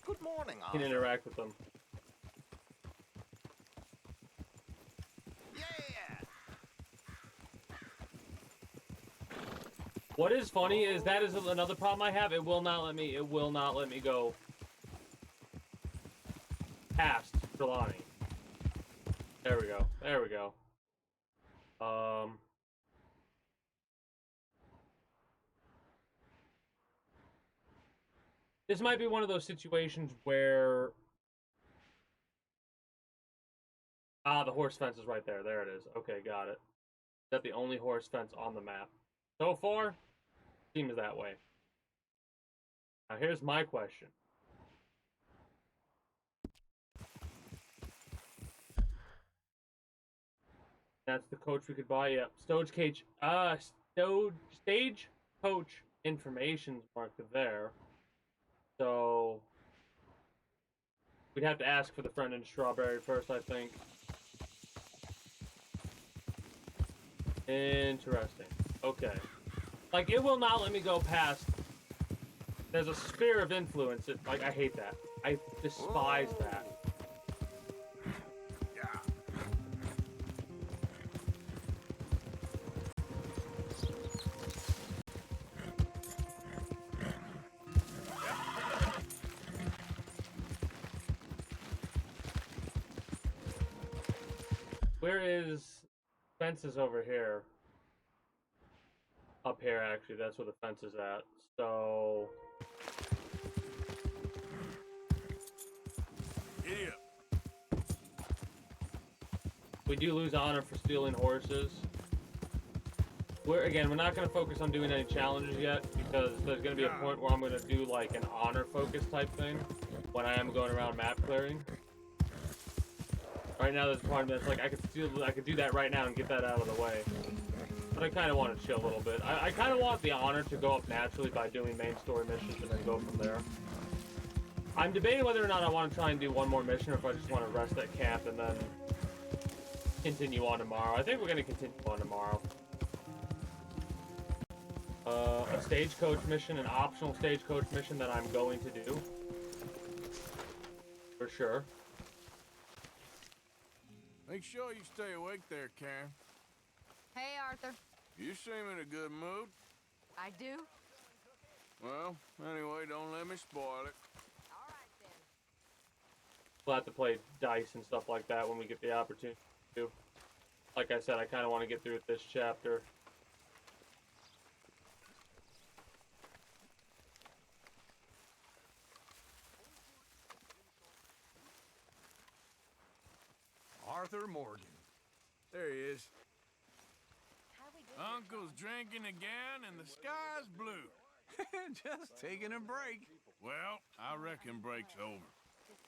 Good morning, You can interact with them. What is funny is that is another problem I have. It will not let me. It will not let me go past Trelawney. There we go. There we go. This might be one of those situations where the horse fence is right there. There it is. Okay, got it. Is that the only horse fence on the map? So far, seems that way. Now here's my question. That's the coach we could buy. Yep. Stagecoach. Stagecoach information's marked there. So we'd have to ask for the friend in Strawberry first, I think. Interesting. Okay. Like, it will not let me go past. There's a sphere of influence. Like, I hate that. I despise that. Where is fences over here? Up here, actually. That's where the fence is at. So Idiot. we do lose honor for stealing horses. We're not going to focus on doing any challenges yet because there's going to be a point where I'm going to do like an honor focus type thing when I am going around map clearing. Right now, there's a part of me that's like I could do that right now and get that out of the way. But I kind of want to chill a little bit. I kind of want the honor to go up naturally by doing main story missions and then go from there. I'm debating whether or not I want to try and do one more mission or if I just want to rest at camp and then continue on tomorrow. I think we're going to continue on tomorrow. A stagecoach mission, an optional stagecoach mission that I'm going to do. For sure. Make sure you stay awake there, Karen. Hey, Arthur. You seem in a good mood. I do? Well, anyway, don't let me spoil it. All right, then. We'll have to play dice and stuff like that when we get the opportunity to. Like I said, I kind of want to get through this chapter. Arthur Morgan. There he is. Uncle's drinking again and the sky's blue. Just taking a break. Well, I reckon break's over.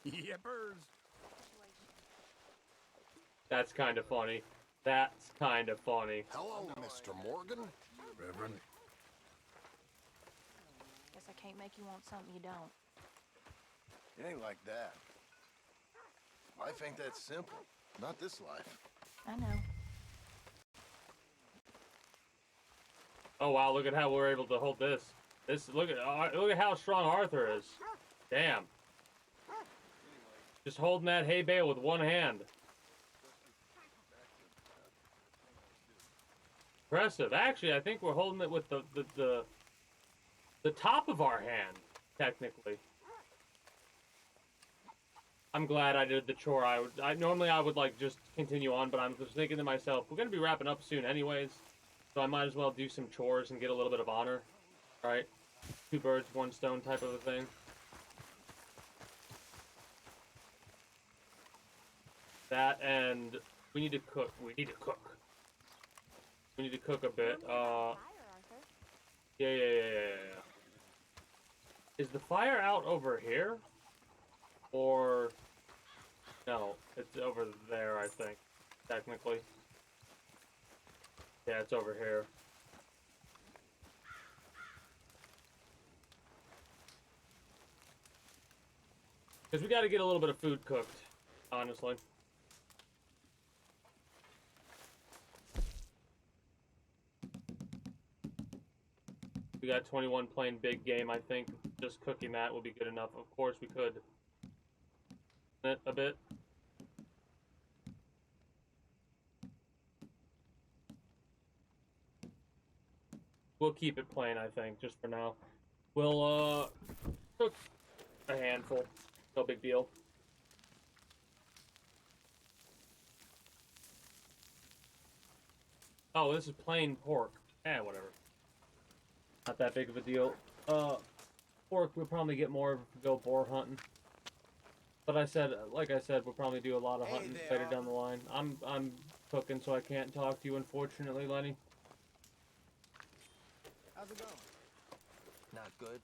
Yippers. That's kind of funny. That's kind of funny. Hello, Mr. Morgan. Reverend. Guess I can't make you want something you don't. It ain't like that. Life ain't that simple. Not this life. I know. Oh wow! Look at how we're able to hold this. Look at how strong Arthur is. Damn. Just holding that hay bale with one hand. Impressive. Actually, I think we're holding it with the top of our hand, technically. I'm glad I did the chore. Normally I would like just continue on, but I'm just thinking to myself, we're gonna be wrapping up soon anyways, so I might as well do some chores and get a little bit of honor, right? 2 birds, 1 stone type of a thing. That and we need to cook. We need to cook. We need to cook a bit. Yeah. Is the fire out over here? Or no, it's over there, I think, technically. Yeah, it's over here. Because we got to get a little bit of food cooked, honestly. We got 21 playing big game, I think. Just cooking that will be good enough. Of course, we could it a bit. We'll keep it plain, I think, just for now. We'll cook a handful. No big deal. Oh, this is plain pork. Whatever. Not that big of a deal. Pork, we'll probably get more if we go boar hunting. But like I said, we'll probably do a lot of hunting later down the line. I'm cooking, so I can't talk to you, unfortunately, Lenny. How's it going? Not good.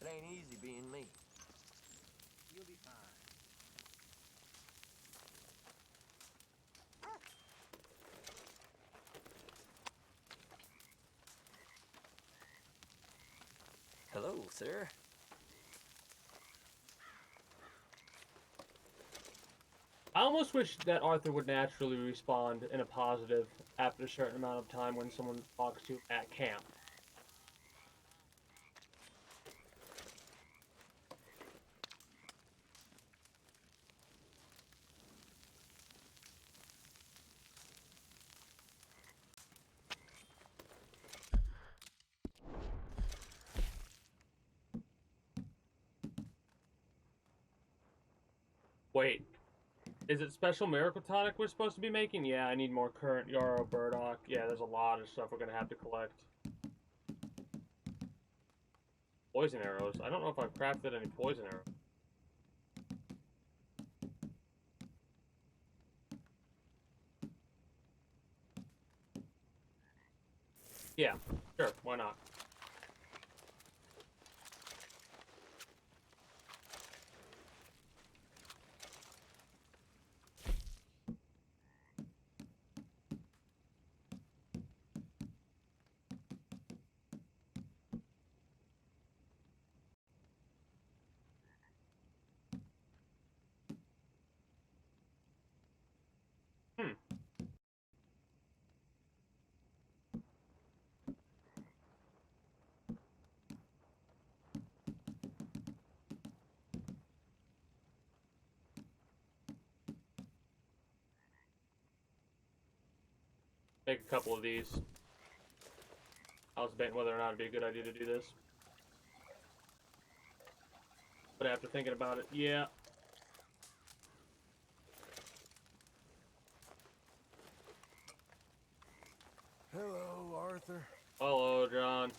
It ain't easy being me. You'll be fine. Hello, sir. I almost wish that Arthur would naturally respond in a positive after a certain amount of time when someone talks to you at camp. Wait. Is it special miracle tonic we're supposed to be making? Yeah, I need more current yarrow burdock. Yeah, there's a lot of stuff we're gonna have to collect. Poison arrows. I don't know if I've crafted any poison arrows. Yeah, sure, why not? Make a couple of these. I was debating whether or not it'd be a good idea to do this. But after thinking about it, yeah. Hello, Arthur. Hello, John.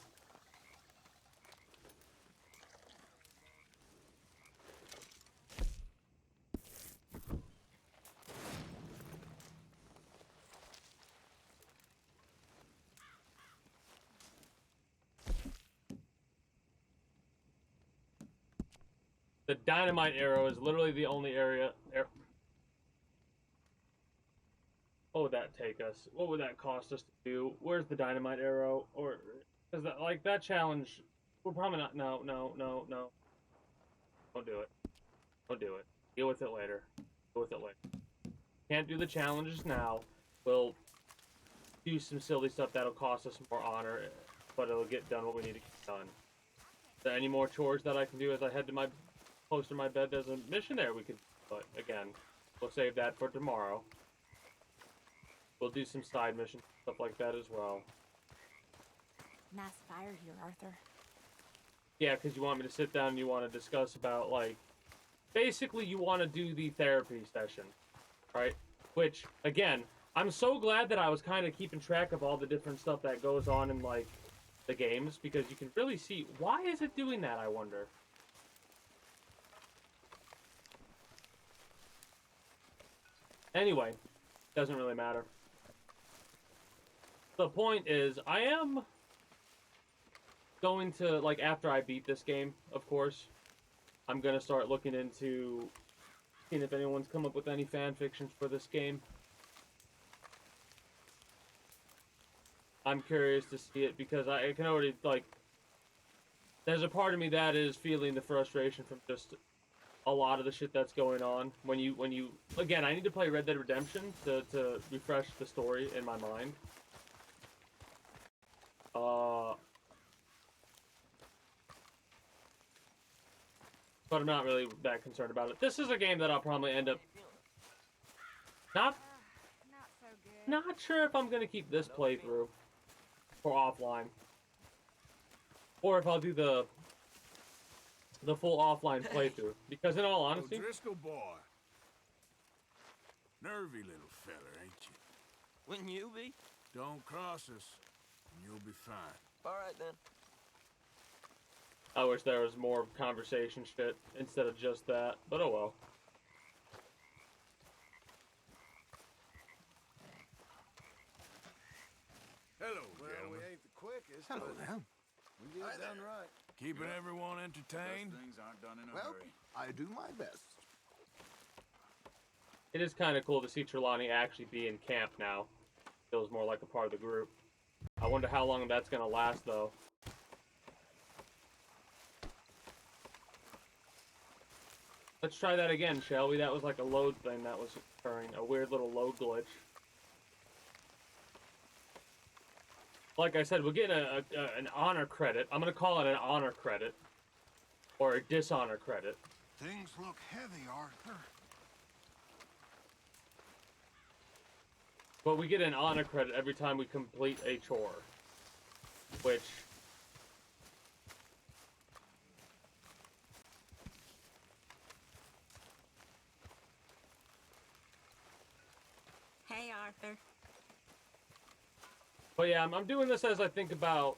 The dynamite arrow is literally the only area. What would that take us? What would that cost us to do? Where's the dynamite arrow? Or because that, like that challenge, we're probably not. No. Don't do it. Don't do it. Deal with it later. Deal with it later. Can't do the challenges now. We'll do some silly stuff that'll cost us more honor, but it'll get done what we need to get done. Is there any more chores that I can do as I head to my close to my bed as a missionary? We could, but again, we'll save that for tomorrow. We'll do some side missions, stuff like that as well. Nice fire here, Arthur. Yeah, because you want me to sit down and you want to discuss about, like, basically you want to do the therapy session, right? Which, again, I'm so glad that I was kind of keeping track of all the different stuff that goes on in, like, the games, because you can really see, why is it doing that, I wonder? Anyway, doesn't really matter. The point is, I am going to, like, after I beat this game, of course, I'm going to start looking into seeing if anyone's come up with any fan fictions for this game. I'm curious to see it because I can already, like, there's a part of me that is feeling the frustration from just a lot of the shit that's going on. When you, again, I need to play Red Dead Redemption to refresh the story in my mind. But I'm not really that concerned about it. This is a game that I'll probably end up not so good. not sure if I'm gonna keep this playthrough or offline, or if I'll do the full offline playthrough. Because in all honesty, Driscoll boy, nervy little feller, ain't you? Wouldn't you be? Don't cross us, and you'll be fine. All right then. I wish there was more conversation shit instead of just that, but oh well. Hello, Well, gentlemen. we ain't the quickest. Hello but there. We get it done right. Keeping everyone entertained? Those things aren't done in a Well, hurry. I do my best. It is kind of cool to see Trelawney actually be in camp now. Feels more like a part of the group. I wonder how long that's gonna last, though. Let's try that again, shall we? That was like a load thing that was occurring. A weird little load glitch. Like I said, we're getting an honor credit. I'm gonna call it an honor credit. Or a dishonor credit. Things look heavy, Arthur. But we get an honor credit every time we complete a chore. Which... Arthur. But yeah, I'm doing this as I think about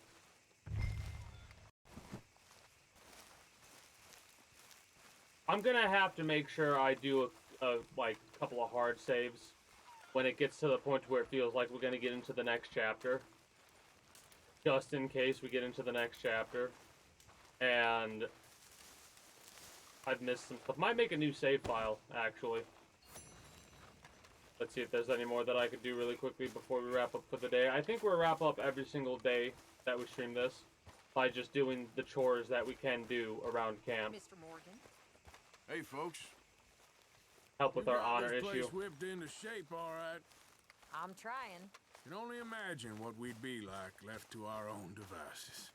I'm gonna have to make sure I do a like couple of hard saves when it gets to the point where it feels like we're gonna get into the next chapter, just in case we get into the next chapter, and I've missed some stuff. Might make a new save file actually. Let's see if there's any more that I could do really quickly before we wrap up for the day. I think we'll wrap up every single day that we stream this by just doing the chores that we can do around camp. Mr. Morgan. Hey, folks. Help with We our got honor this place issue. whipped into shape, all right. I'm trying. Can only imagine what we'd be like left to our own devices.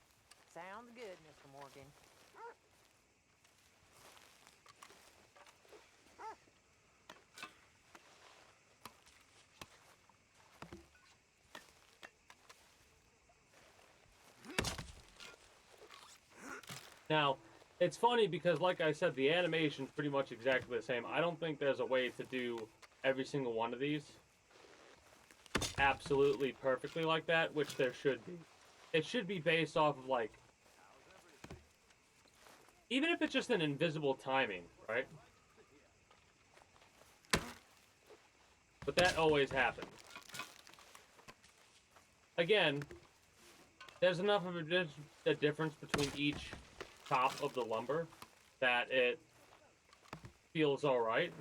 Sounds good, Mr. Morgan. Now, it's funny because, like I said, the animation's pretty much exactly the same. I don't think there's a way to do every single one of these absolutely perfectly like that, which there should be. It should be based off of, like, even if it's just an invisible timing, right? But that always happens. Again, there's enough of a difference between each top of the lumber that it feels alright.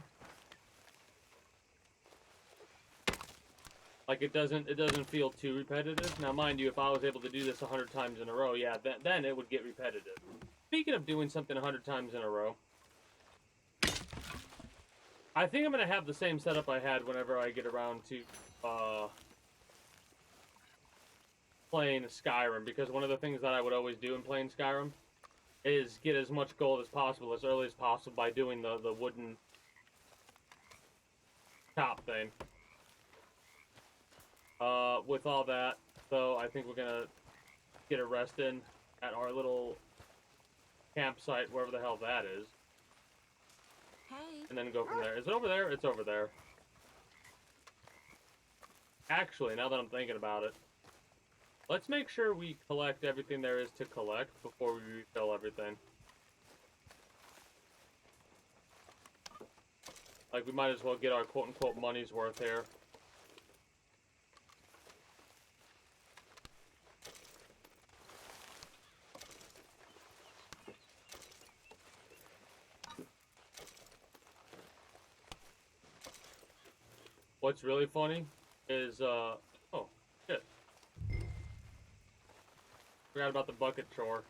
Like it doesn't feel too repetitive. Now mind you, if I was able to do this 100 times in a row, yeah, then it would get repetitive. Speaking of doing something 100 times in a row, I think I'm gonna have the same setup I had whenever I get around to playing Skyrim, because one of the things that I would always do in playing Skyrim is get as much gold as possible as early as possible by doing the wooden top thing. With all that, though, I think we're gonna get a rest in at our little campsite, wherever the hell that is. Hey. And then go from there. Is it over there? It's over there. Actually, now that I'm thinking about it, let's make sure we collect everything there is to collect before we refill everything. Like, we might as well get our quote-unquote money's worth here. What's really funny is, oh, shit. Forgot about the bucket chore.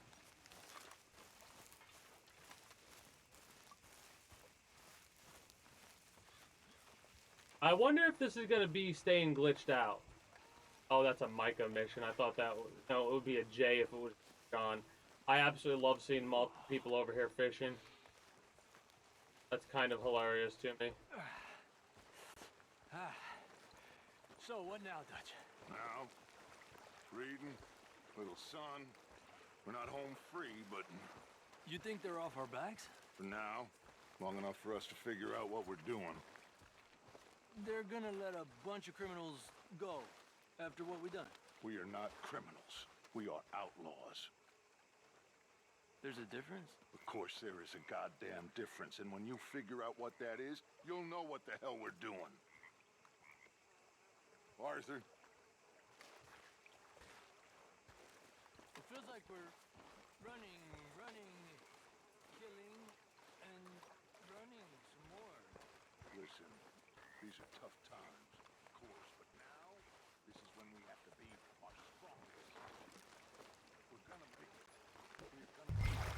I wonder if this is gonna be staying glitched out. Oh, that's a Micah mission. I thought that was, no, it would be a J if it was gone. I absolutely love seeing multiple people over here fishing. That's kind of hilarious to me. So, what now, Dutch? Now, reading, little sun. We're not home free, but You think they're off our backs? for now, long enough for us to figure out what we're doing. They're gonna let a bunch of criminals go after what we done. We are not criminals. We are outlaws. There's a difference? Of course there is a goddamn difference, and when you figure out what that is, you'll know what the hell we're doing. Arthur? It feels like we're running, killing, and running some more. Listen, these are tough times, of course, but now, this is when we have to be our strongest. We're gonna make it. We're gonna make it.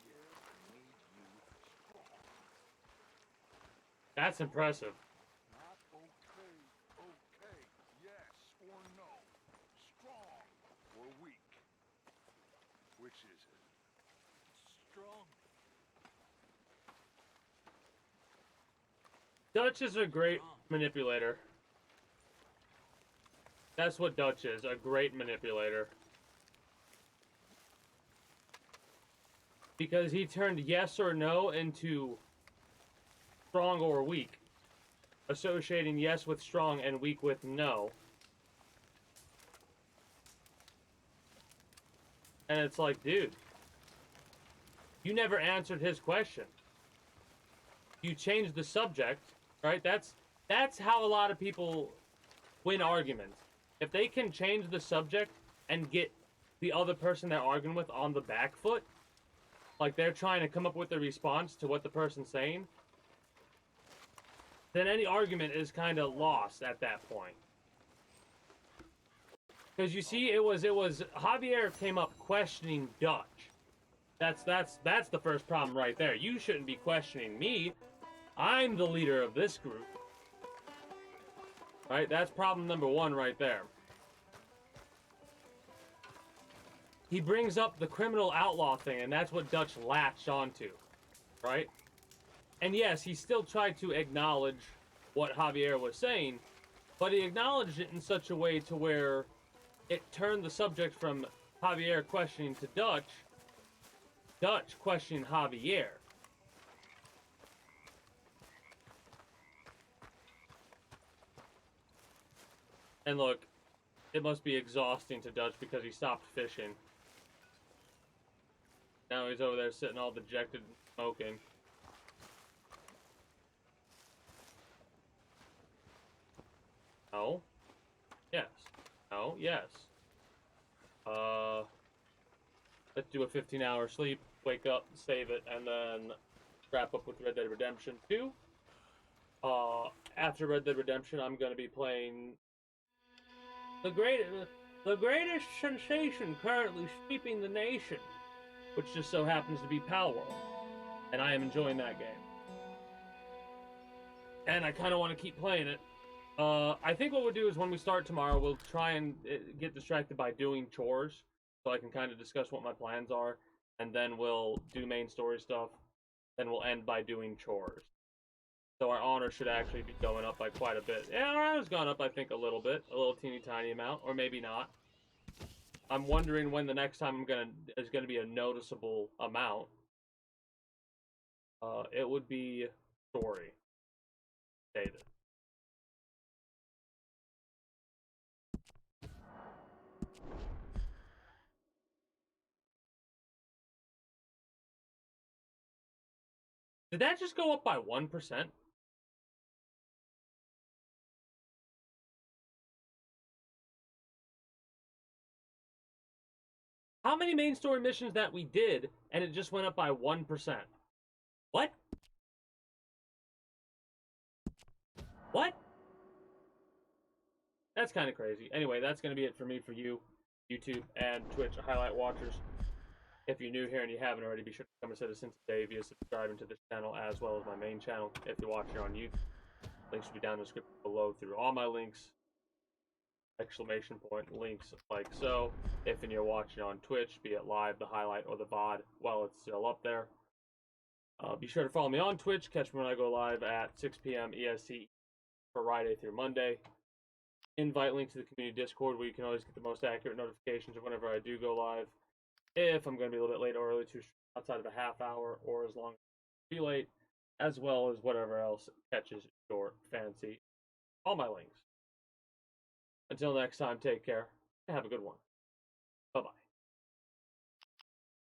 Yeah, we need you strong. That's impressive. Not okay, okay, yes or no. Strong or weak. Which is it? Strong. Dutch is a great manipulator. That's what Dutch is, a great manipulator. Because he turned yes or no into strong or weak. associating yes with strong and weak with no. And it's like, dude, you never answered his question. You changed the subject, right? That's how a lot of people win arguments. If they can change the subject and get the other person they're arguing with on the back foot, like they're trying to come up with a response to what the person's saying, then any argument is kind of lost at that point. Because you see, it was Javier came up questioning Dutch. That's the first problem right there. You shouldn't be questioning me. I'm the leader of this group. Right? That's problem number one right there. He brings up the criminal outlaw thing, and that's what Dutch latched onto. Right? And yes, he still tried to acknowledge what Javier was saying, but he acknowledged it in such a way to where it turned the subject from Javier questioning to Dutch questioning Javier. And look, it must be exhausting to Dutch because he stopped fishing. Now he's over there sitting all dejected and smoking. No. Yes. No. Yes. Let's do a 15-hour sleep, wake up, save it, and then wrap up with Red Dead Redemption 2. After Red Dead Redemption, I'm going to be playing the greatest sensation currently sweeping the nation, which just so happens to be Palworld, and I am enjoying that game. And I kind of want to keep playing it. I think what we'll do is when we start tomorrow, we'll try and get distracted by doing chores, so I can kind of discuss what my plans are, and then we'll do main story stuff, then we'll end by doing chores. So our honor should actually be going up by quite a bit. Yeah, our honor's gone up, I think, a little bit. A little teeny tiny amount, or maybe not. I'm wondering when the next time is gonna be a noticeable amount. It would be story. Stated. Did that just go up by 1%? How many main story missions that we did, and it just went up by 1%? What? What? That's kind of crazy. Anyway, that's going to be it for me for you, YouTube, and Twitch highlight watchers. If you're new here and you haven't already, be sure to become a citizen today via subscribing to this channel as well as my main channel. If you're watching on YouTube, links will be down in the description below through all my links. Exclamation point links like so. If you're watching on Twitch, be it live, the highlight, or the VOD, while it's still up there. Be sure to follow me on Twitch. Catch me when I go live at 6 p.m. EST Friday through Monday. Invite link to the community Discord where you can always get the most accurate notifications of whenever I do go live. If I'm going to be a little bit late or early to outside of a half hour or as long as I be late, as well as whatever else catches your fancy. All my links. Until next time, take care and have a good one. Bye-bye.